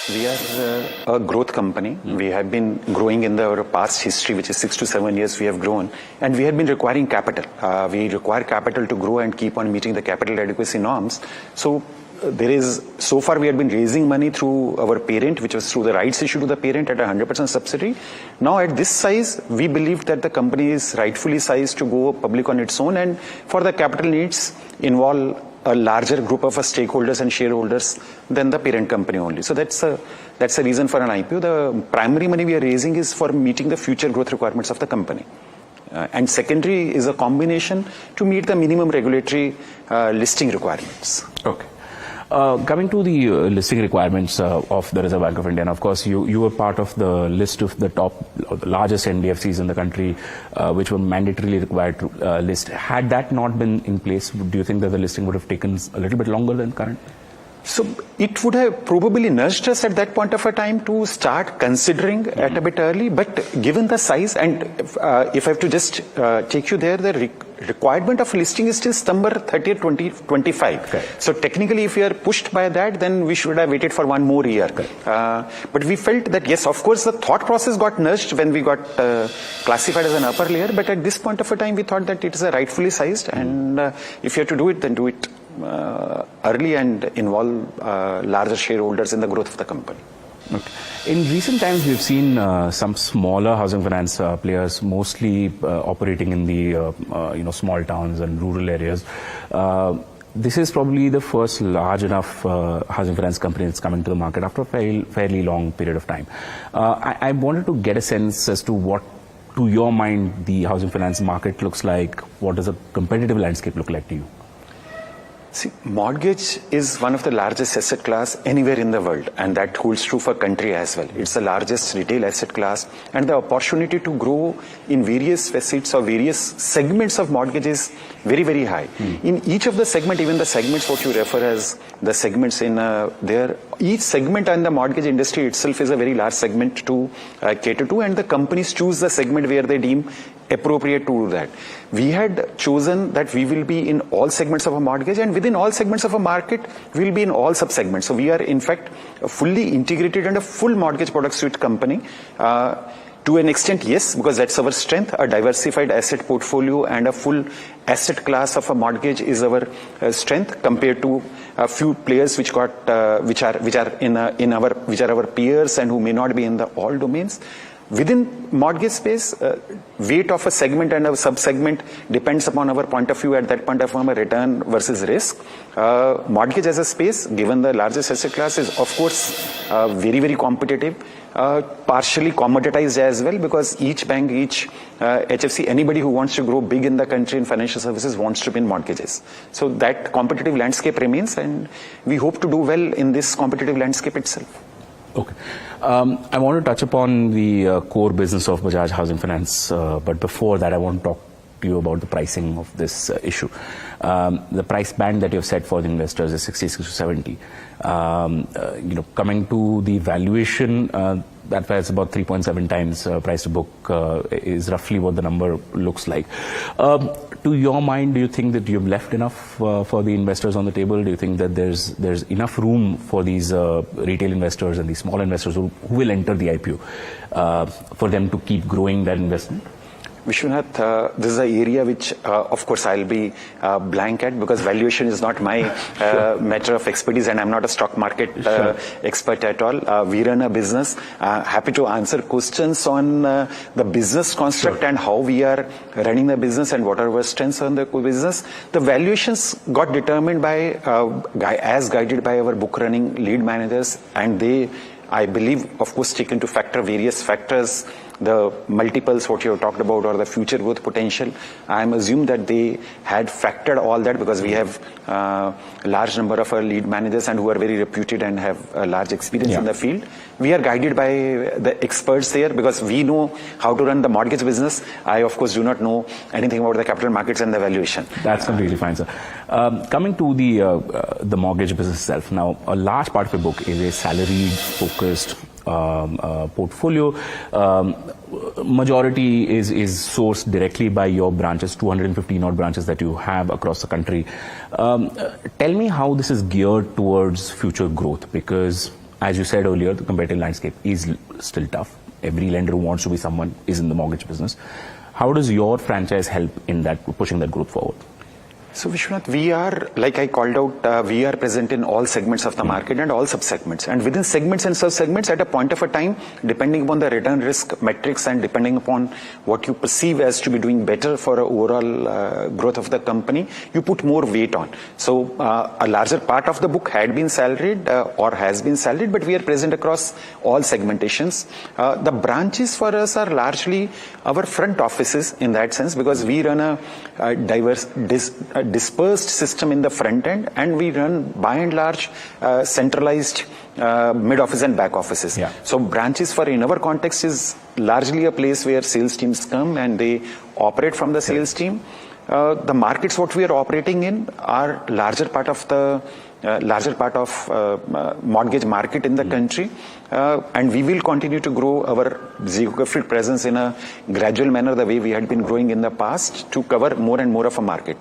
[SPEAKER 19] We are a growth company. We have been growing in our past history, which is 6 to 7 years we have grown, and we have been requiring capital. We require capital to grow and keep on meeting the capital adequacy norms. So so far we had been raising money through our parent, which was through the rights issue to the parent at a 100% subsidiary. Now at this size, we believe that the company is rightfully sized to go public on its own, and for the capital needs involve a larger group of stakeholders and shareholders than the parent company only. So that's a reason for an IPO. The primary money we are raising is for meeting the future growth requirements of the company. And secondary is a combination to meet the minimum regulatory listing requirements.
[SPEAKER 20] Okay. Coming to the listing requirements of the Reserve Bank of India, and of course you were part of the list of the top, the largest NBFCs in the country, which were mandatorily required to list. Had that not been in place, do you think that the listing would have taken a little bit longer than current?
[SPEAKER 19] So it would have probably nudged us at that point of a time to start considering at a bit early, but given the size, and if I have to just take you there, the requirement of listing is till September 30th, 2025. Okay. So technically, if we are pushed by that, then we should have waited for 1 more year. Okay. But we felt that, yes, of course, the thought process got nudged when we got classified as an upper layer, but at this point of a time, we thought that it is a rightfully sized, and if you have to do it, then do it early and involve larger shareholders in the growth of the company.
[SPEAKER 20] Okay. In recent times, we've seen some smaller housing finance players, mostly operating in the small towns and rural areas. This is probably the first large enough housing finance company that's coming to the market after a fairly long period of time. I wanted to get a sense as to what, to your mind, the housing finance market looks like. What does the competitive landscape look like to you?
[SPEAKER 19] See, mortgage is one of the largest asset class anywhere in the world, and that holds true for country as well. It's the largest retail asset class, and the opportunity to grow in various facets or various segments of mortgage is very, very high. In each of the segment, even the segments what you refer as the segments in there, each segment in the mortgage industry itself is a very large segment to cater to, and the companies choose the segment where they deem appropriate to do that. We had chosen that we will be in all segments of a mortgage, and within all segments of a market, we will be in all sub-segments. So we are in fact a fully integrated and a full mortgage product suite company. To an extent, yes, because that's our strength. A diversified asset portfolio and a full asset class of a mortgage is our strength compared to a few players which are our peers and who may not be in the all domains. Within mortgage space, weight of a segment and a sub-segment depends upon our point of view at that point of time, a return versus risk. Mortgage as a space, given the largest asset class, is of course very, very competitive, partially commoditized as well, because each bank, each HFC, anybody who wants to grow big in the country in financial services wants to be in mortgages. So that competitive landscape remains, and we hope to do well in this competitive landscape itself.
[SPEAKER 20] Okay. I want to touch upon the core business of Bajaj Housing Finance, but before that I want to talk to you about the pricing of this issue. The price band that you've set for the investors is 66 to 70. Coming to the valuation, that was about 3.7 times price to book is roughly what the number looks like. To your mind, do you think that you've left enough for the investors on the table? Do you think that there's enough room for these retail investors and these small investors who will enter the IPO for them to keep growing that investment?
[SPEAKER 19] Vishwanath, this is an area which, of course, I'll be blank at, because valuation is not my matter of expertise, and I'm not a stock market expert at all. We run a business. Happy to answer questions on the business construct and how we are running the business and what are our strengths on the business. The valuations got determined by, as guided by our book running lead managers, and they, I believe, of course, take into factor various factors, the multiples, what you have talked about, or the future growth potential. I'm assuming that they had factored all that, because we have a large number of our lead managers and who are very reputed and have a large experience in the field. We are guided by the experts there, because we know how to run the mortgage business. I, of course, do not know anything about the capital markets and the valuation.
[SPEAKER 20] That's completely fine, sir. Coming to the mortgage business itself, now a large part of the book is a salaried-focused portfolio. Majority is sourced directly by your branches, 215 odd branches that you have across the country. Tell me how this is geared towards future growth, because as you said earlier, the competitive landscape is still tough. Every lender who wants to be someone is in the mortgage business. How does your franchise help in that, pushing that growth forward?
[SPEAKER 19] So Vishwanath, we are, like I called out, we are present in all segments of the market and all sub-segments. And within segments and sub-segments, at a point of a time, depending upon the return risk metrics and depending upon what you perceive as to be doing better for the overall growth of the company, you put more weight on. So a larger part of the book had been salaried or has been salaried, but we are present across all segmentations. The branches for us are largely our front offices in that sense, because we run a diverse, dispersed system in the front end, and we run by and large centralized mid office and back offices. So branches for in our context is largely a place where sales teams come and they operate from the sales team. The markets what we are operating in are larger part of mortgage market in the country, and we will continue to grow our geographic presence in a gradual manner the way we had been growing in the past to cover more and more of a market.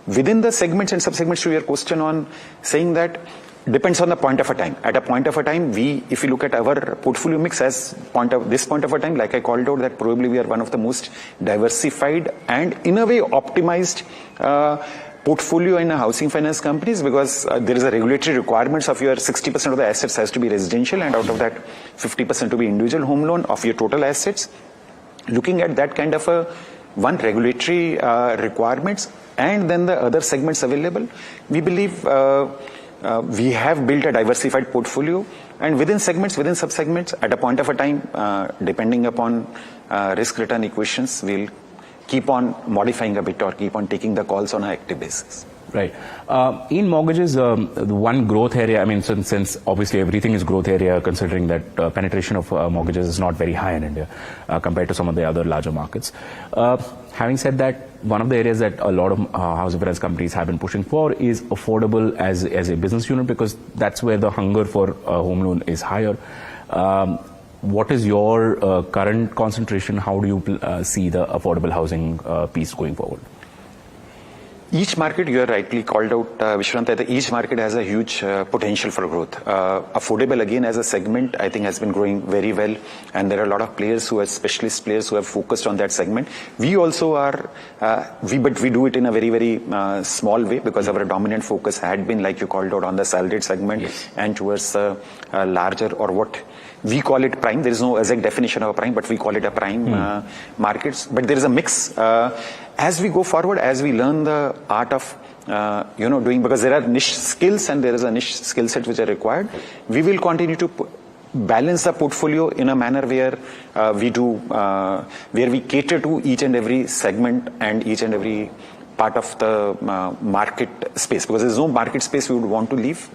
[SPEAKER 19] Within the segments and sub-segments, to your question on saying that depends on the point of a time. At a point of a time, if you look at our portfolio mix as this point of a time, like I called out, that probably we are one of the most diversified and in a way optimized portfolio in a housing finance companies, because there is a regulatory requirements of your 60% of the assets has to be residential, and out of that 50% to be individual home loan of your total assets. Looking at that kind of a regulatory requirements and then the other segments available, we believe we have built a diversified portfolio, and within segments, within sub-segments, at a point of a time, depending upon risk-return equations, we'll keep on modifying a bit or keep on taking the calls on an active basis.
[SPEAKER 20] Right. In mortgages, the one growth area, I mean, since obviously everything is growth area, considering that penetration of mortgages is not very high in India compared to some of the other larger markets. Having said that, one of the areas that a lot of housing finance companies have been pushing for is affordable as a business unit, because that's where the hunger for a home loan is higher. What is your current concentration? How do you see the affordable housing piece going forward?
[SPEAKER 19] Each market, you are rightly called out, Vishwanath, that each market has a huge potential for growth. Affordable, again, as a segment, I think has been growing very well. And there are a lot of players who are specialist players who have focused on that segment. We also are, but we do it in a very, very small way, because our dominant focus had been, like you called out, on the salaried segment and towards larger, or what we call it, prime. There is no exact definition of a prime, but we call it a prime markets. But there is a mix. As we go forward, as we learn the art of doing, because there are niche skills and there is a niche skill set which are required, we will continue to balance the portfolio in a manner where we cater to each and every segment and each and every part of the market space, because there's no market space we would want to leave.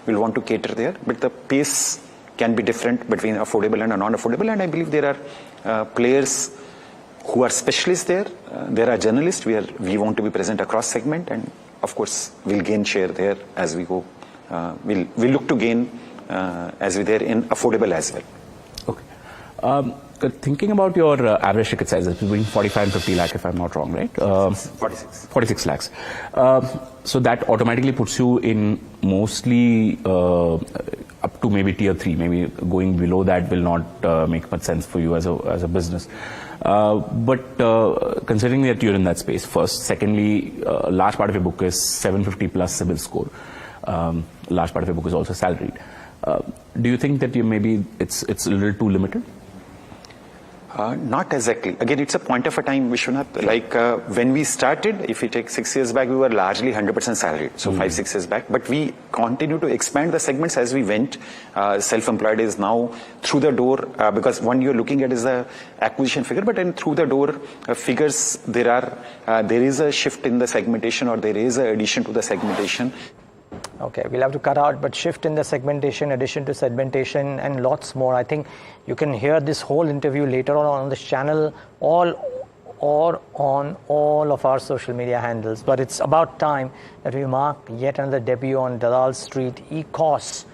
[SPEAKER 19] We'll want to cater there, but the pace can be different between affordable and non-affordable, and I believe there are players who are specialists there. There are journalists. We want to be present across segment, and of course we'll gain share there as we go. We'll look to gain as we there in affordable as well.
[SPEAKER 20] Okay. Thinking about your average ticket size, it's between 45 and 50 lakh, if I'm not wrong, right? 46 lakhs. So that automatically puts you in mostly up to maybe tier 3. Maybe going below that will not make much sense for you as a business. But considering that you're in that space, first. Secondly, a large part of your book is 750 plus CIBIL score. Large part of your book is also salaried. Do you think that maybe it's a little too limited?
[SPEAKER 19] Not exactly. Again, it's a point of a time, Vishwanath. Like when we started, if we take 6 years back, we were largely 100% salaried. So 5-6 years back. But we continue to expand the segments as we went. Self-employed is now through the door, because one you're looking at is the acquisition figure, but then through the door figures, there is a shift in the segmentation, or there is an addition to the segmentation.
[SPEAKER 2] Okay, we'll have to cut out, but shift in the segmentation, addition to segmentation, and lots more. I think you can hear this whole interview later on this channel, or on all of our social media handles. But it's about time that we mark yet another debut on Dalal Street. ECOS,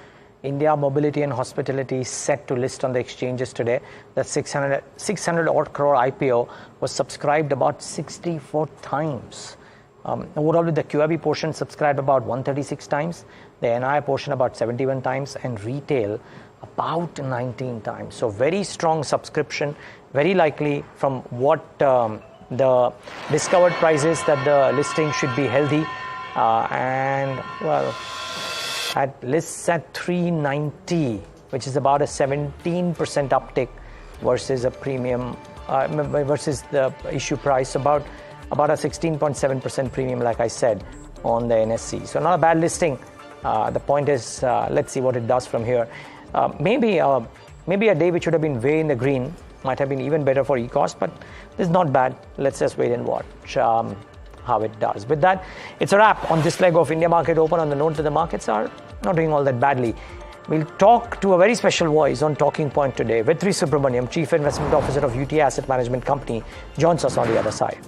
[SPEAKER 2] India Mobility and Hospitality, set to list on the exchanges today. The 600 odd crore IPO was subscribed about 64 times. Overall, with the QIB portion subscribed about 136 times, the NI portion about 71 times, and retail about 19 times. So very strong subscription, very likely from what the discovered prices that the listing should be healthy. And well, at lists at 390, which is about a 17% uptick versus a premium, versus the issue price, about a 16.7% premium, like I said, on the NSE. So not a bad listing. The point is, let's see what it does from here. Maybe a day which would have been way in the green might have been even better for ECOS, but this is not bad. Let's just wait and watch how it does. With that, it's a wrap on this leg of India Market Open, on the note that the markets are not doing all that badly. We'll talk to a very special voice on Talking Point today. Vetri Subramaniam, Chief Investment Officer of UTI Asset Management Company, joins us on the other side.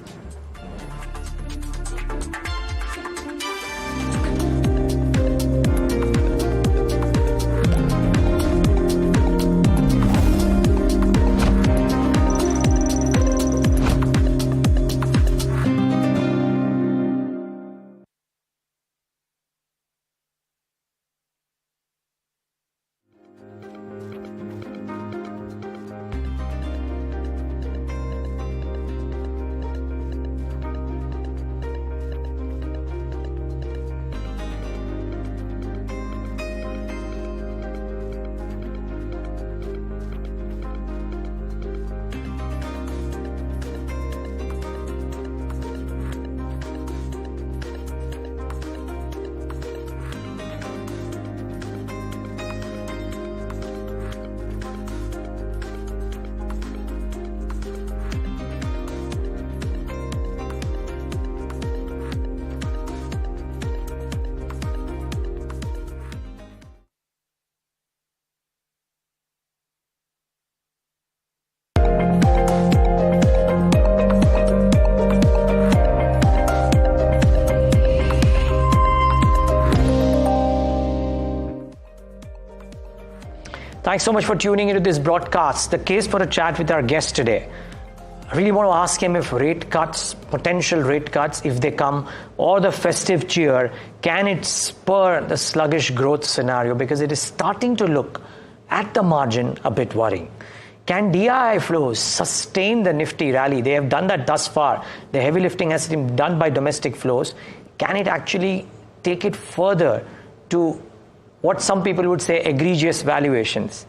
[SPEAKER 2] Thanks so much for tuning into this broadcast. The case for a chat with our guest today. I really want to ask him if rate cuts, potential rate cuts, if they come, or the festive cheer, can it spur the sluggish growth scenario? Because it is starting to look, at the margin, a bit worrying. Can DII flows sustain the Nifty rally? They have done that thus far. The heavy lifting has been done by domestic flows. Can it actually take it further to what some people would say egregious valuations?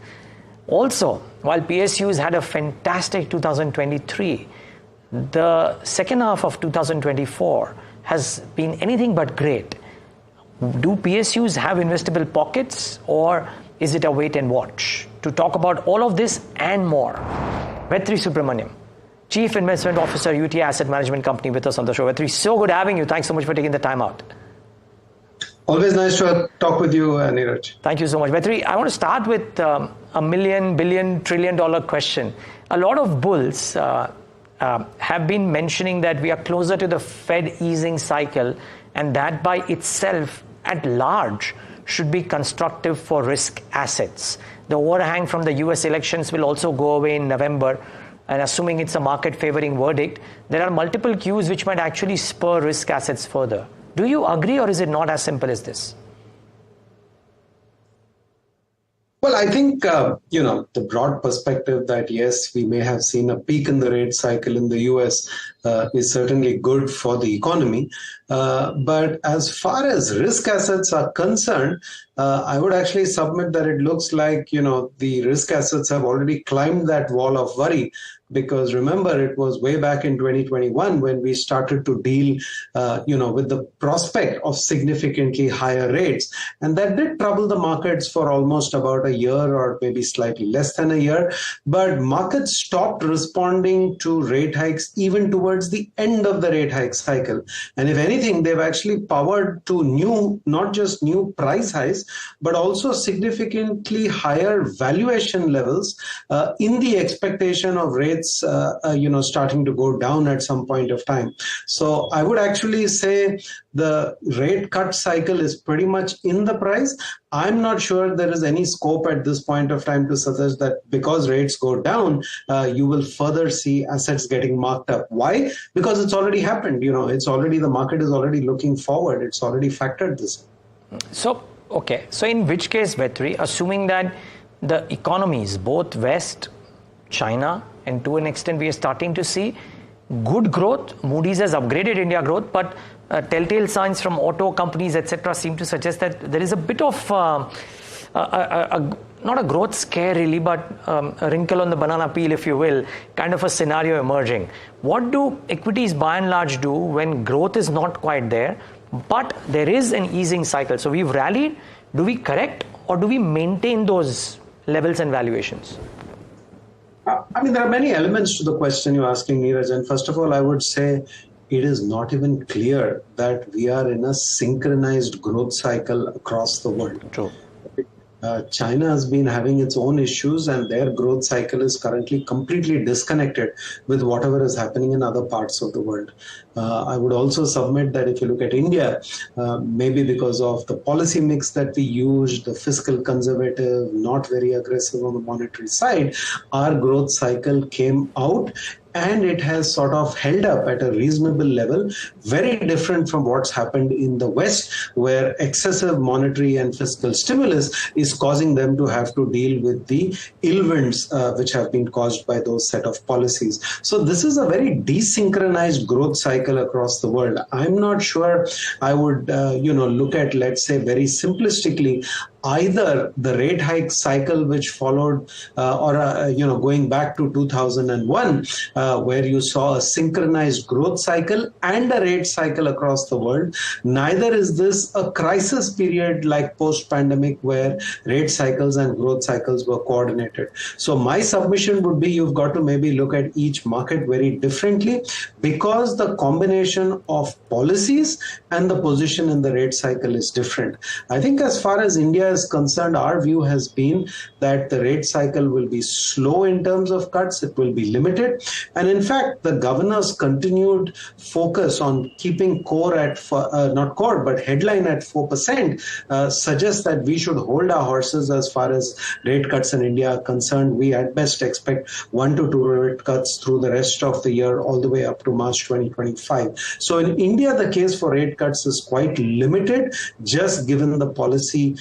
[SPEAKER 2] Also, while PSUs had a fantastic 2023, the second half of 2024 has been anything but great. Do PSUs have investable pockets, or is it a wait and watch? To talk about all of this and more, Vetri Subramaniam, Chief Investment Officer, UTI Asset Management Company, with us on the show. Vetri, so good having you. Thanks so much for taking the time out.
[SPEAKER 21] Always nice to talk with you, Niraj.
[SPEAKER 2] Thank you so much. Vetri, I want to start with a million, billion, trillion dollar question. A lot of bulls have been mentioning that we are closer to the Fed easing cycle, and that by itself at large should be constructive for risk assets. The overhang from the US elections will also go away in November, and assuming it's a market favoring verdict, there are multiple cues which might actually spur risk assets further. Do you agree, or is it not as simple as this?
[SPEAKER 21] Well, I think, the broad perspective that, yes, we may have seen a peak in the rate cycle in the US is certainly good for the economy. But as far as risk assets are concerned, I would actually submit that it looks like, the risk assets have already climbed that wall of worry. Because remember, it was way back in 2021 when we started to deal, with the prospect of significantly higher rates. And that did trouble the markets for almost about a year, or maybe slightly less than a year. But markets stopped responding to rate hikes even towards the end of the rate hike cycle. And if anything, they've actually powered to not just new price highs, but also significantly higher valuation levels in the expectation of rates starting to go down at some point of time. So I would actually say the rate cut cycle is pretty much in the price. I'm not sure there is any scope at this point of time to suggest that because rates go down, you will further see assets getting marked up. Why? Because it's already happened. The market is already looking forward. It's already factored this.
[SPEAKER 2] So in which case, Vetri, assuming that the economies, both West, China, and to an extent we are starting to see good growth. Moody's has upgraded India growth, but telltale signs from auto companies, etc., seem to suggest that there is a bit of not a growth scare really, but a wrinkle on the banana peel, if you will, kind of a scenario emerging. What do equities by and large do when growth is not quite there, but there is an easing cycle? So we've rallied. Do we correct, or do we maintain those levels and valuations?
[SPEAKER 21] There are many elements to the question you're asking, Niraj. And first of all, I would say it is not even clear that we are in a synchronized growth cycle across the world.
[SPEAKER 2] True.
[SPEAKER 21] China has been having its own issues, and their growth cycle is currently completely disconnected with whatever is happening in other parts of the world. I would also submit that if you look at India, maybe because of the policy mix that we used, the fiscal conservative, not very aggressive on the monetary side, our growth cycle came out and it has sort of held up at a reasonable level, very different from what's happened in the West, where excessive monetary and fiscal stimulus is causing them to have to deal with the ill winds which have been caused by those set of policies. So this is a very desynchronized growth cycle across the world. I'm not sure I would, look at, let's say, very simplistically, either the rate hike cycle which followed going back to 2001 where you saw a synchronized growth cycle and a rate cycle across the world. Neither is this a crisis period like post-pandemic where rate cycles and growth cycles were coordinated. So my submission would be you've got to maybe look at each market very differently because the combination of policies and the position in the rate cycle is different. I think as far as India is concerned, our view has been that the rate cycle will be slow in terms of cuts. It will be limited. And in fact, the governor's continued focus on keeping core at, not core, but headline at 4% suggests that we should hold our horses as far as rate cuts in India are concerned. We at best expect 1 to 2 rate cuts through the rest of the year, all the way up to March 2025. So in India, the case for rate cuts is quite limited, just given the policy,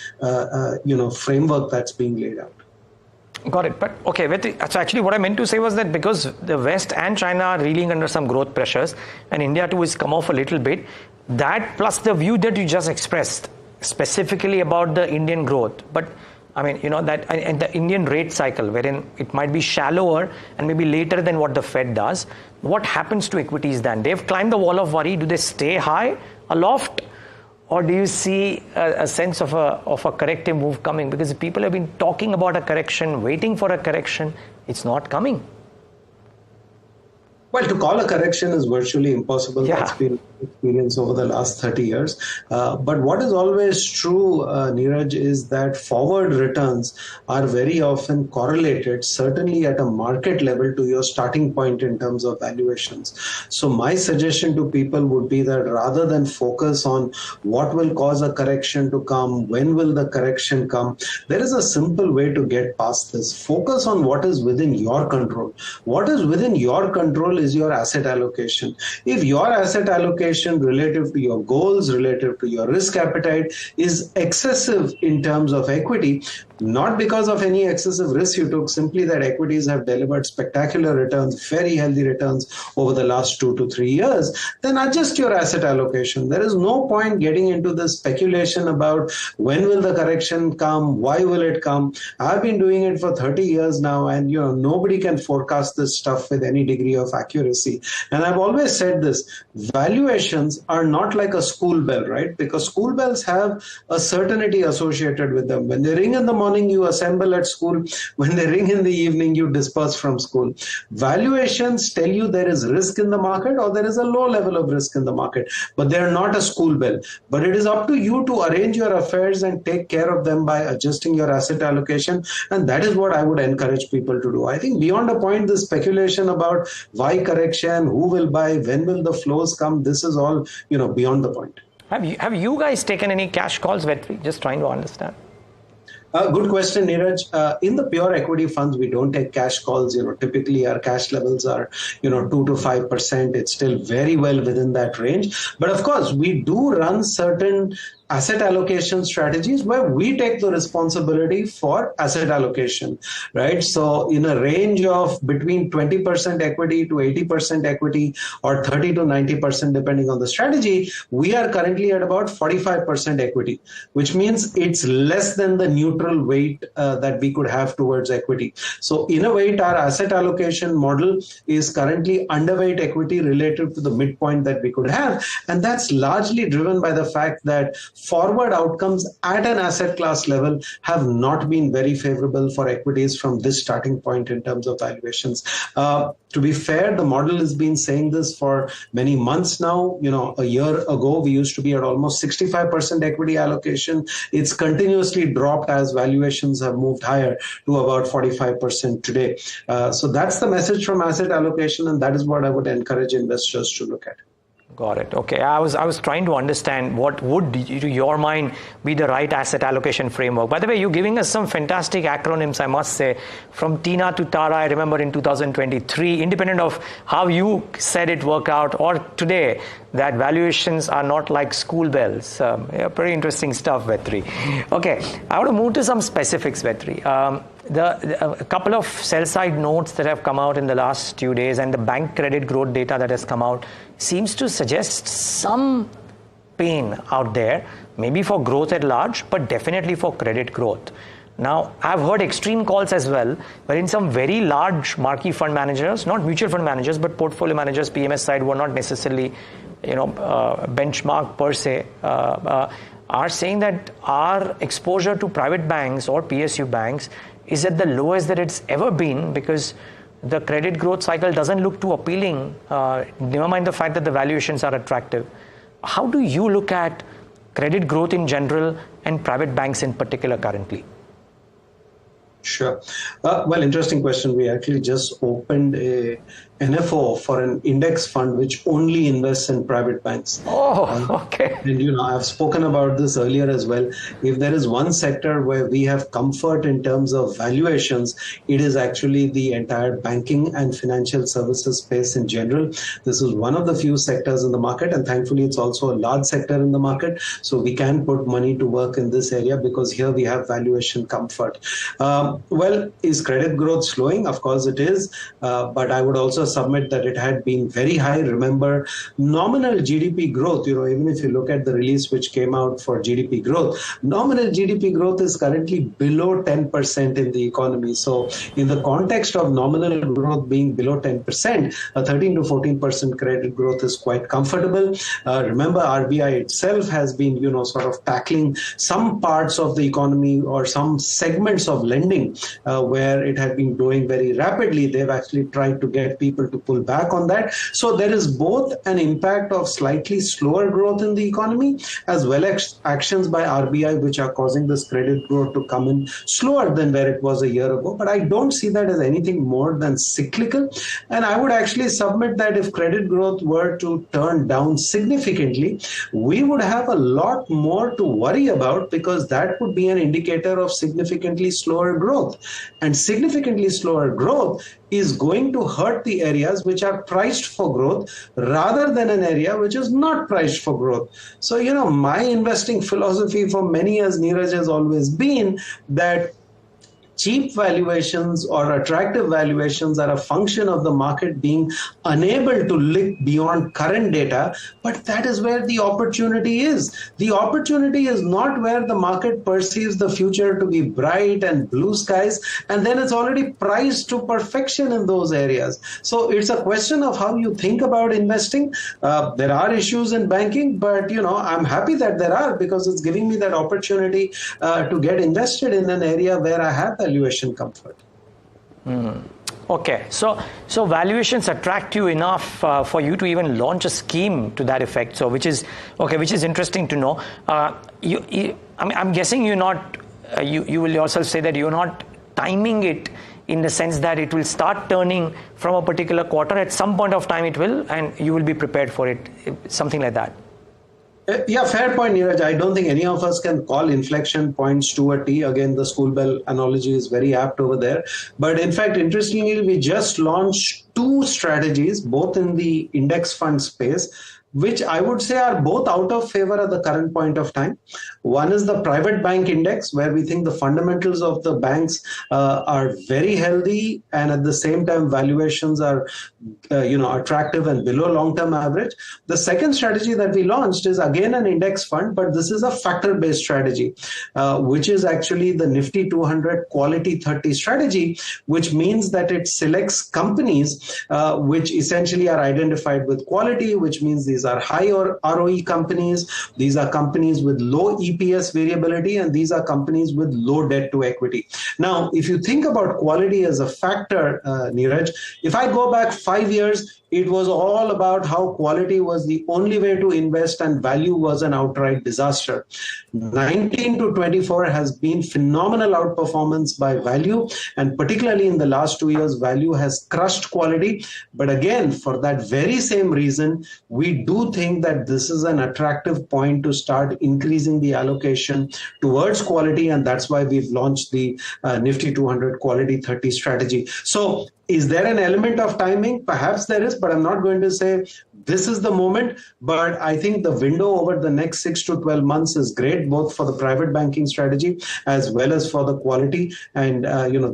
[SPEAKER 21] framework that's being laid out.
[SPEAKER 2] Got it. But okay, so actually what I meant to say was that because the West and China are reeling under some growth pressures and India too has come off a little bit, that plus the view that you just expressed specifically about the Indian growth, but I mean, that and the Indian rate cycle, wherein it might be shallower and maybe later than what the Fed does, what happens to equities then? They've climbed the wall of worry. Do they stay high, aloft? Or do you see a sense of a corrective move coming? Because people have been talking about a correction, waiting for a correction. It's not coming.
[SPEAKER 21] Well, to call a correction is virtually impossible. Yeah. That's been experience over the last 30 years. But what is always true, Niraj, is that forward returns are very often correlated, certainly at a market level, to your starting point in terms of valuations. So my suggestion to people would be that rather than focus on what will cause a correction to come, when will the correction come, there is a simple way to get past this. Focus on what is within your control. What is within your control is your asset allocation. If your asset allocation relative to your goals, relative to your risk appetite is excessive in terms of equity, not because of any excessive risk you took, simply that equities have delivered spectacular returns, very healthy returns over the last 2 to 3 years, then adjust your asset allocation. There is no point getting into this speculation about when will the correction come, why will it come. I've been doing it for 30 years now, and nobody can forecast this stuff with any degree of accuracy. And I've always said this, valuations are not like a school bell, right? Because school bells have a certainty associated with them. When they ring in the morning, you assemble at school. When they ring in the evening, you disperse from school. Valuations tell you there is risk in the market or there is a low level of risk in the market, but they are not a school bell. But it is up to you to arrange your affairs and take care of them by adjusting your asset allocation. And that is what I would encourage people to do. I think beyond a point, the speculation about why correction, who will buy, when will the flows come, this is all, beyond the point.
[SPEAKER 2] Have you guys taken any cash calls, Vetri? Just trying to understand.
[SPEAKER 21] Good question, Niraj. In the pure equity funds, we don't take cash calls. Typically our cash levels are, 2 to 5%. It's still very well within that range. But of course, we do run certain asset allocation strategies where we take the responsibility for asset allocation, right? So in a range of between 20% equity to 80% equity or 30 to 90% depending on the strategy, we are currently at about 45% equity, which means it's less than the neutral weight that we could have towards equity. So in a way, our asset allocation model is currently underweight equity relative to the midpoint that we could have. And that's largely driven by the fact that forward outcomes at an asset class level have not been very favorable for equities from this starting point in terms of valuations. To be fair, the model has been saying this for many months now. A year ago, we used to be at almost 65% equity allocation. It's continuously dropped as valuations have moved higher to about 45% today. So that's the message from asset allocation, and that is what I would encourage investors to look at.
[SPEAKER 2] Got it. Okay. I was trying to understand what would, to your mind, be the right asset allocation framework. By the way, you're giving us some fantastic acronyms, I must say, from Tina to Tara. I remember in 2023, independent of how you said it worked out, or today, that valuations are not like school bells. Pretty interesting stuff, Vetri. Okay. I want to move to some specifics, Vetri. A couple of sell-side notes that have come out in the last few days and the bank credit growth data that has come out seems to suggest some pain out there, maybe for growth at large, but definitely for credit growth. Now, I've heard extreme calls as well, wherein some very large marquee fund managers, not mutual fund managers, but portfolio managers, PMS side, were not necessarily, benchmark per se, are saying that our exposure to private banks or PSU banks is at the lowest that it's ever been because the credit growth cycle doesn't look too appealing, never mind the fact that the valuations are attractive. How do you look at credit growth in general and private banks in particular currently?
[SPEAKER 21] Sure. Well, interesting question. We actually just opened a NFO for an index fund which only invests in private banks.
[SPEAKER 2] Okay.
[SPEAKER 21] And I've spoken about this earlier as well. If there is one sector where we have comfort in terms of valuations, it is actually the entire banking and financial services space in general. This is one of the few sectors in the market, and thankfully it's also a large sector in the market. So we can put money to work in this area because here we have valuation comfort. Well, is credit growth slowing? Of course it is, but I would also submit that it had been very high. Remember, nominal GDP growth, even if you look at the release which came out for GDP growth, nominal GDP growth is currently below 10% in the economy. So in the context of nominal growth being below 10%, a 13 to 14% credit growth is quite comfortable. Remember, RBI itself has been, sort of tackling some parts of the economy or some segments of lending where it had been growing very rapidly. They've actually tried to get people to pull back on that. So there is both an impact of slightly slower growth in the economy as well as actions by RBI which are causing this credit growth to come in slower than where it was a year ago. But I don't see that as anything more than cyclical. And I would actually submit that if credit growth were to turn down significantly, we would have a lot more to worry about because that would be an indicator of significantly slower growth. And significantly slower growth is going to hurt the areas which are priced for growth rather than an area which is not priced for growth. So, my investing philosophy for many years, Niraj, has always been that cheap valuations or attractive valuations are a function of the market being unable to look beyond current data, but that is where the opportunity is. The opportunity is not where the market perceives the future to be bright and blue skies, and then it's already priced to perfection in those areas. So it's a question of how you think about investing. There are issues in banking, but I'm happy that there are because it's giving me that opportunity to get invested in an area where I have valuation comfort.
[SPEAKER 2] Okay, so valuations attract you enough for you to even launch a scheme to that effect. So which is interesting to know. I'm guessing you're not. You will yourself say that you're not timing it in the sense that it will start turning from a particular quarter. At some point of time, it will, and you will be prepared for it. Something like that.
[SPEAKER 21] Yeah, fair point, Niraj. I don't think any of us can call inflection points to a T. Again, the school bell analogy is very apt over there. But in fact, interestingly, we just launched two strategies, both in the index fund space, which I would say are both out of favor at the current point of time. One is the private bank index, where we think the fundamentals of the banks are very healthy, and at the same time valuations are attractive and below long-term average. The second strategy that we launched is again an index fund, but this is a factor-based strategy, which is actually the Nifty 200 Quality 30 strategy, which means that it selects companies which essentially are identified with quality, which means these are high ROE companies, these are companies with low EPS variability, and these are companies with low debt to equity. Now, if you think about quality as a factor, Niraj, if I go back 5 years, it was all about how quality was the only way to invest and value was an outright disaster. 19 to 24 has been phenomenal outperformance by value, and particularly in the last 2 years, value has crushed quality. But again, for that very same reason, we do think that this is an attractive point to start increasing the allocation towards quality, and that's why we've launched the Nifty 200 Quality 30 strategy. So is there an element of timing? Perhaps there is, but I'm not going to say this is the moment. But I think the window over the next 6 to 12 months is great, both for the private banking strategy as well as for the quality. And,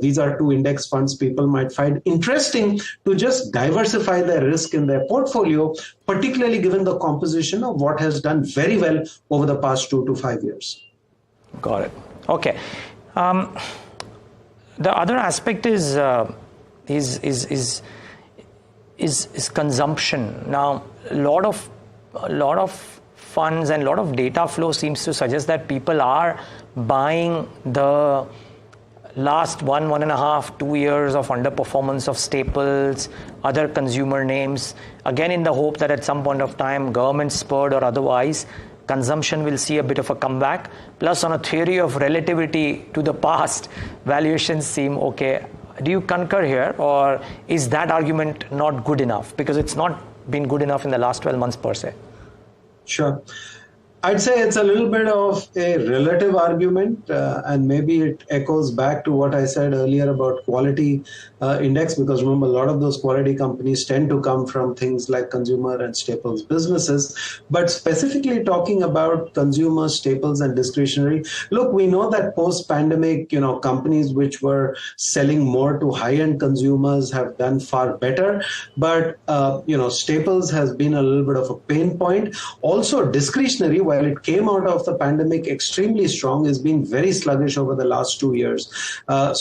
[SPEAKER 21] these are two index funds people might find interesting to just diversify their risk in their portfolio, particularly given the composition of what has done very well over the past 2 to 5 years.
[SPEAKER 2] Got it. Okay. The other aspect is consumption. Now, a lot of funds and a lot of data flow seems to suggest that people are buying the last 1.5, 2 years of underperformance of staples, other consumer names, again in the hope that at some point of time, government spurred or otherwise, consumption will see a bit of a comeback. Plus, on a theory of relativity to the past, valuations seem okay. Do you concur here, or is that argument not good enough? Because it's not been good enough in the last 12 months per se.
[SPEAKER 21] Sure. I'd say it's a little bit of a relative argument, and maybe it echoes back to what I said earlier about quality index, because remember, a lot of those quality companies tend to come from things like consumer and staples businesses. But specifically talking about consumer staples and discretionary, look, we know that post-pandemic, companies which were selling more to high-end consumers have done far better. But, staples has been a little bit of a pain point. Also, discretionary, while it came out of the pandemic extremely strong, has been very sluggish over the last 2 years.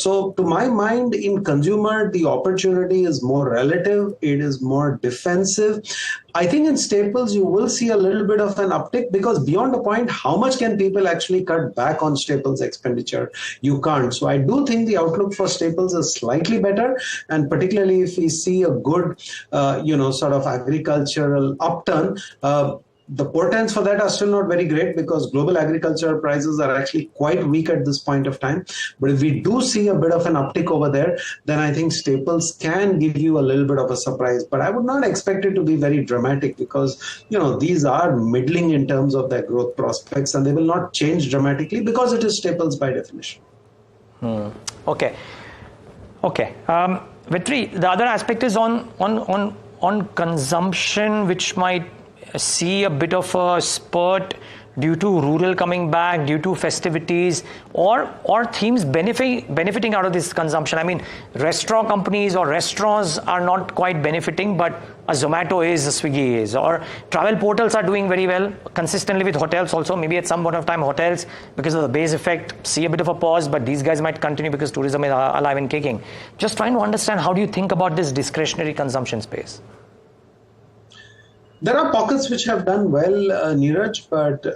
[SPEAKER 21] So to my mind, in consumer, the opportunity is more relative. It is more defensive. I think in staples, you will see a little bit of an uptick, because beyond a point, how much can people actually cut back on staples expenditure? You can't. So I do think the outlook for staples is slightly better. And particularly if we see a good, sort of agricultural upturn, the portents for that are still not very great, because global agricultural prices are actually quite weak at this point of time. But if we do see a bit of an uptick over there, then I think staples can give you a little bit of a surprise. But I would not expect it to be very dramatic, because, these are middling in terms of their growth prospects, and they will not change dramatically because it is staples by definition.
[SPEAKER 2] Okay. Vetri, the other aspect is on consumption, which might see a bit of a spurt due to rural coming back, due to festivities, or themes benefiting out of this consumption. I mean, restaurant companies or restaurants are not quite benefiting, but a Zomato is, a Swiggy is, or travel portals are doing very well consistently with hotels also. Maybe at some point of time, hotels, because of the base effect, see a bit of a pause, but these guys might continue because tourism is alive and kicking. Just trying to understand, how do you think about this discretionary consumption space?
[SPEAKER 21] There are pockets which have done well, Niraj, but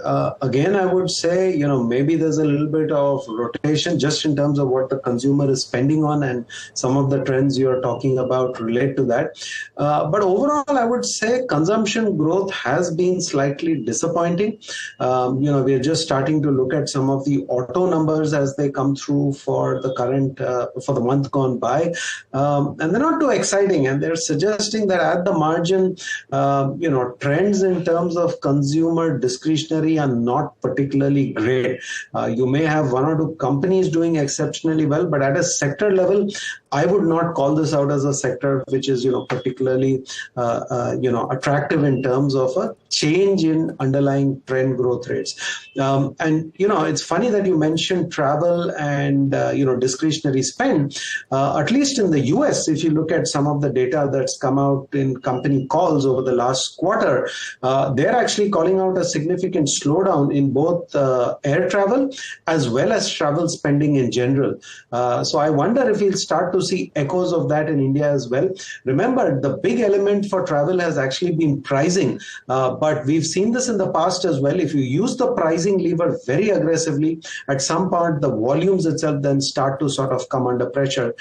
[SPEAKER 21] again, I would say, maybe there's a little bit of rotation just in terms of what the consumer is spending on, and some of the trends you're talking about relate to that. But overall, I would say consumption growth has been slightly disappointing. We're just starting to look at some of the auto numbers as they come through for the current, for the month gone by. And they're not too exciting, and they're suggesting that at the margin, trends in terms of consumer discretionary are not particularly great. You may have one or two companies doing exceptionally well, but at a sector level, I would not call this out as a sector which is, particularly, attractive in terms of a change in underlying trend growth rates. It's funny that you mentioned travel and, discretionary spend. At least in the US, if you look at some of the data that's come out in company calls over the last quarter, they're actually calling out a significant slowdown in both air travel as well as travel spending in general. So I wonder if we'll start to see echoes of that in India as well. Remember, the big element for travel has actually been pricing, but we've seen this in the past as well. If you use the pricing lever very aggressively, at some point the volumes itself then start to sort of come under pressure.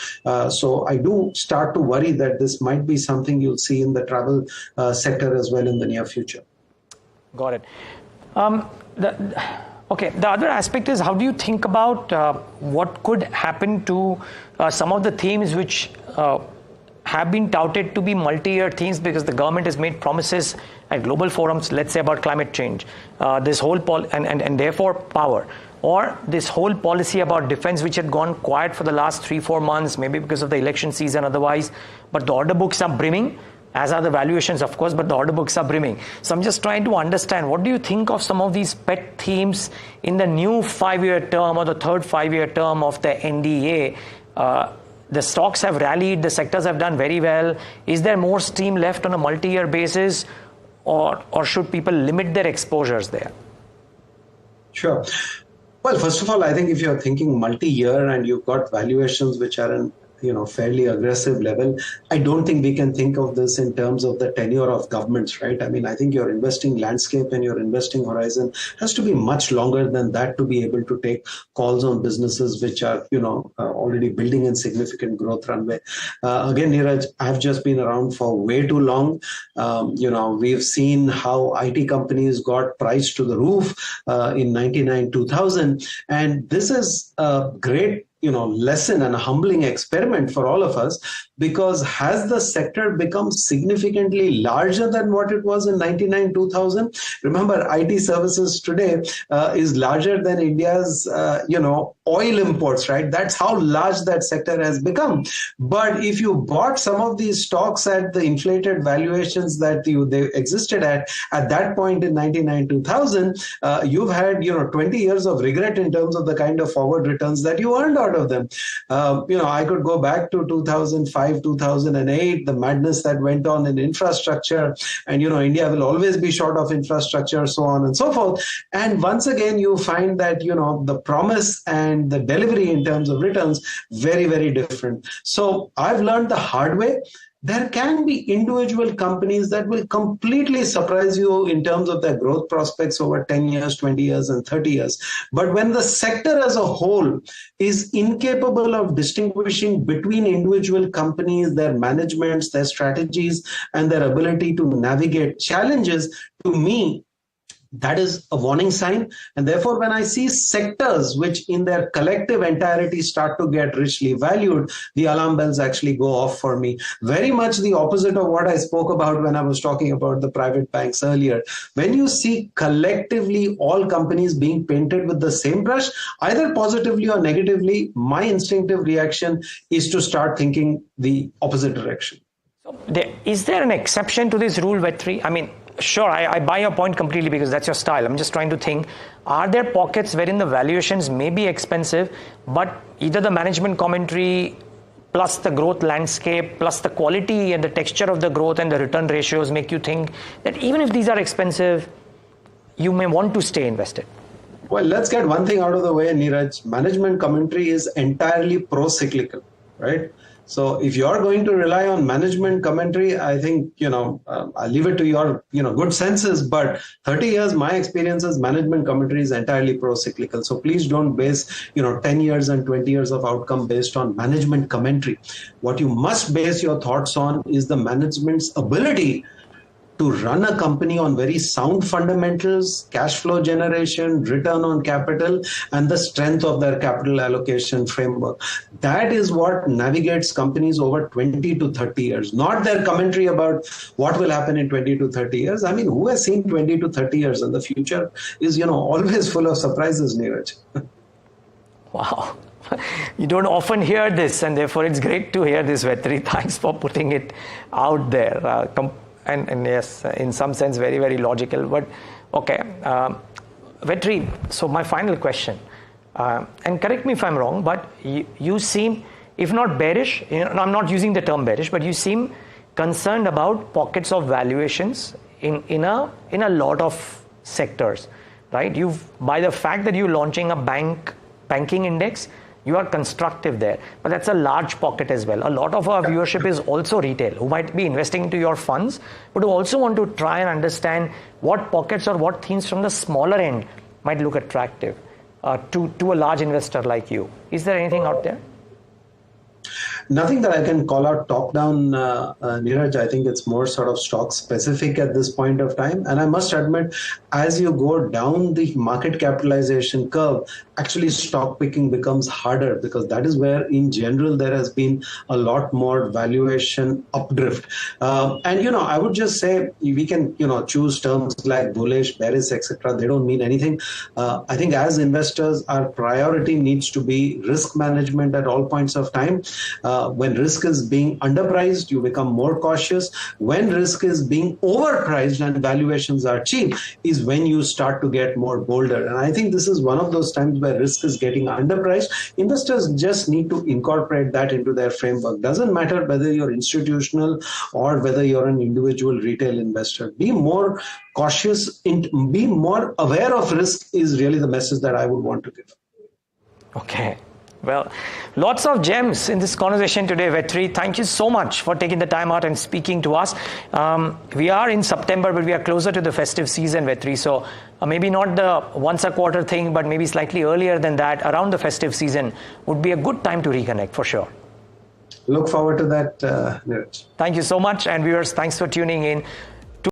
[SPEAKER 21] So I do start to worry that this might be something you'll see in the travel sector as well in the near future.
[SPEAKER 2] Got it. The other aspect is, how do you think about what could happen to some of the themes which have been touted to be multi-year themes, because the government has made promises at global forums, let's say about climate change, this whole and therefore power, or this whole policy about defense, which had gone quiet for the last 3-4 months, maybe because of the election season otherwise, but the order books are brimming, as are the valuations, of course, but the order books are brimming. So I'm just trying to understand, what do you think of some of these pet themes in the new 5-year term or the third 5-year term of the NDA? The stocks have rallied, the sectors have done very well. Is there more steam left on a multi-year basis, or should people limit their exposures there?
[SPEAKER 21] Sure. Well, first of all, I think if you're thinking multi-year and you've got valuations which are in fairly aggressive level. I don't think we can think of this in terms of the tenure of governments, right? I mean, I think your investing landscape and your investing horizon has to be much longer than that to be able to take calls on businesses which are, already building in significant growth runway. Again, Niraj, I've just been around for way too long. We've seen how IT companies got priced to the roof in 99, 2000. And this is a great lesson and a humbling experiment for all of us, because has the sector become significantly larger than what it was in 99, 2000? Remember, IT services today is larger than India's, oil imports, right? That's how large that sector has become. But if you bought some of these stocks at the inflated valuations that they existed at that point in 99, 2000, you've had, 20 years of regret in terms of the kind of forward returns that you earned out of them. I could go back to 2005, 2008, the madness that went on in infrastructure, and India will always be short of infrastructure, so on and so forth. And once again, you find that the promise and the delivery in terms of returns very, very different. So I've learned the hard way. There can be individual companies that will completely surprise you in terms of their growth prospects over 10 years, 20 years, and 30 years. But when the sector as a whole is incapable of distinguishing between individual companies, their managements, their strategies, and their ability to navigate challenges, to me, that is a warning sign. And therefore, when I see sectors which in their collective entirety start to get richly valued, the alarm bells actually go off for me. Very much the opposite of what I spoke about when I was talking about the private banks earlier. When you see collectively all companies being painted with the same brush, either positively or negatively, my instinctive reaction is to start thinking the opposite direction.
[SPEAKER 2] So is there an exception to this rule, Vetri? I mean, sure, I buy your point completely because that's your style. I'm just trying to think, are there pockets wherein the valuations may be expensive, but either the management commentary plus the growth landscape plus the quality and the texture of the growth and the return ratios make you think that even if these are expensive, you may want to stay invested?
[SPEAKER 21] Well, let's get one thing out of the way, Niraj. Management commentary is entirely pro-cyclical, right? So if you're going to rely on management commentary, I think, I'll leave it to your, good senses. But 30 years, my experience is management commentary is entirely pro-cyclical. So please don't base, 10 years and 20 years of outcome based on management commentary. What you must base your thoughts on is the management's ability to run a company on very sound fundamentals, cash flow generation, return on capital, and the strength of their capital allocation framework. That is what navigates companies over 20 to 30 years, not their commentary about what will happen in 20 to 30 years. I mean, who has seen 20 to 30 years? And the future is, always full of surprises, Niraj.
[SPEAKER 2] Wow. You don't often hear this, and therefore it's great to hear this, Vetri. Thanks for putting it out there. And yes, in some sense, very, very logical. But okay, Vetri, so my final question, and correct me if I'm wrong, but you seem, if not bearish, I'm not using the term bearish, but you seem concerned about pockets of valuations in a lot of sectors, right? By the fact that you're launching a banking index, you are constructive there, but that's a large pocket as well. A lot of our viewership is also retail, who might be investing into your funds, but who also want to try and understand what pockets or what themes from the smaller end might look attractive to a large investor like you. Is there anything out there?
[SPEAKER 21] Nothing that I can call out top down, Niraj. I think it's more sort of stock specific at this point of time. And I must admit, as you go down the market capitalization curve, actually stock picking becomes harder, because that is where in general there has been a lot more valuation updrift. And I would just say we can choose terms like bullish, bearish, etc. They don't mean anything. I think as investors, our priority needs to be risk management at all points of time. When risk is being underpriced, you become more cautious. When risk is being overpriced and valuations are cheap is when you start to get more bolder. And I think this is one of those times where risk is getting underpriced. Investors just need to incorporate that into their framework. Doesn't matter whether you're institutional or whether you're an individual retail investor. Be more cautious, be more aware of risk is really the message that I would want to give.
[SPEAKER 2] Okay. Well, lots of gems in this conversation today, Vetri. Thank you so much for taking the time out and speaking to us. We are in September, but we are closer to the festive season, Vetri. So maybe not the once a quarter thing, but maybe slightly earlier than that, around the festive season, would be a good time to reconnect for sure.
[SPEAKER 21] Look forward to that, Niraj.
[SPEAKER 2] Thank you so much. And viewers, thanks for tuning in.